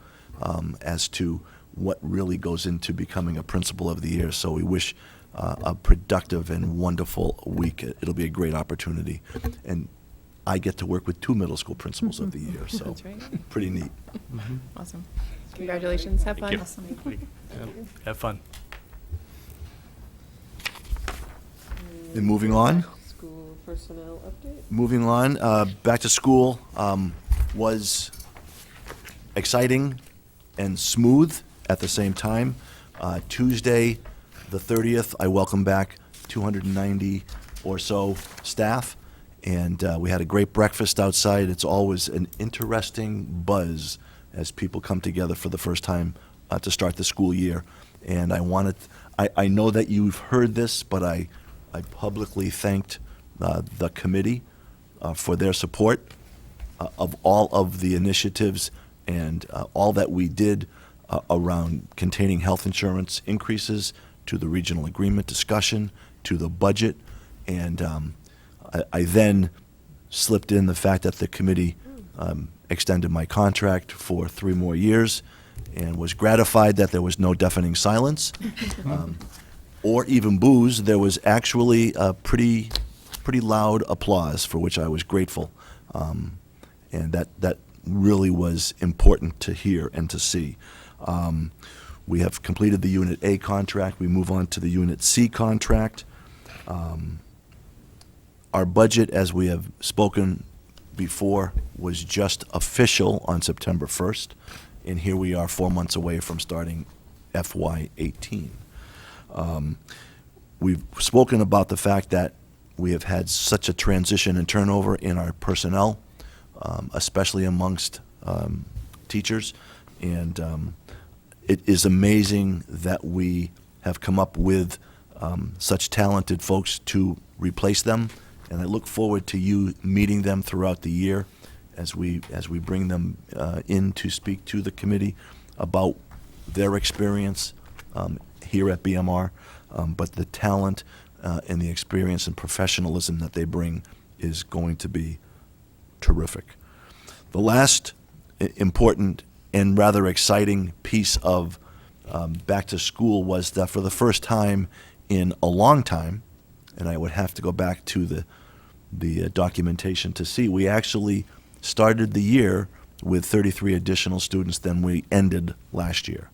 Speaker 2: as to what really goes into becoming a Principal of the Year. So we wish a productive and wonderful week. It'll be a great opportunity. And I get to work with 2 middle school Principals of the Year, so
Speaker 5: That's right.
Speaker 2: pretty neat.
Speaker 5: awesome. Congratulations, have fun.
Speaker 4: Have fun.
Speaker 2: And moving on.
Speaker 1: School personnel update?
Speaker 2: Moving on, back to school was exciting and smooth at the same time. Tuesday, the 30th, I welcome back 290 or so staff, and we had a great breakfast outside. It's always an interesting buzz as people come together for the first time to start the school year. And I know that you've heard this, but I publicly thanked the committee for their support of all of the initiatives and all that we did around containing health insurance increases, to the regional agreement discussion, to the budget. And I then slipped in the fact that the committee extended my contract for 3 more years, and was gratified that there was no deafening silence or even boos. There was actually a pretty loud applause, for which I was grateful. And that really was important to hear and to see. We have completed the Unit A contract. We move on to the Unit C contract. Our budget, as we have spoken before, was just official on September 1st, and here we are 4 months away from starting FY18. We've spoken about the fact that we have had such a transition and turnover in our personnel, especially amongst teachers, and it is amazing that we have come up with such talented folks to replace them, and I look forward to you meeting them throughout the year as we bring them in to speak to the committee about their experience here at BMR, but the talent and the experience and professionalism that they bring is going to be terrific. The last important and rather exciting piece of back to school was that for the first time in a long time, and I would have to go back to the documentation to see, we actually started the year with 33 additional students than we ended last year.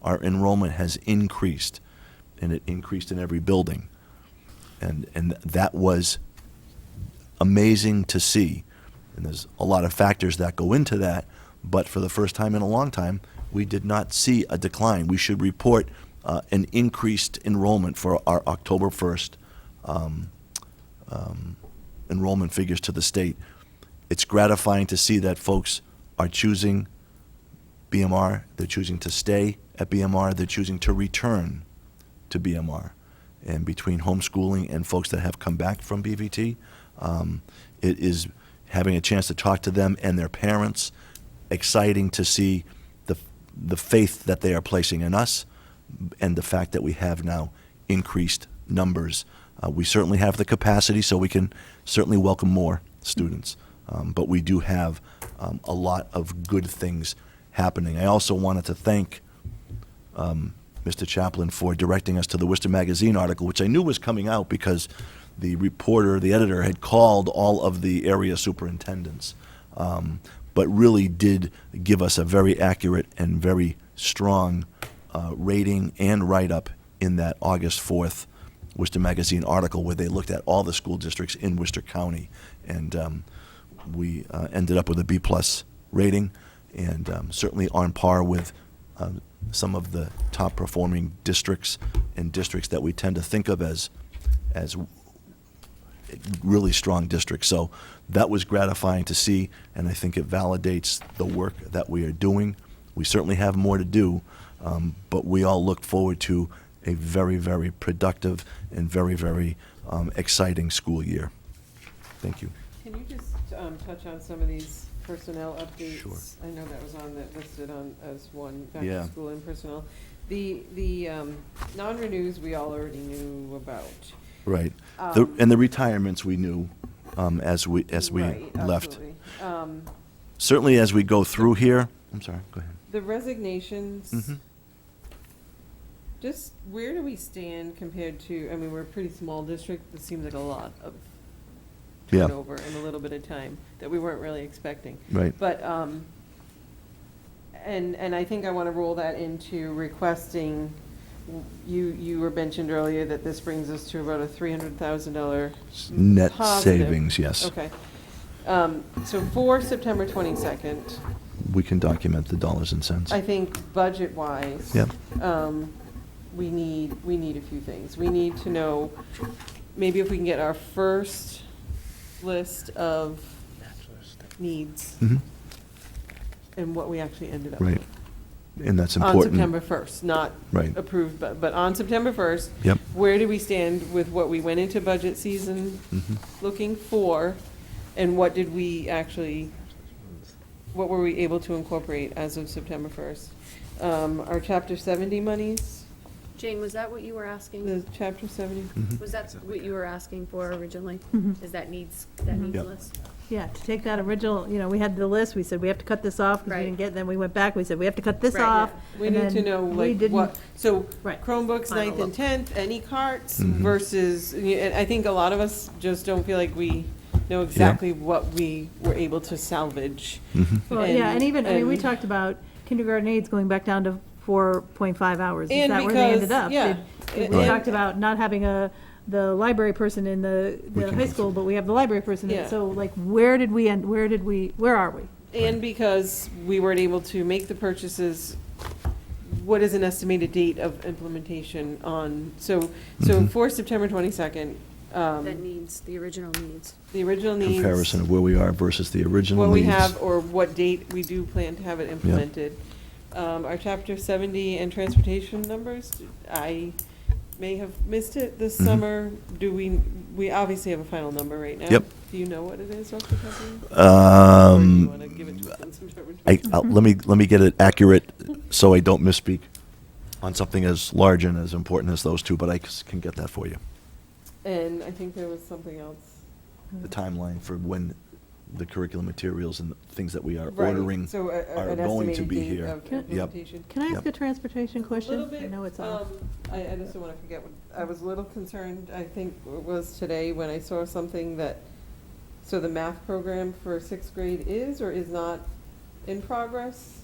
Speaker 2: Our enrollment has increased, and it increased in every building. And that was amazing to see. And there's a lot of factors that go into that, but for the first time in a long time, we did not see a decline. We should report an increased enrollment for our October 1st enrollment figures to the state. It's gratifying to see that folks are choosing BMR, they're choosing to stay at BMR, they're choosing to return to BMR. And between homeschooling and folks that have come back from BVT, it is having a chance to talk to them and their parents, exciting to see the faith that they are placing in us and the fact that we have now increased numbers. We certainly have the capacity, so we can certainly welcome more students. But we do have a lot of good things happening. I also wanted to thank Mr. Chaplin for directing us to the Worcester Magazine article, which I knew was coming out because the reporter, the editor, had called all of the area superintendents, but really did give us a very accurate and very strong rating and write-up in that August 4th Worcester Magazine article where they looked at all the school districts in Worcester County. And we ended up with a B+ rating, and certainly on par with some of the top performing districts and districts that we tend to think of as really strong districts. So that was gratifying to see, and I think it validates the work that we are doing. We certainly have more to do, but we all look forward to a very, very productive and very, very exciting school year. Thank you.
Speaker 1: Can you just touch on some of these personnel updates?
Speaker 2: Sure.
Speaker 1: I know that was listed on as one, back
Speaker 2: Yeah.
Speaker 1: to school and personnel. The non-renews we all already knew about.
Speaker 2: Right. And the retirements we knew as we
Speaker 1: Right,
Speaker 2: left.
Speaker 1: absolutely.
Speaker 2: Certainly as we go through here, I'm sorry, go ahead.
Speaker 1: The resignations,
Speaker 2: Mhm.
Speaker 1: just where do we stand compared to, I mean, we're a pretty small district, it seems like a lot of
Speaker 2: Yeah.
Speaker 1: turnover in a little bit of time that we weren't really expecting.
Speaker 2: Right.
Speaker 1: But, and I think I want to roll that into requesting, you were mentioned earlier that this brings us to about a $300,000
Speaker 2: Net
Speaker 1: positive.
Speaker 2: savings, yes.
Speaker 1: Okay. So for September 22nd,
Speaker 2: We can document the dollars and cents.
Speaker 1: I think budget-wise,
Speaker 2: Yep.
Speaker 1: we need a few things. We need to know, maybe if we can get our first list of needs
Speaker 2: Mhm.
Speaker 1: and what we actually ended up
Speaker 2: Right.
Speaker 1: with.
Speaker 2: And that's
Speaker 1: On
Speaker 2: important.
Speaker 1: September 1st, not
Speaker 2: Right.
Speaker 1: approved, but on September 1st.
Speaker 2: Yep.
Speaker 1: Where do we stand with what we went into budget season
Speaker 2: Mhm.
Speaker 1: looking for? And what did we actually, what were we able to incorporate as of September 1st? Our Chapter 70 monies,
Speaker 14: Jane, was that what you were asking?
Speaker 1: the Chapter 70?
Speaker 2: Mhm.
Speaker 14: Was that what you were asking for originally?
Speaker 7: Mhm.
Speaker 14: Is that needs
Speaker 2: Yep.
Speaker 14: list?
Speaker 7: Yeah, to take that original, we had the list, we said we have to cut this off because we
Speaker 14: Right.
Speaker 7: didn't get, then we went back, we said we have to cut this
Speaker 14: Right,
Speaker 7: off.
Speaker 1: We
Speaker 7: and
Speaker 1: need to
Speaker 7: then
Speaker 1: know,
Speaker 7: we
Speaker 1: like,
Speaker 7: didn't-
Speaker 1: what, so
Speaker 7: Right.
Speaker 1: Chromebooks,
Speaker 14: Final
Speaker 1: 9th and
Speaker 14: look.
Speaker 1: 10th, any carts
Speaker 2: Mhm.
Speaker 1: versus, and I think a lot of us just don't feel like we know exactly what we were able to salvage.
Speaker 2: Mhm.
Speaker 7: Well, yeah, and even, we
Speaker 1: and-
Speaker 7: talked about kindergarten aides going back down to 4.5 hours. Is
Speaker 1: And
Speaker 7: that where they ended
Speaker 1: because-
Speaker 7: up?
Speaker 1: yeah.
Speaker 7: We
Speaker 1: And-
Speaker 7: talked about not having the library person in the
Speaker 2: can
Speaker 7: high
Speaker 2: go
Speaker 7: school, but we have the library person.
Speaker 1: Yeah.
Speaker 7: So like, where did we end, where are we?
Speaker 1: And because we weren't able to make the purchases, what is an estimated date of implementation on, so
Speaker 2: Mhm.
Speaker 1: for September 22nd,
Speaker 14: That needs, the original needs.
Speaker 1: the original needs.
Speaker 2: Comparison of where we are versus the original
Speaker 1: What we
Speaker 2: needs.
Speaker 1: have, or what date we do plan to have it implemented. Our chapter 70 and transportation numbers, I may have missed it this
Speaker 2: Mhm.
Speaker 1: summer. Do we obviously have a final number right now?
Speaker 2: Yep.
Speaker 1: Do you know what it is off the top of your head? Or do you wanna give it to us in some interpretation?
Speaker 2: Let me get it accurate so I don't misspeak on something as large and as important as those two, but I can get that for you.
Speaker 1: And I think there was something else.
Speaker 2: The timeline for when the curriculum materials and the things that we are
Speaker 1: Right,
Speaker 2: ordering
Speaker 1: so
Speaker 2: are
Speaker 1: an
Speaker 2: going to
Speaker 1: estimated
Speaker 2: be
Speaker 1: date
Speaker 2: here.
Speaker 1: of
Speaker 2: Yep.
Speaker 1: implementation.
Speaker 7: Can I ask
Speaker 2: Yep.
Speaker 7: a transportation question?
Speaker 1: Little bit,
Speaker 7: I know it's off.
Speaker 1: I just don't want to forget, I was a little concerned, I think it was today, when I saw something that, so the math program for sixth grade is or is not in progress?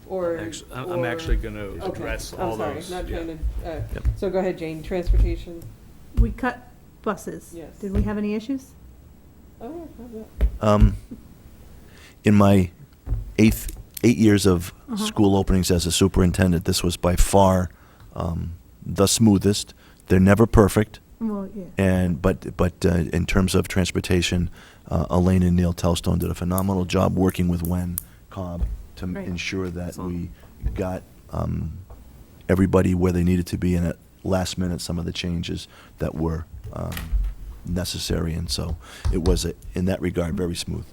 Speaker 1: Or?
Speaker 4: I'm actually gonna
Speaker 1: Okay,
Speaker 4: address all those.
Speaker 1: I'm sorry, not
Speaker 4: yeah.
Speaker 1: trying to,
Speaker 2: Yep.
Speaker 1: so go ahead, Jane, transportation.
Speaker 7: We cut buses.
Speaker 1: Yes.
Speaker 7: Did we have any issues?
Speaker 1: Oh, how's that?
Speaker 2: In my 8 years of
Speaker 7: Uh-huh.
Speaker 2: school openings as a superintendent, this was by far the smoothest. They're never perfect.
Speaker 7: Well, yeah.
Speaker 2: And, but in terms of transportation, Elaine and Neil Telstone did a phenomenal job working with Wen Cobb to
Speaker 7: Right.
Speaker 2: ensure that we got everybody where they needed to be, and at last minute, some of the changes that were necessary. And so it was, in that regard, very smooth.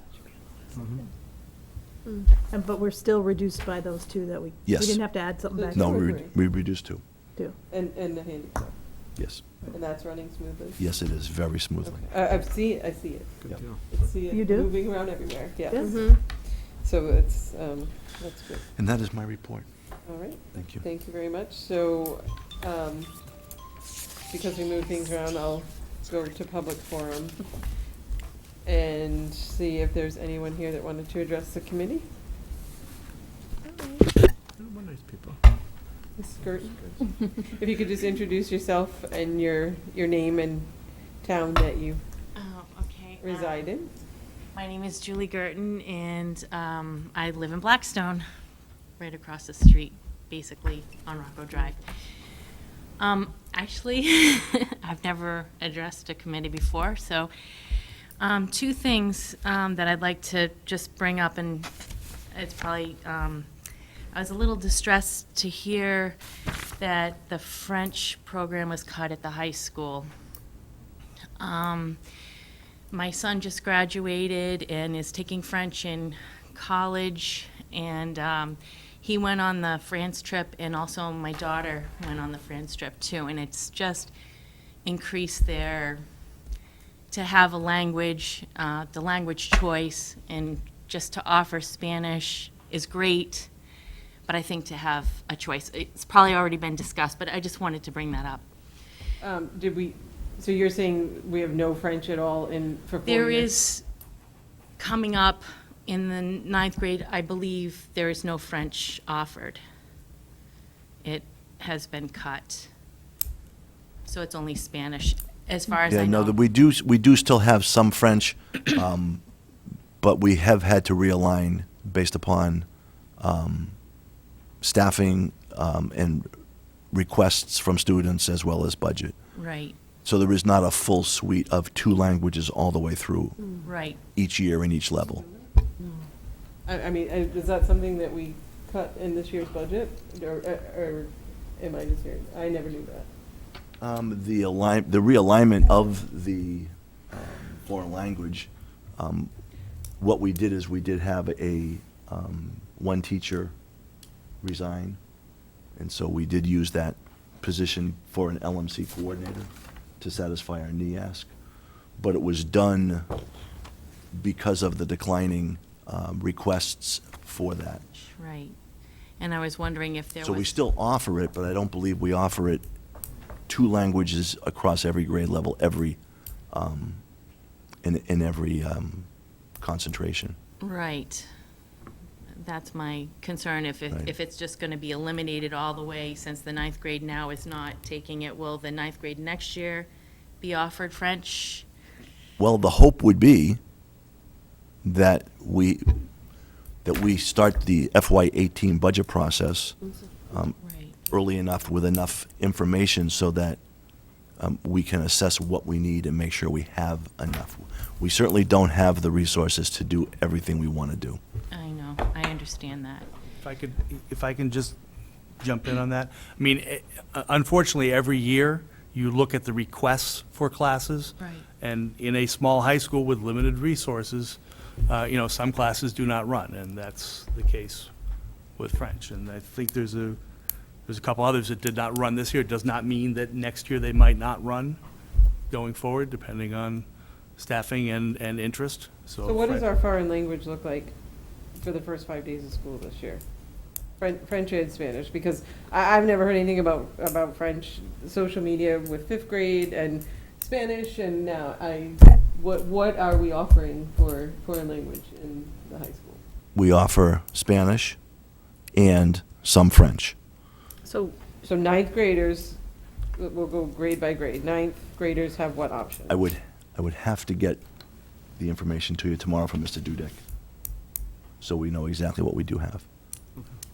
Speaker 7: But we're still reduced by those two that we
Speaker 2: Yes.
Speaker 7: didn't have to add something back.
Speaker 2: No,
Speaker 1: Two or
Speaker 2: we
Speaker 1: three?
Speaker 2: we reduced two.
Speaker 7: to.
Speaker 1: And the handicap,
Speaker 2: Yes.
Speaker 1: and that's running smoothly?
Speaker 2: Yes, it is, very smoothly.
Speaker 1: Okay. I see it.
Speaker 2: Yep.
Speaker 1: I see it
Speaker 7: You do?
Speaker 1: moving around everywhere, yes.
Speaker 7: Yes.
Speaker 1: So it's, that's good.
Speaker 2: And that is my report.
Speaker 1: All right.
Speaker 2: Thank you.
Speaker 1: Thank you very much. So, because we move things around, I'll go to public forum and see if there's anyone here that wanted to address the committee.
Speaker 8: Nice people.
Speaker 1: Ms. Gerton, if you could just introduce yourself and your name and town that you
Speaker 16: Oh, okay.
Speaker 1: reside in.
Speaker 16: My name is Julie Gerton, and I live in Blackstone, right across the street, basically on Rocco Drive. Actually, I've never addressed a committee before, so two things that I'd like to just bring up, and it's probably, I was a little distressed to hear that the French program was cut at the high school. My son just graduated and is taking French in college, and he went on the France trip, and also my daughter went on the France trip too, and it's just increased their, to have a language, the language choice, and just to offer Spanish is great, but I think to have a choice, it's probably already been discussed, but I just wanted to bring that up.
Speaker 1: So you're saying we have no French at all for 4
Speaker 16: There
Speaker 1: years?
Speaker 16: is, coming up in the ninth grade, I believe there is no French offered. It has been cut. So it's only Spanish, as far as I know.
Speaker 2: Yeah, no, we do still have some French, but we have had to realign based upon staffing and requests from students as well as budget.
Speaker 16: Right,
Speaker 2: So there is not a full suite of 2 languages all the way through
Speaker 16: right.
Speaker 2: each year in each level.
Speaker 1: I mean, is that something that we cut in this year's budget, or am I just hearing? I never knew that.
Speaker 2: The realignment of the foreign language, what we did is we did have one teacher resign, and so we did use that position for an LMC coordinator to satisfy our NEASC. But it was done because of the declining requests for that.
Speaker 16: Right. And I was wondering if there was.
Speaker 2: So we still offer it, but I don't believe we offer it 2 languages across every grade level, in every concentration.
Speaker 16: Right. That's my concern, if
Speaker 2: Right.
Speaker 16: it's just going to be eliminated all the way, since the ninth grade now is not taking it, will the ninth grade next year be offered French?
Speaker 2: Well, the hope would be that we start the FY18 budget process
Speaker 16: Right.
Speaker 2: early enough with enough information so that we can assess what we need and make sure we have enough. We certainly don't have the resources to do everything we want to do.
Speaker 16: I know, I understand that.
Speaker 4: If I can just jump in on that. I mean, unfortunately, every year, you look at the requests for classes.
Speaker 16: Right.
Speaker 4: And in a small high school with limited resources, some classes do not run, and that's the case with French. And I think there's a couple others that did not run this year. It does not mean that next year they might not run going forward, depending on staffing and interest.
Speaker 1: So what does our foreign language look like for the first 5 days of school this year? French and Spanish, because I've never heard anything about French social media with 5th grade and Spanish, and now what are we offering for foreign language in the high school?
Speaker 2: We offer Spanish and some French.
Speaker 1: So 9th graders, we'll go grade by grade. 9th graders have what option?
Speaker 2: I would have to get the information to you tomorrow from Mr. Dudek, so we know exactly what we do have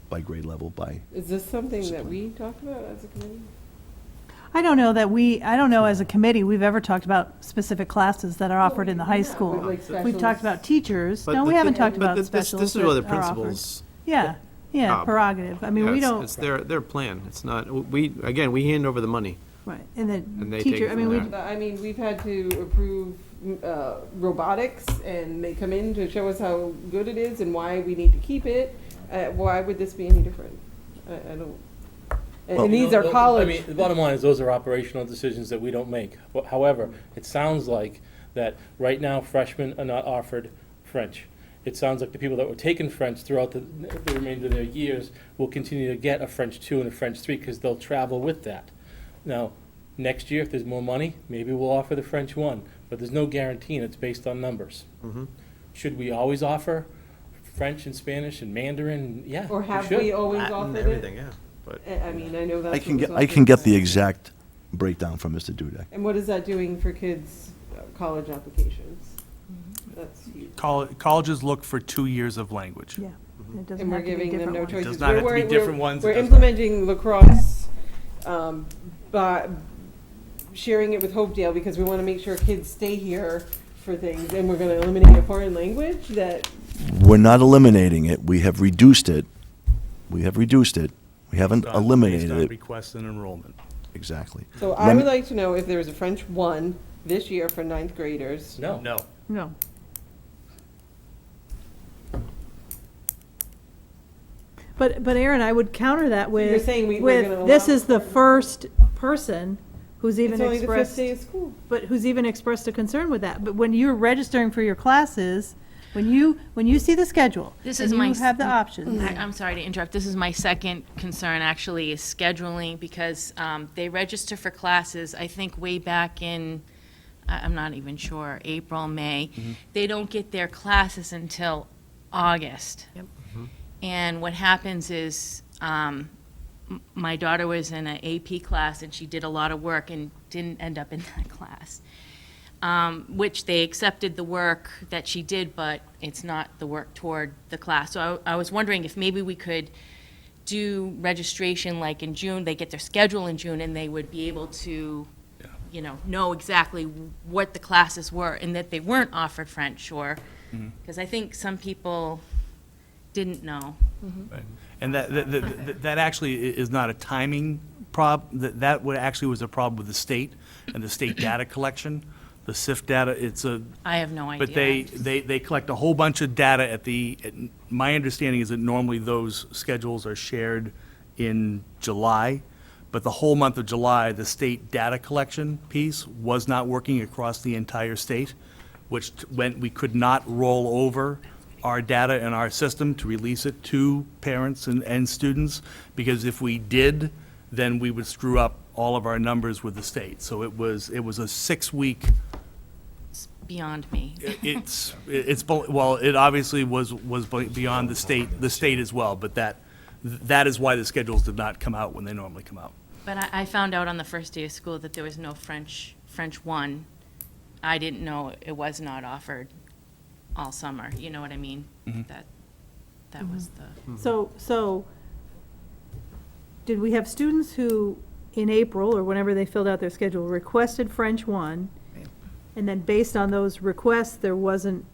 Speaker 2: by grade level, by.
Speaker 1: Is this something that we talk about as a committee?
Speaker 7: I don't know as a committee, we've ever talked about specific classes that are offered in the high school.
Speaker 1: Like
Speaker 7: We've
Speaker 1: specials.
Speaker 7: talked about teachers.
Speaker 8: But
Speaker 7: No, we
Speaker 8: the
Speaker 7: haven't
Speaker 8: thi-
Speaker 7: talked
Speaker 8: but
Speaker 7: about
Speaker 8: this-
Speaker 7: specials
Speaker 8: This is where the
Speaker 7: that are offered.
Speaker 8: principals.
Speaker 7: Yeah,
Speaker 8: job.
Speaker 7: prerogative. I mean, we
Speaker 8: Yeah,
Speaker 7: don't,
Speaker 8: It's their plan. It's not, we hand over the money.
Speaker 7: right, and
Speaker 8: And
Speaker 7: then
Speaker 8: they take
Speaker 7: teacher,
Speaker 8: it
Speaker 7: I mean,
Speaker 8: from
Speaker 7: we,
Speaker 8: there.
Speaker 1: I mean, we've had to approve robotics, and they come in to show us how good it is and why we need to keep it. Why would this be any different? I don't. And these are
Speaker 9: I
Speaker 1: college.
Speaker 9: mean, the bottom line is those are operational decisions that we don't make. However, it sounds like that right now freshmen are not offered French. It sounds like the people that were taking French throughout the remainder of their years will continue to get a French 2 and a French 3 because they'll travel with that. Now, next year, if there's more money, maybe we'll offer the French 1, but there's no guarantee, and it's based on numbers. Should we always offer French and Spanish and Mandarin? Yeah,
Speaker 1: Or have
Speaker 9: should.
Speaker 1: we always
Speaker 8: Latin,
Speaker 1: offered it?
Speaker 8: everything, yeah. But
Speaker 1: I mean, I know that's.
Speaker 2: I can
Speaker 1: what
Speaker 2: get
Speaker 1: was
Speaker 2: I can get the
Speaker 1: offered.
Speaker 2: exact breakdown from Mr. Dudek.
Speaker 1: And what is that doing for kids' college applications? That's huge.
Speaker 4: Colleges look for 2 years of language.
Speaker 7: yeah, it doesn't
Speaker 1: And we're
Speaker 7: have to be
Speaker 1: giving them
Speaker 7: different
Speaker 1: no
Speaker 7: ones.
Speaker 1: choices.
Speaker 4: Does not have to be
Speaker 1: We're-
Speaker 4: different ones. It
Speaker 1: We're
Speaker 4: does-
Speaker 1: implementing lacrosse, by sharing it with Hopedale because we want to make sure kids stay here for things, and we're going to eliminate a foreign language that.
Speaker 2: We're not eliminating it. We have reduced it. We haven't
Speaker 4: Based on
Speaker 2: eliminated it.
Speaker 4: request and enrollment.
Speaker 2: Exactly.
Speaker 1: So I would like to know if there was a French 1 this year for 9th graders.
Speaker 9: No.
Speaker 4: No.
Speaker 7: No. But Aaron, I would counter that
Speaker 1: you're
Speaker 7: with,
Speaker 1: saying we're gonna
Speaker 7: this
Speaker 1: allow-
Speaker 7: is the first person who's even
Speaker 1: It's only the 5th
Speaker 7: expressed,
Speaker 1: day of school.
Speaker 7: but who's even expressed a concern with that. But when you're registering for your classes, when you see the schedule,
Speaker 16: This
Speaker 7: and
Speaker 16: is my
Speaker 7: you have the options.
Speaker 16: I'm sorry to interrupt. This is my second concern, actually, is scheduling, because they register for classes, I think, way back in, I'm not even sure, April, May. They don't get their classes until August. And what happens is, my daughter was in an AP class, and she did a lot of work and didn't end up in that class. Which they accepted the work that she did, but it's not the work toward the class. So I was wondering if maybe we could do registration like in June, they get their schedule in June, and they would be able to, know exactly what the classes were, and that they weren't offered French, or, because I think some people didn't know.
Speaker 4: Right. And that actually is not a timing that actually was a problem with the state and the state data collection. The SIF data,
Speaker 16: I have no idea.
Speaker 4: but they collect a whole bunch of data my understanding is that normally those schedules are shared in July, but the whole month of July, the state data collection piece was not working across the entire state, which meant we could not roll over our data in our system to release it to parents and students, because if we did, then we would screw up all of our numbers with the state. So it was a 6-week.
Speaker 16: Beyond me.
Speaker 4: It obviously was beyond the state as well, but that is why the schedules did not come out when they normally come out.
Speaker 16: But I found out on the first day of school that there was no French 1. I didn't know it was not offered all summer, you know what I mean? That was the.
Speaker 7: So, did we have students who, in April, or whenever they filled out their schedule, requested French 1, and then based on those requests, there wasn't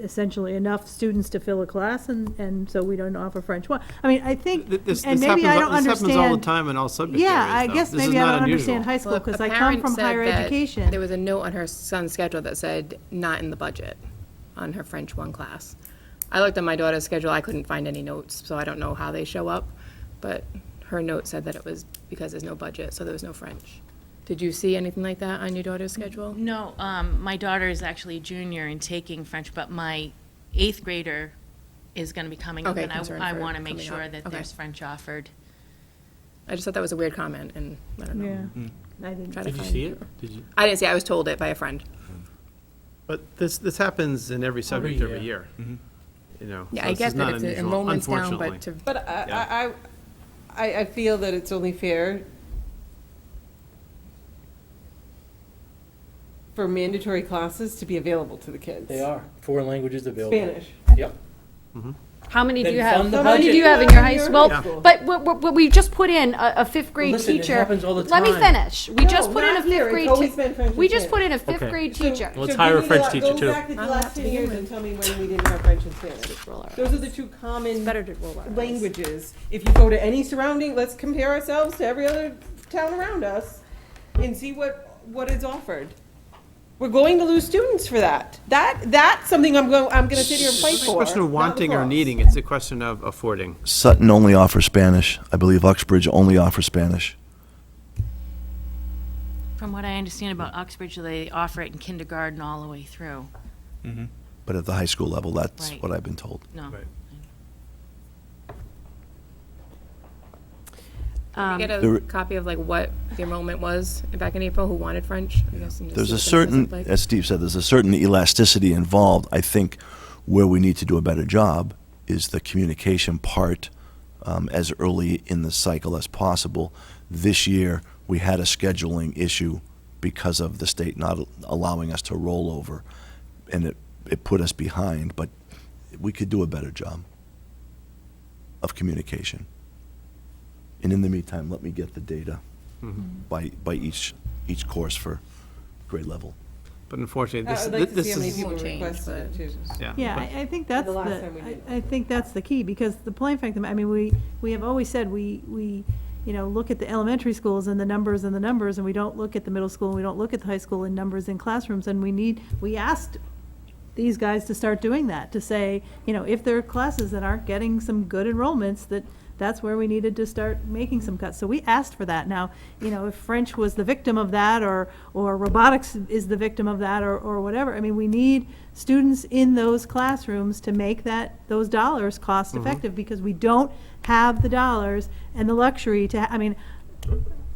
Speaker 7: essentially enough students to fill a class, and so we don't offer French one. I mean, I think,
Speaker 8: This
Speaker 7: and maybe I don't understand.
Speaker 8: This happens all the time in all subject areas,
Speaker 7: Yeah, I
Speaker 8: though.
Speaker 7: guess
Speaker 8: This is
Speaker 7: maybe I
Speaker 8: not
Speaker 7: don't
Speaker 8: unusual.
Speaker 7: understand high school,
Speaker 5: Well,
Speaker 7: because
Speaker 5: a
Speaker 7: I come
Speaker 5: parent
Speaker 7: from
Speaker 5: said
Speaker 7: higher
Speaker 5: that
Speaker 7: education.
Speaker 5: There was a note on her son's schedule that said, not in the budget, on her French 1 class. I looked at my daughter's schedule, I couldn't find any notes, so I don't know how they show up, but her note said that it was because there's no budget, so there was no French. Did you see anything like that on your daughter's schedule?
Speaker 16: No, my daughter is actually a junior and taking French, but my 8th grader is going to be coming up,
Speaker 5: Okay,
Speaker 16: and
Speaker 5: concerned
Speaker 16: I
Speaker 5: for
Speaker 16: want to make
Speaker 5: coming
Speaker 16: sure
Speaker 5: up.
Speaker 16: that
Speaker 5: Okay.
Speaker 16: there's French offered.
Speaker 5: I just thought that was a weird comment, and I don't know.
Speaker 7: Yeah. I didn't.
Speaker 5: Try to
Speaker 9: Did you
Speaker 5: find-
Speaker 9: see it? Did you?
Speaker 5: I didn't see it. I was told it by a friend.
Speaker 8: But this happens in every subject every year. You know,
Speaker 5: Yeah,
Speaker 8: so
Speaker 5: I
Speaker 8: this
Speaker 5: get
Speaker 8: is not
Speaker 5: that if the
Speaker 8: unusual,
Speaker 5: enrollment's down,
Speaker 8: unfortunately.
Speaker 5: but to,
Speaker 1: But I feel that it's only fair for mandatory classes to be available to the kids.
Speaker 9: They are. 4 languages available.
Speaker 1: Spanish.
Speaker 9: Yep.
Speaker 14: How many do
Speaker 9: Then
Speaker 14: you have?
Speaker 9: fund the
Speaker 14: How many do
Speaker 9: budget.
Speaker 14: you have in your high
Speaker 1: Yeah.
Speaker 14: school?
Speaker 1: Yeah.
Speaker 14: But we just put in a 5th grade
Speaker 9: Listen, it
Speaker 14: teacher.
Speaker 9: happens all the
Speaker 14: Let me
Speaker 9: time.
Speaker 14: finish. We just
Speaker 1: No,
Speaker 14: put in a
Speaker 1: not here.
Speaker 14: 5th grade
Speaker 1: It's always
Speaker 14: teacher.
Speaker 1: been French and
Speaker 14: We just put
Speaker 1: Spanish.
Speaker 14: in a 5th
Speaker 9: Okay.
Speaker 14: grade
Speaker 1: So-
Speaker 14: teacher.
Speaker 9: Let's
Speaker 1: so
Speaker 9: hire
Speaker 1: give
Speaker 9: a
Speaker 1: me
Speaker 9: French
Speaker 1: the-
Speaker 9: teacher,
Speaker 1: Go
Speaker 9: too.
Speaker 1: back the
Speaker 5: I'll
Speaker 1: last
Speaker 5: have to
Speaker 1: 10 years
Speaker 5: begin
Speaker 1: and
Speaker 5: with.
Speaker 1: tell me when we didn't have French and Spanish.
Speaker 14: Roll our
Speaker 1: Those are the two common
Speaker 14: Better to roll our eyes.
Speaker 1: languages. If you go to any surrounding, let's compare ourselves to every other town around us and see what is offered. We're going to lose students for that. That's something I'm gonna sit here and fight
Speaker 8: It's
Speaker 1: for.
Speaker 8: not a question of
Speaker 1: not
Speaker 8: wanting or
Speaker 1: lacrosse.
Speaker 8: needing, it's a question of affording.
Speaker 2: Sutton only offers Spanish. I believe Uxbridge only offers Spanish.
Speaker 16: From what I understand about Uxbridge, they offer it in kindergarten all the way through.
Speaker 2: But at the high school level, that's
Speaker 16: Right.
Speaker 2: what I've been told.
Speaker 16: No.
Speaker 8: Right.
Speaker 5: Can we get
Speaker 2: There-
Speaker 5: a copy of like what the enrollment was back in April, who wanted French? I guess, and just
Speaker 2: There's
Speaker 5: see
Speaker 2: a
Speaker 5: what the numbers
Speaker 2: certain,
Speaker 5: look like?
Speaker 2: as Steve said, there's a certain elasticity involved. I think where we need to do a better job is the communication part as early in the cycle as possible. This year, we had a scheduling issue because of the state not allowing us to roll over, and it put us behind, but we could do a better job of communication. And in the meantime, let me get the data by each course for grade level.
Speaker 8: But unfortunately,
Speaker 1: I would like to
Speaker 8: this
Speaker 1: see how many
Speaker 8: is,
Speaker 1: people
Speaker 5: Won't change,
Speaker 1: requested it too.
Speaker 7: Yeah,
Speaker 8: but-
Speaker 7: I think that's
Speaker 1: The last time we did.
Speaker 7: I think that's the key, because the plain fact, I mean, we have always said, we look at the elementary schools and the numbers, and we don't look at the middle school, and we don't look at the high school in numbers in classrooms, and we asked these guys to start doing that, to say, if there are classes that aren't getting some good enrollments, that's where we needed to start making some cuts. So we asked for that. Now, if French was the victim of that, or robotics is the victim of that, or whatever, I mean, we need students in those classrooms to make those dollars cost effective, because we don't have the dollars and the luxury to,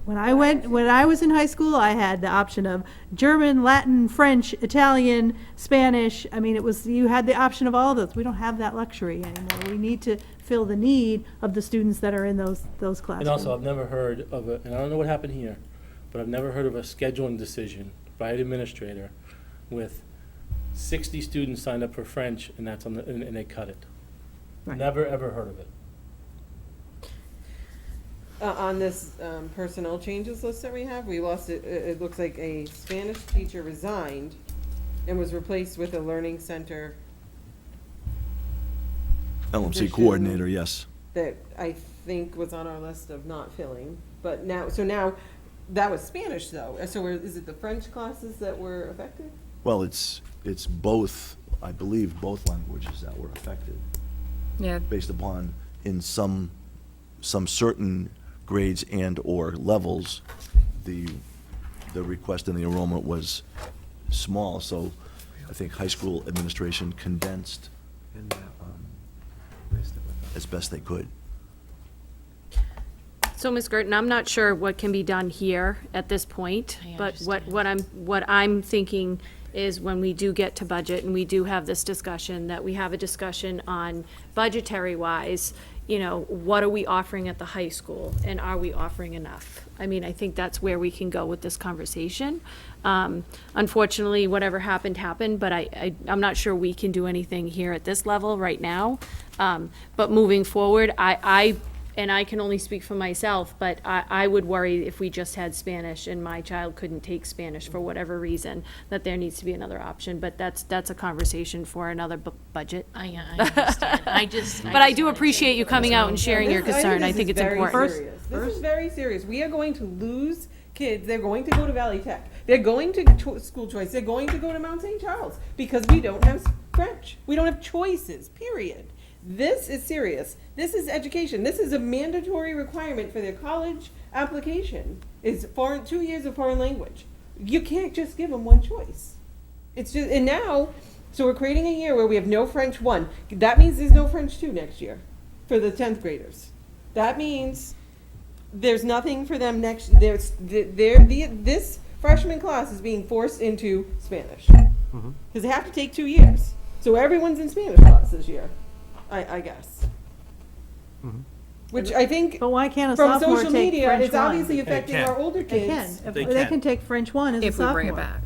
Speaker 7: when I was in high school, I had the option of German, Latin, French, Italian, Spanish. I mean, you had the option of all of those. We don't have that luxury anymore. We need to fill the need of the students that are in those classrooms.
Speaker 9: And also, I've never heard of and I don't know what happened here, but I've never heard of a scheduling decision by an administrator with 60 students signed up for French, and that's and they cut it.
Speaker 7: Right.
Speaker 9: Never, ever heard of it.
Speaker 1: On this personnel changes list that we have, we lost, it looks like a Spanish teacher resigned and was replaced with a learning center
Speaker 2: LMC
Speaker 1: Position.
Speaker 2: coordinator, yes.
Speaker 1: that I think was on our list of not filling. But now, that was Spanish though. So is it the French classes that were affected?
Speaker 2: Well, it's both, I believe, both languages that were affected,
Speaker 5: Yeah,
Speaker 2: based upon in some certain grades and/or levels, the request and the enrollment was small, so I think high school administration condensed as best they could.
Speaker 14: So, Ms. Gerton, I'm not sure what can be done here at this point,
Speaker 16: I
Speaker 14: but what I'm thinking is when we do get to budget and we do have this discussion, that we have a discussion on budgetary-wise, what are we offering at the high school, and are we offering enough? I mean, I think that's where we can go with this conversation. Unfortunately, whatever happened, happened, but I'm not sure we can do anything here at this level right now. But moving forward, I and I can only speak for myself, but I would worry if we just had Spanish and my child couldn't take Spanish for whatever reason, that there needs to be another option, but that's a conversation for another budget.
Speaker 16: I understand. I just.
Speaker 14: But I do appreciate you coming out and sharing your concern. I think it's important.
Speaker 1: This is very serious. We are going to lose kids. They're going to go to Valley Tech. They're going to school choice. They're going to go to Mount St. Charles because we don't have French. We don't have choices, period. This is serious. This is education. This is a mandatory requirement for their college application, is 2 years of foreign language. You can't just give them one choice. It's just, and now, so we're creating a year where we have no French 1. That means there's no French 2 next year for the 10th graders. That means there's nothing for them next, this freshman class is being forced into Spanish. Because they have to take 2 years. So everyone's in Spanish class this year, I guess. Which I think,
Speaker 7: But why can't a
Speaker 1: from
Speaker 7: sophomore
Speaker 1: social
Speaker 7: take
Speaker 1: media,
Speaker 7: French
Speaker 1: it's
Speaker 7: 1?
Speaker 1: obviously affecting
Speaker 4: can.
Speaker 1: our older
Speaker 7: They can.
Speaker 1: kids.
Speaker 7: If
Speaker 4: They
Speaker 7: They
Speaker 4: can.
Speaker 7: can take French 1 as a
Speaker 5: If we
Speaker 7: sophomore.
Speaker 5: bring it back.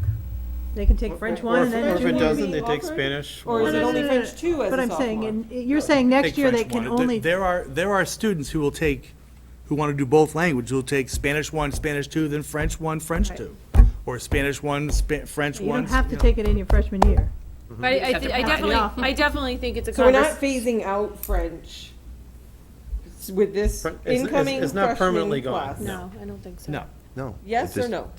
Speaker 7: They can take French 1 and
Speaker 8: Or
Speaker 7: then
Speaker 8: if it
Speaker 1: Junior
Speaker 8: doesn't,
Speaker 1: being
Speaker 8: they take
Speaker 1: offered?
Speaker 8: Spanish.
Speaker 1: Or is it only French 2 as
Speaker 7: But
Speaker 1: a
Speaker 7: I'm saying,
Speaker 1: sophomore?
Speaker 7: and you're saying next
Speaker 4: Take
Speaker 7: year they
Speaker 4: French
Speaker 7: can
Speaker 4: one.
Speaker 7: only,
Speaker 4: There are students who will take, who want to do both languages, who will take Spanish 1, Spanish 2, then French 1, French 2. Or Spanish 1, French 1.
Speaker 7: you don't have to take it in your freshman year.
Speaker 14: But I definitely think it's a
Speaker 1: So we're not
Speaker 14: conversation.
Speaker 1: phasing out French with this
Speaker 8: It's
Speaker 1: incoming
Speaker 8: not
Speaker 1: freshman
Speaker 8: permanently gone.
Speaker 1: class?
Speaker 14: No, I don't think so.
Speaker 4: No.
Speaker 2: No.
Speaker 1: Yes or no?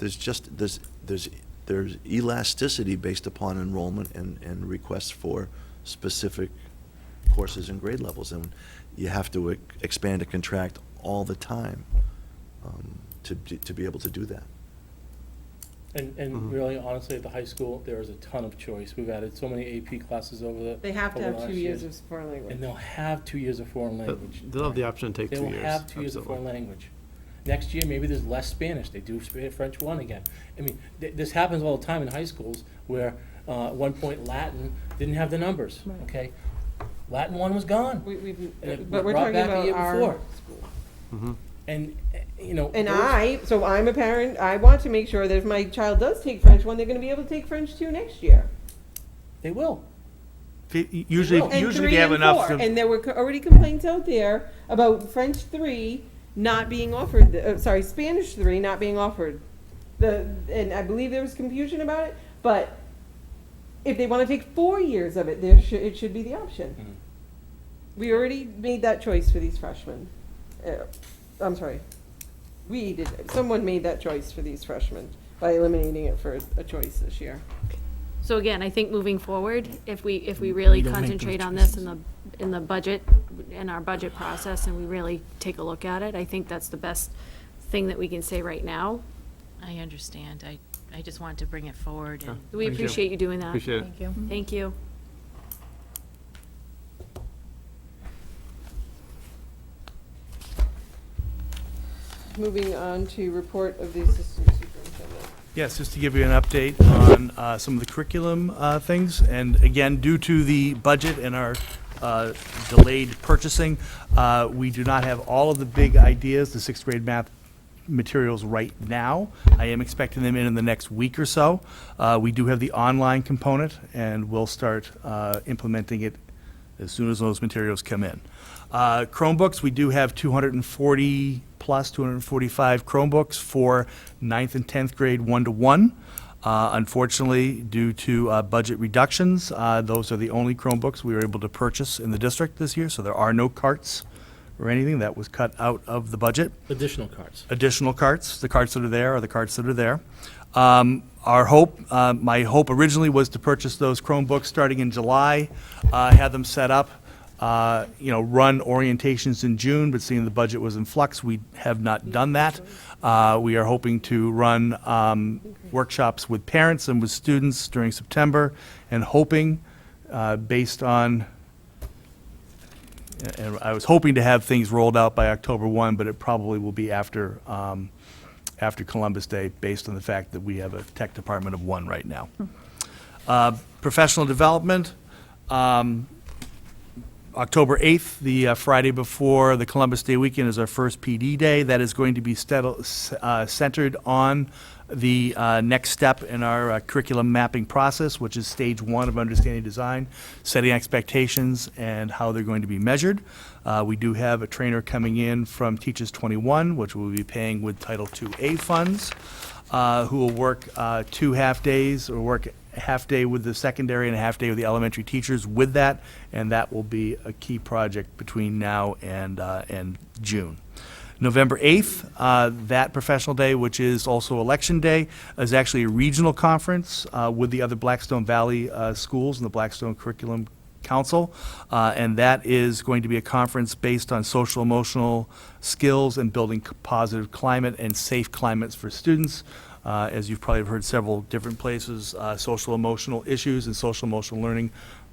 Speaker 2: There's elasticity based upon enrollment and requests for specific courses and grade levels, and you have to expand and contract all the time to be able to do that.
Speaker 9: And really, honestly, at the high school, there is a ton of choice. We've added so many AP classes over the.
Speaker 1: They have to
Speaker 9: over
Speaker 1: have
Speaker 9: last
Speaker 1: 2
Speaker 9: year.
Speaker 1: years of foreign language.
Speaker 9: And they'll have 2 years of foreign language.
Speaker 8: They'll have the option to take 2 years.
Speaker 9: They will have 2 years of foreign language. Next year, maybe there's less Spanish. They do French 1 again. I mean, this happens all the time in high schools where, at one point, Latin didn't have the numbers, okay? Latin 1 was gone.
Speaker 1: We've,
Speaker 9: And it
Speaker 1: but
Speaker 9: was
Speaker 1: we're
Speaker 9: brought
Speaker 1: talking
Speaker 9: back a
Speaker 1: about
Speaker 9: year
Speaker 1: our
Speaker 9: before.
Speaker 1: school.
Speaker 9: And, you know.
Speaker 1: And
Speaker 9: those-
Speaker 1: so I'm a parent, I want to make sure that if my child does take French 1, they're gonna be able to take French 2 next year.
Speaker 9: They will.
Speaker 4: Usually,
Speaker 1: And
Speaker 4: usually
Speaker 1: 3
Speaker 4: they have
Speaker 1: and
Speaker 4: enough
Speaker 1: 4.
Speaker 4: to.
Speaker 1: And there were already complaints out there about French 3 not being offered, Spanish 3 not being offered. And I believe there was confusion about it, but if they want to take 4 years of it, it should be the option. We already made that choice for these freshmen. I'm sorry. Someone made that choice for these freshmen by eliminating it for a choice this year.
Speaker 14: So again, I think moving forward, if we really
Speaker 4: We don't make
Speaker 14: concentrate
Speaker 4: those
Speaker 14: on this in the budget, in our budget process, and we really take a look at it, I think that's the best thing that we can say right now.
Speaker 16: I understand. I just wanted to bring it forward and.
Speaker 14: We appreciate you doing that.
Speaker 8: Appreciate it.
Speaker 10: Thank you.
Speaker 14: Thank you.
Speaker 1: Moving on to report of the assistant superintendent.
Speaker 4: Yes, just to give you an update on some of the curriculum things. And again, due to the budget and our delayed purchasing, we do not have all of the big ideas, the sixth grade math materials right now. I am expecting them in the next week or so. We do have the online component, and we'll start implementing it as soon as those materials come in. Chromebooks, we do have 240 plus 245 Chromebooks for 9th and 10th grade 1-to-1. Unfortunately, due to budget reductions, those are the only Chromebooks we were able to purchase in the district this year, so there are no carts or anything. That was cut out of the budget.
Speaker 9: Additional cards.
Speaker 4: Additional carts. The carts that are there are the carts that are there. Our hope, my hope originally was to purchase those Chromebooks starting in July, have them set up, run orientations in June, but seeing the budget was in flux, we have not done that. We are hoping to run workshops with parents and with students during September, and hoping, based on, and I was hoping to have things rolled out by October 1, but it probably will be after Columbus Day, based on the fact that we have a tech department of 1 right now. Professional development, October 8th, the Friday before the Columbus Day weekend, is our first PD day. That is going to be centered on the next step in our curriculum mapping process, which is stage 1 of understanding design, setting expectations and how they're going to be measured. We do have a trainer coming in from Teachers 21, which we'll be paying with Title IIA funds, who will work 2 half-days, or work a half-day with the secondary and a half-day with the elementary teachers with that, and that will be a key project between now and June. November 8th, that professional day, which is also Election Day, is actually a regional conference with the other Blackstone Valley schools and the Blackstone Curriculum Council, and that is going to be a conference based on social emotional skills and building positive climate and safe climates for students. As you've probably heard several different places, social emotional issues and social emotional learning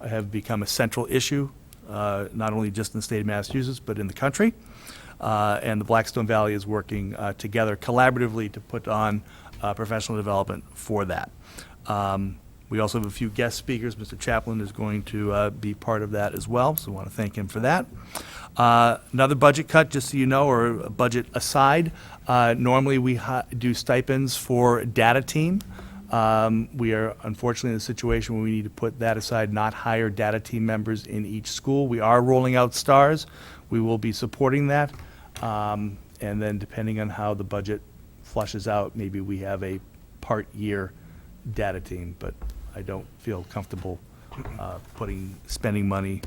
Speaker 4: have become a central issue, not only just in the state of Massachusetts, but in the country. And the Blackstone Valley is working together collaboratively to put on professional development for that. We also have a few guest speakers. Mr. Chaplin is going to be part of that as well, so I want to thank him for that. Another budget cut, just so you know, or a budget aside, normally we do stipends for data team. We are unfortunately in a situation where we need to put that aside, not hire data team members in each school. We are rolling out STARS. We will be supporting that. And then depending on how the budget flushes out, maybe we have a part-year data team, but I don't feel comfortable spending money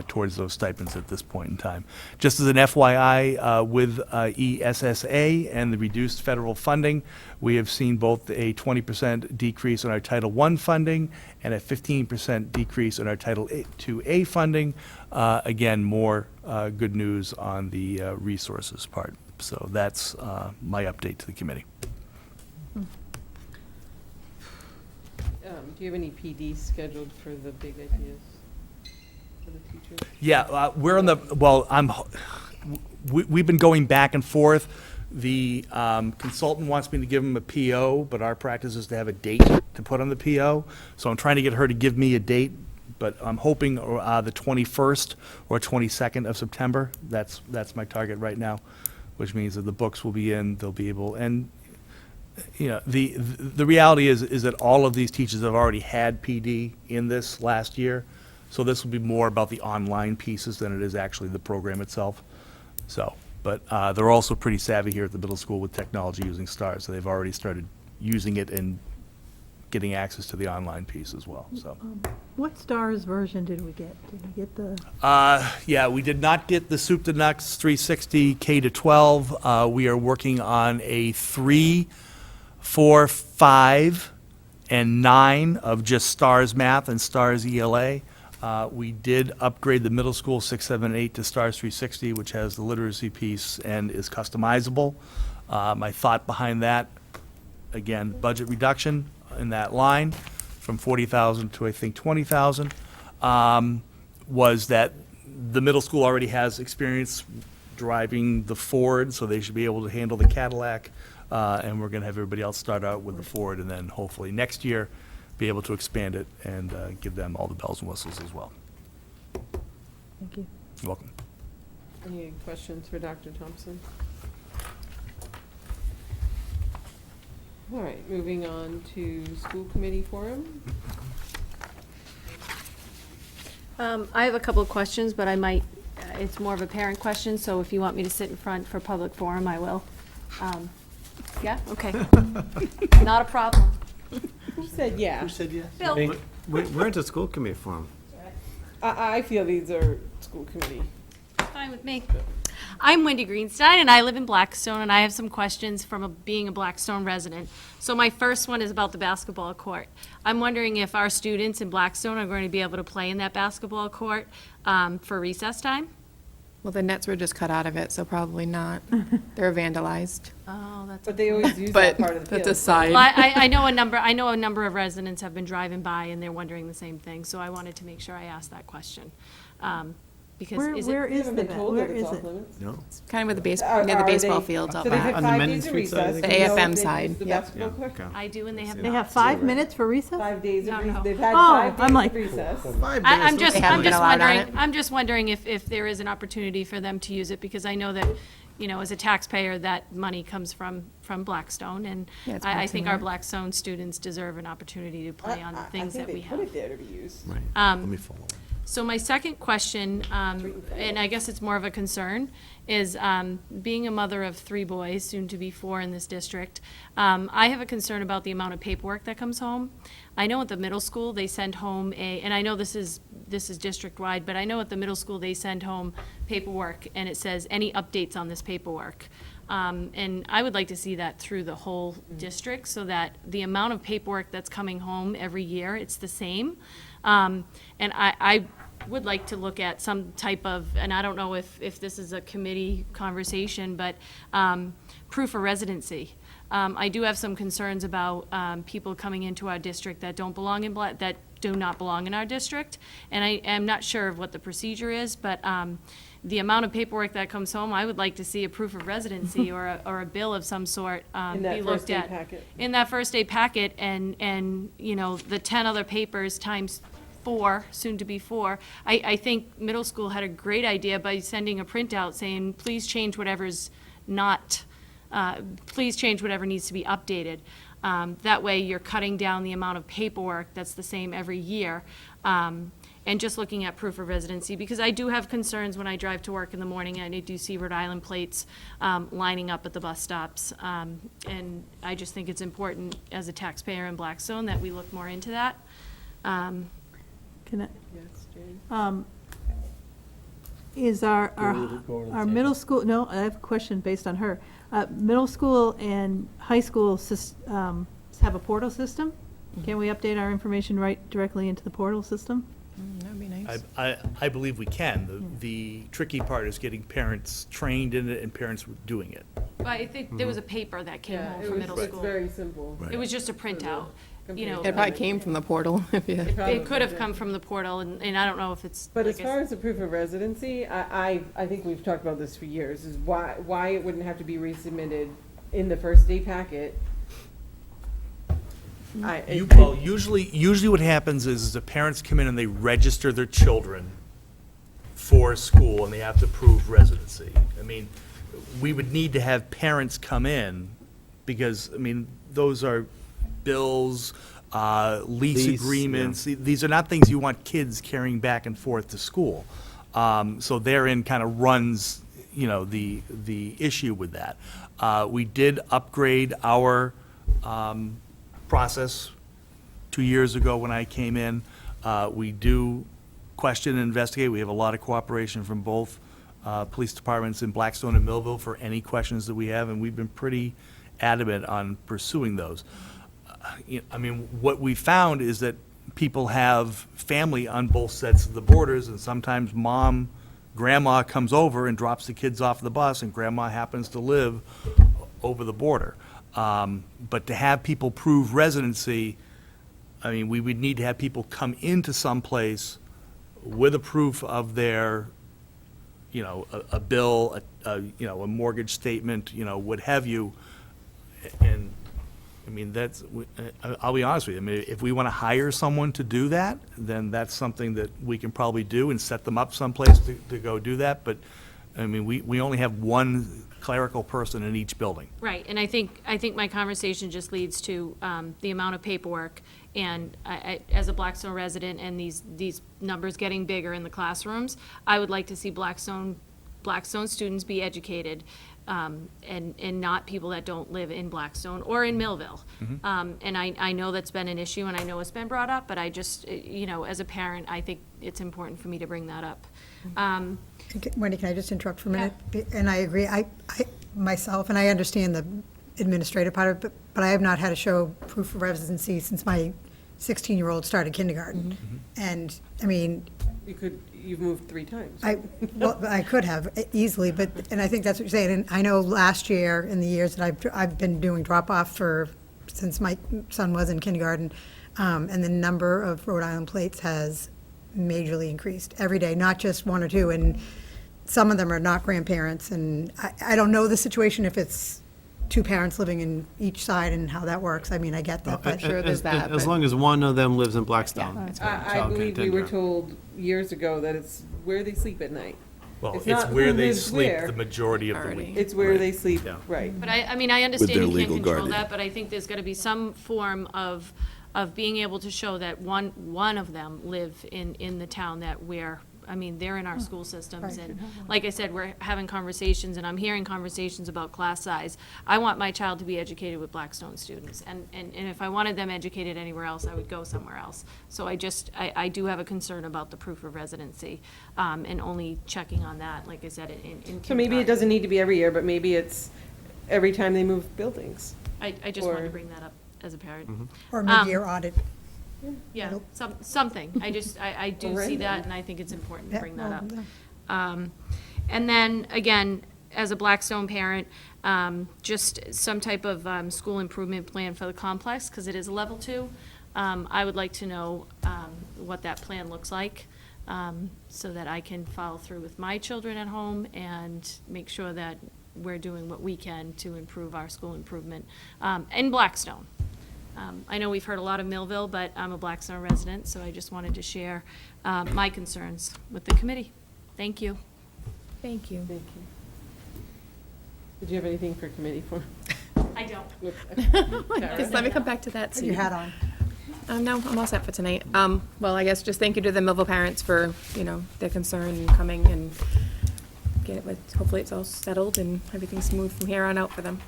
Speaker 4: towards those stipends at this point in time. Just as an FYI, with ESSA and the reduced federal funding, we have seen both a 20% decrease in our Title I funding and a 15% decrease in our Title IIA funding. Again, more good news on the resources part. So that's my update to the committee.
Speaker 1: Do you have any PD scheduled for the big ideas for the teachers?
Speaker 4: Yeah, we're on the, well, we've been going back and forth. The consultant wants me to give him a PO, but our practice is to have a date to put on the PO. So I'm trying to get her to give me a date, but I'm hoping the 21st or 22nd of September. That's my target right now, which means that the books will be in, they'll be able, and you know, the reality is that all of these teachers have already had PD in this last year, so this will be more about the online pieces than it is actually the program itself. So, but they're also pretty savvy here at the middle school with technology using STARS, so they've already started using it and getting access to the online piece as well. So,
Speaker 7: What STARS version did we get? Did we get the?
Speaker 4: yeah, we did not get the soup to nuts 360 K to 12. We are working on a 3, 4, 5, and 9 of just STARS Math and STARS ELA. We did upgrade the middle school 6, 7, 8 to STARS 360, which has the literacy piece and is customizable. My thought behind that, again, budget reduction in that line from 40,000 to I think 20,000, was that the middle school already has experience driving the Ford, so they should be able to handle the Cadillac. And we're going to have everybody else start out with the Ford, and then hopefully next year be able to expand it and give them all the bells and whistles as well.
Speaker 7: Thank you.
Speaker 4: You're welcome.
Speaker 1: Any questions for Dr. Thompson? All right, moving on to school committee forum.
Speaker 14: I have a couple of questions, but I might, it's more of a parent question, so if you want me to sit in front for public forum, I will. Yeah, okay. Not a problem.
Speaker 1: Who said yeah?
Speaker 4: Who said yes?
Speaker 14: Bill.
Speaker 8: We're into school committee forum.
Speaker 1: I feel these are school committee.
Speaker 14: Fine with me. I'm Wendy Greenstein, and I live in Blackstone, and I have some questions from being a Blackstone resident. So my first one is about the basketball court. I'm wondering if our students in Blackstone are going to be able to play in that basketball court for recess time?
Speaker 5: Well, the nets were just cut out of it, so probably not. They're vandalized.
Speaker 14: Oh, that's.
Speaker 1: But they always use
Speaker 5: But
Speaker 1: that part of the field.
Speaker 5: that's a side.
Speaker 14: Well, I know a number of residents have been driving by, and they're wondering the same thing, so I wanted to make sure I asked that question. Because is it?
Speaker 7: Where is
Speaker 1: Haven't
Speaker 7: the,
Speaker 1: been told
Speaker 7: where
Speaker 1: that it's
Speaker 7: is
Speaker 1: off
Speaker 7: it?
Speaker 1: limits.
Speaker 8: No.
Speaker 5: Kind of with the
Speaker 1: Are-
Speaker 5: near the
Speaker 1: are
Speaker 5: baseball
Speaker 1: they-
Speaker 5: fields out
Speaker 1: So they
Speaker 5: back.
Speaker 1: have
Speaker 8: On the
Speaker 1: 5
Speaker 8: Mendon
Speaker 1: days of
Speaker 8: Street side, I
Speaker 1: recess.
Speaker 8: think.
Speaker 5: The
Speaker 1: Do you know
Speaker 5: AFM
Speaker 1: if they
Speaker 5: side.
Speaker 1: use the
Speaker 5: Yep.
Speaker 1: basketball court?
Speaker 8: Okay.
Speaker 14: I do, and they have
Speaker 7: They
Speaker 14: not.
Speaker 7: have 5 minutes for recess?
Speaker 1: 5 days of
Speaker 14: No, no.
Speaker 1: they've had
Speaker 7: Oh,
Speaker 1: 5 days
Speaker 7: I'm like-
Speaker 1: of recess.
Speaker 14: I'm just,
Speaker 5: They haven't been allowed on it.
Speaker 14: I'm just wondering if there is an opportunity for them to use it, because I know that, you know, as a taxpayer, that money comes from Blackstone, and
Speaker 5: Yeah, it's
Speaker 14: I think our
Speaker 5: Blackstone.
Speaker 14: Blackstone students deserve an opportunity to play on the things that we
Speaker 1: I think they put
Speaker 14: have.
Speaker 1: it there to be used.
Speaker 8: Right.
Speaker 14: Um,
Speaker 8: Let me follow.
Speaker 14: So my second question, and I guess it's more of a concern, is being a mother of 3 boys, soon to be 4 in this district, I have a concern about the amount of paperwork that comes home. I know at the middle school, they send home and I know this is district-wide, but I know at the middle school, they send home paperwork, and it says, any updates on this paperwork? And I would like to see that through the whole district, so that the amount of paperwork that's coming home every year, it's the same. And I would like to look at some type of, and I don't know if this is a committee conversation, but proof of residency. I do have some concerns about people coming into our district that don't belong in, that do not belong in our district. And I am not sure of what the procedure is, but the amount of paperwork that comes home, I would like to see a proof of residency or a bill of some sort
Speaker 1: In that
Speaker 14: be
Speaker 1: first
Speaker 14: looked
Speaker 1: day
Speaker 14: at.
Speaker 1: packet.
Speaker 14: In that first day packet, and, you know, the 10 other papers times 4, soon to be 4. I think middle school had a great idea by sending a printout saying, please change whatever's not, please change whatever needs to be updated. That way, you're cutting down the amount of paperwork that's the same every year. And just looking at proof of residency, because I do have concerns when I drive to work in the morning, and I do see Rhode Island plates lining up at the bus stops. And I just think it's important, as a taxpayer in Blackstone, that we look more into that.
Speaker 7: Can I,
Speaker 1: Yes, Jane.
Speaker 7: is our
Speaker 9: Go to the
Speaker 7: middle school, no, I have a question based on her. Middle school and high school have a portal system? Can we update our information right directly into the portal system?
Speaker 10: That'd be nice.
Speaker 4: I believe we can. The tricky part is getting parents trained in it and parents doing it.
Speaker 14: But I think there was a paper that came
Speaker 1: Yeah,
Speaker 14: home
Speaker 1: it
Speaker 14: from
Speaker 1: was,
Speaker 14: middle
Speaker 1: it's
Speaker 14: school.
Speaker 1: very simple.
Speaker 14: It was just a printout, you know.
Speaker 5: It probably came from the portal, if you.
Speaker 14: It could have come from the portal, and I don't know if it's.
Speaker 1: But
Speaker 14: like
Speaker 1: as
Speaker 14: I
Speaker 1: far
Speaker 14: s-
Speaker 1: as the proof of residency, I think we've talked about this for years, is why it wouldn't have to be resubmitted in the first day packet.
Speaker 4: Well, usually what happens is the parents come in and they register their children for school, and they have to prove residency. I mean, we would need to have parents come in, because, I mean, those are bills, lease
Speaker 8: Lease,
Speaker 4: agreements. These are not things you want kids carrying back and forth to school. So therein kind of runs, you know, the issue with that. We did upgrade our process 2 years ago when I came in. We do question and investigate. We have a lot of cooperation from both police departments in Blackstone and Millville for any questions that we have, and we've been pretty adamant on pursuing those. I mean, what we found is that people have family on both sets of the borders, and sometimes grandma comes over and drops the kids off the bus, and grandma happens to live over the border. But to have people prove residency, I mean, we would need to have people come into some place with a proof of their, you know, a bill, you know, a mortgage statement, you know, what have you. And, I mean, I'll be honest with you, I mean, if we want to hire someone to do that, then that's something that we can probably do and set them up someplace to go do that. But, I mean, we only have one clerical person in each building.
Speaker 14: Right, and I think my conversation just leads to the amount of paperwork, and as a Blackstone resident and these numbers getting bigger in the classrooms, I would like to see Blackstone students be educated, and not people that don't live in Blackstone or in Millville. And I know that's been an issue, and I know it's been brought up, but I just, you know, as a parent, I think it's important for me to bring that up.
Speaker 10: Wendy, can I just interrupt for a minute? And I agree, I myself, and I understand the administrative part of it, but I have not had to show proof of residency since my 16-year-old started kindergarten. And, I mean,
Speaker 1: You've moved 3 times.
Speaker 10: well, I could have easily, but, and I think that's what you're saying. And I know last year, in the years that I've been doing drop-off since my son was in kindergarten, and the number of Rhode Island plates has majorly increased every day, not just 1 or 2. And some of them are not grandparents, and I don't know the situation if it's 2 parents living in each side and how that works. I mean, I get that, but
Speaker 5: sure there's that,
Speaker 8: As
Speaker 5: but-
Speaker 8: long as one of them lives in Blackstone.
Speaker 1: I believe we were told years ago that it's where they sleep at night.
Speaker 4: Well,
Speaker 1: It's
Speaker 4: it's
Speaker 1: not
Speaker 4: where
Speaker 1: who
Speaker 4: they
Speaker 1: lives
Speaker 4: sleep
Speaker 1: where.
Speaker 4: the majority of the week.
Speaker 1: It's where they sleep,
Speaker 4: Yeah.
Speaker 1: right.
Speaker 14: But I mean, I understand
Speaker 2: their
Speaker 14: you can't
Speaker 2: legal
Speaker 14: control
Speaker 2: guardian.
Speaker 14: that, but I think there's gotta be some form of of being able to show that one of them live in the town that we're, I mean, they're in our school systems, and like I said, we're having conversations, and I'm hearing conversations about class size. I want my child to be educated with Blackstone students, and if I wanted them educated anywhere else, I would go somewhere else. So I do have a concern about the proof of residency, and only checking on that, like I said, in
Speaker 1: So maybe it
Speaker 14: kindergarten.
Speaker 1: doesn't need to be every year, but maybe it's every time they move buildings.
Speaker 14: I just wanted to
Speaker 1: or-
Speaker 14: bring that up as a parent.
Speaker 10: Or mid-year audit.
Speaker 14: Yeah, something. I do see
Speaker 1: Random.
Speaker 14: that, and I think it's important to
Speaker 10: Yeah,
Speaker 14: bring that
Speaker 10: well,
Speaker 14: up.
Speaker 10: yeah.
Speaker 14: And then, again, as a Blackstone parent, just some type of school improvement plan for the complex, because it is a level 2. I would like to know what that plan looks like, so that I can follow through with my children at home and make sure that we're doing what we can to improve our school improvement in Blackstone. I know we've heard a lot of Millville, but I'm a Blackstone resident, so I just wanted to share my concerns with the committee. Thank you.
Speaker 5: Thank you.
Speaker 1: Thank you. Did you have anything for committee for?
Speaker 14: I don't.
Speaker 5: Just let me come back to that
Speaker 10: Put your
Speaker 5: seat.
Speaker 10: hat on.
Speaker 5: No, I'm all set for tonight. Well, I guess just thank you to the Millville parents for, their concern and coming and get it, hopefully it's all settled and everything's smooth from here on out for them.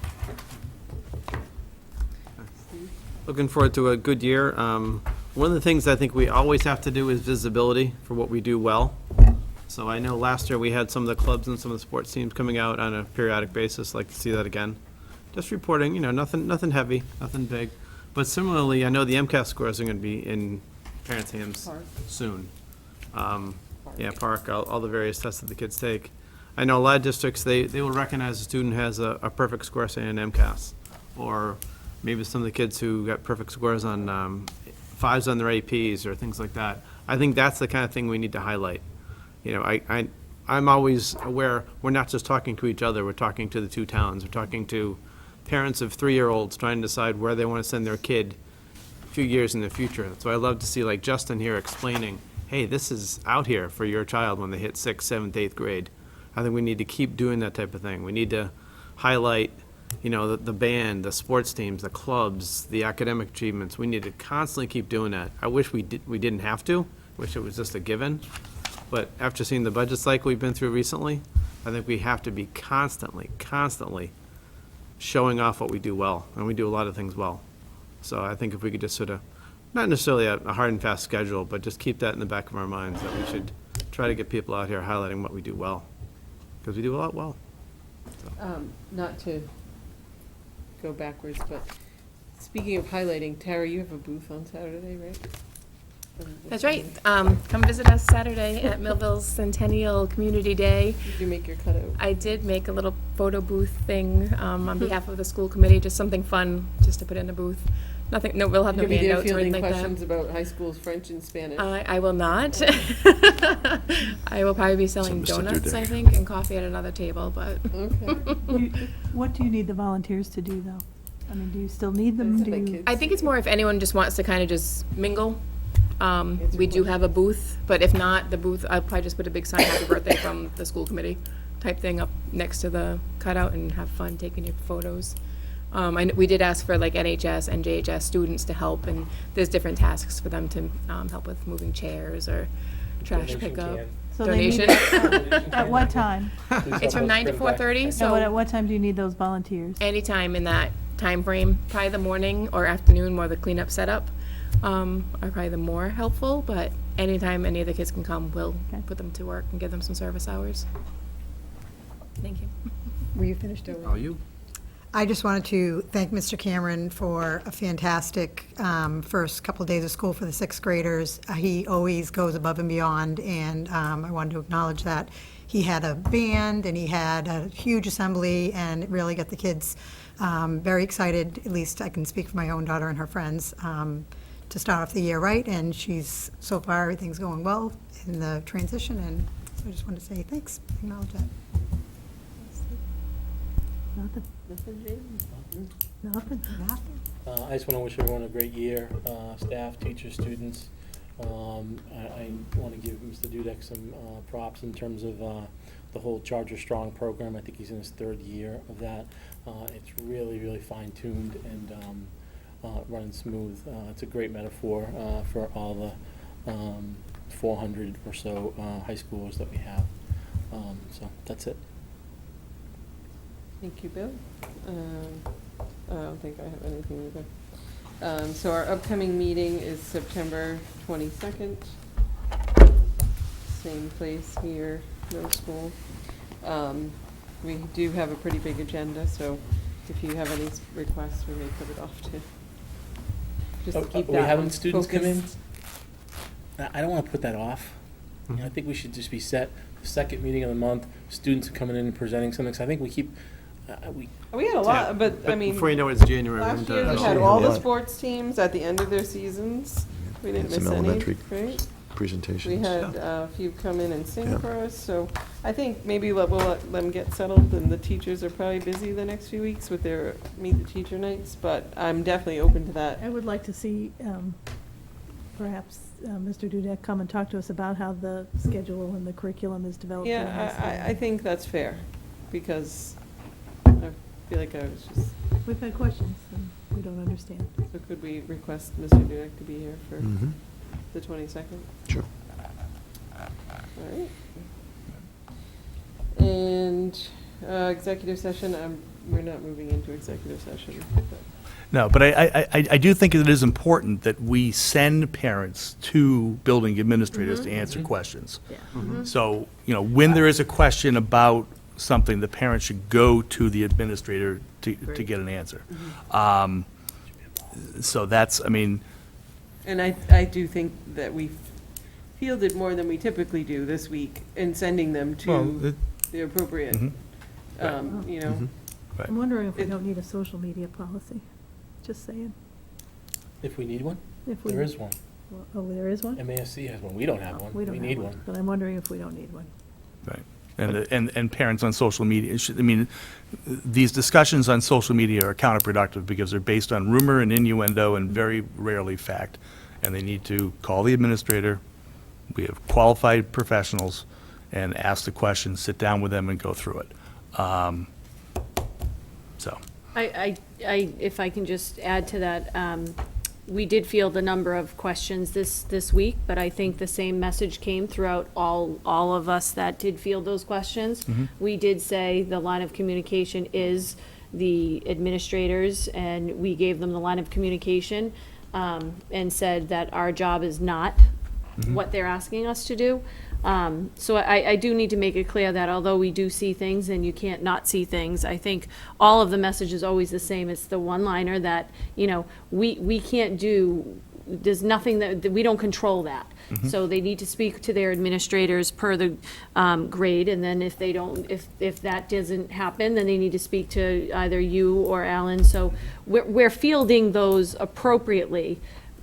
Speaker 8: Looking forward to a good year. One of the things I think we always have to do is visibility for what we do well. So I know last year we had some of the clubs and some of the sports teams coming out on a periodic basis. I'd like to see that again. Just reporting, nothing heavy, nothing big. But similarly, I know the MCAS scores are going to be in parents' hands
Speaker 1: Park.
Speaker 8: soon. Yeah, Park, all the various tests that the kids take. I know a lot of districts, they will recognize a student has a perfect score, say, in MCAS. Or maybe some of the kids who got perfect scores on 5s on their APs or things like that. I think that's the kind of thing we need to highlight. I'm always aware, we're not just talking to each other, we're talking to the two towns. We're talking to parents of 3-year-olds trying to decide where they want to send their kid a few years in the future. So I love to see like Justin here explaining, hey, this is out here for your child when they hit 6th, 7th, 8th grade. I think we need to keep doing that type of thing. We need to highlight, the band, the sports teams, the clubs, the academic achievements. We need to constantly keep doing that. I wish we didn't have to. Wish it was just a given. But after seeing the budget cycle we've been through recently, I think we have to be constantly showing off what we do well, and we do a lot of things well. So I think if we could just sort of, not necessarily a hard and fast schedule, but just keep that in the back of our minds, that we should try to get people out here highlighting what we do well, because we do a lot well.
Speaker 1: Not to go backwards, but speaking of highlighting, Tara, you have a booth on Saturday, right?
Speaker 5: That's right. Come visit us Saturday at Millville's Centennial Community Day.
Speaker 1: Did you make your cutout?
Speaker 5: I did make a little photo booth thing on behalf of the school committee, just something fun, just to put in a booth. Nothing, no, we'll have no
Speaker 1: You'll be there
Speaker 5: handouts or
Speaker 1: fielding
Speaker 5: anything like
Speaker 1: questions
Speaker 5: that.
Speaker 1: about high school's French and Spanish.
Speaker 5: I will not. I will probably be selling
Speaker 2: Mr.
Speaker 5: donuts,
Speaker 2: Dudek.
Speaker 5: I think, and coffee at another table, but.
Speaker 1: Okay.
Speaker 7: What do you need the volunteers to do, though? I mean, do you still need them?
Speaker 1: That's
Speaker 7: Do
Speaker 1: my
Speaker 7: you?
Speaker 1: kids.
Speaker 5: I think it's more if anyone just wants to kind of just mingle. We do have a booth, but if not, the booth, I'll probably just put a big sign, happy birthday from the school committee type thing up next to the cutout and have fun taking your photos. We did ask for like NHS and JHS students to help, and there's different tasks for them to help with moving chairs or trash
Speaker 9: Donation
Speaker 5: pickup.
Speaker 9: can.
Speaker 7: So they need
Speaker 5: Donation.
Speaker 7: At what time?
Speaker 5: It's from 9 to 4:30,
Speaker 7: No,
Speaker 5: so
Speaker 7: but at what time do you need those volunteers?
Speaker 5: anytime in that time frame, probably the morning or afternoon, more the cleanup setup, are probably the more helpful, but anytime any of the kids can come, we'll
Speaker 7: Okay.
Speaker 5: put them to work and give them some service hours. Thank you.
Speaker 10: Were you finished?
Speaker 8: Oh, you?
Speaker 10: I just wanted to thank Mr. Cameron for a fantastic first couple of days of school for the 6th graders. He always goes above and beyond, and I wanted to acknowledge that. He had a band, and he had a huge assembly, and it really got the kids very excited. At least I can speak for my own daughter and her friends, to start off the year right, and so far, everything's going well in the transition, and so I just wanted to say thanks, acknowledge that.
Speaker 7: Nothing. Nothing.
Speaker 9: I just want to wish everyone a great year, staff, teachers, students. I want to give Mr. Dudek some props in terms of the whole Charger Strong program. I think he's in his 3rd year of that. It's really, really fine-tuned, and running smooth. It's a great metaphor for all the 400 or so high schoolers that we have. So that's it.
Speaker 1: Thank you, Bill. I don't think I have anything either. So our upcoming meeting is September 22nd. Same place here, middle school. We do have a pretty big agenda, so if you have any requests, we may put it off to, just to keep
Speaker 9: Are
Speaker 1: that
Speaker 9: we having
Speaker 1: one
Speaker 9: students come in?
Speaker 1: focused.
Speaker 9: I don't want to put that off. You know, I think we should just be set, the second meeting of the month, students are coming in and presenting something, so I think we keep,
Speaker 1: We had a lot, but I mean.
Speaker 8: Before you know it, it's January.
Speaker 1: Last
Speaker 8: we're
Speaker 1: year,
Speaker 8: done.
Speaker 1: we had all the sports teams at the end of their seasons. We didn't
Speaker 2: Some
Speaker 1: miss any,
Speaker 2: elementary
Speaker 1: right?
Speaker 2: presentations.
Speaker 1: We had a few come in and sing
Speaker 2: Yeah.
Speaker 1: for us, so I think maybe we'll let them get settled, and the teachers are probably busy the next few weeks with their Meet the Teacher nights, but I'm definitely open to that.
Speaker 7: I would like to see perhaps Mr. Dudek come and talk to us about how the schedule and the curriculum is developed. in high school.
Speaker 1: Yeah, I think that's fair, because I feel like I was just,
Speaker 7: We've had questions, and we don't understand.
Speaker 1: so could we request Mr. Dudek to be here for
Speaker 2: Mhm.
Speaker 1: the 22nd?
Speaker 2: Sure.
Speaker 1: All right. And executive session, we're not moving into executive session. but-
Speaker 4: No, but I do think it is important that we send parents to building administrators to answer questions. So, you know, when there is a question about something, the parent should go to the administrator to get an answer. So that's, I mean,
Speaker 1: And I do think that we fielded more than we typically do this week in sending them
Speaker 4: Well,
Speaker 1: to
Speaker 4: it-
Speaker 1: the appropriate,
Speaker 4: Mhm.
Speaker 1: you know.
Speaker 4: Right.
Speaker 7: I'm wondering if we don't need a social media policy. Just saying.
Speaker 9: if we need one,
Speaker 7: If we-
Speaker 9: there is one.
Speaker 7: Oh, there is one?
Speaker 9: MASC has one. We don't have one.
Speaker 7: We don't have
Speaker 9: need one.
Speaker 7: But I'm wondering if we don't need one.
Speaker 4: right. And parents on social media, I mean, these discussions on social media are counterproductive because they're based on rumor and innuendo and very rarely fact. And they need to call the administrator. We have qualified professionals and ask the question, sit down with them and go through it. So,
Speaker 14: If I can just add to that, we did field a number of questions this week, but I think the same message came throughout all of us that did field those questions. We did say the line of communication is the administrators, and we gave them the line of communication, and said that our job is not what they're asking us to do. So I do need to make it clear that although we do see things and you can't not see things, I think all of the message is always the same. It's the one-liner that, you know, we can't do, there's nothing that, we don't control that. So they need to speak to their administrators per the grade, and then if they don't, if that doesn't happen, then they need to speak to either you or Alan. So we're fielding those appropriately,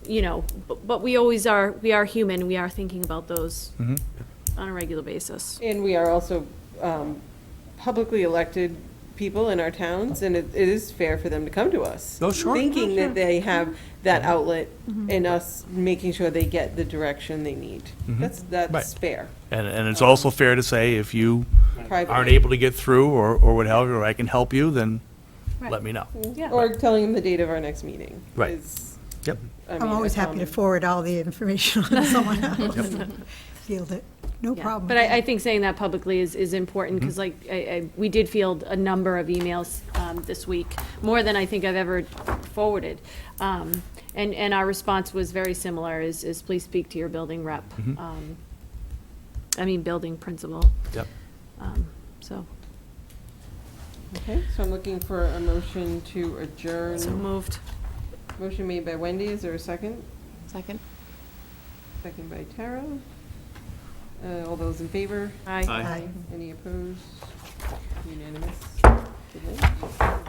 Speaker 14: you know, but we always are, we are human, we are thinking about those on a regular basis.
Speaker 1: And we are also publicly elected people in our towns, and it is fair for them to come to us.
Speaker 4: Oh, sure.
Speaker 1: Thinking that they have that outlet in us, making sure they get the direction they need. That's
Speaker 4: Right.
Speaker 1: fair.
Speaker 4: and it's also fair to say, if you aren't
Speaker 1: Privately.
Speaker 4: able to get through or what have you, or I can help you, then let me know.
Speaker 14: Yeah.
Speaker 1: Or telling them the date of our next meeting.
Speaker 4: Right.
Speaker 1: is,
Speaker 4: Yep.
Speaker 1: I
Speaker 10: I'm
Speaker 1: mean,
Speaker 10: always
Speaker 1: a
Speaker 10: happy to
Speaker 1: common-
Speaker 10: forward all the information on someone else. Field it, no
Speaker 14: Yeah.
Speaker 10: problem.
Speaker 14: But I think saying that publicly is important, because like, we did field a number of emails this week, more than I think I've ever forwarded. And our response was very similar, is please speak to your building rep. Building principal.
Speaker 4: Yep.
Speaker 14: So,
Speaker 1: Okay, so I'm looking for a motion to adjourn.
Speaker 14: so moved.
Speaker 1: Motion made by Wendy, is there a second?
Speaker 5: Second?
Speaker 1: Second by Tara. All those in favor?
Speaker 14: Aye.
Speaker 10: Aye.
Speaker 1: Any opposed? Unanimous. Good night.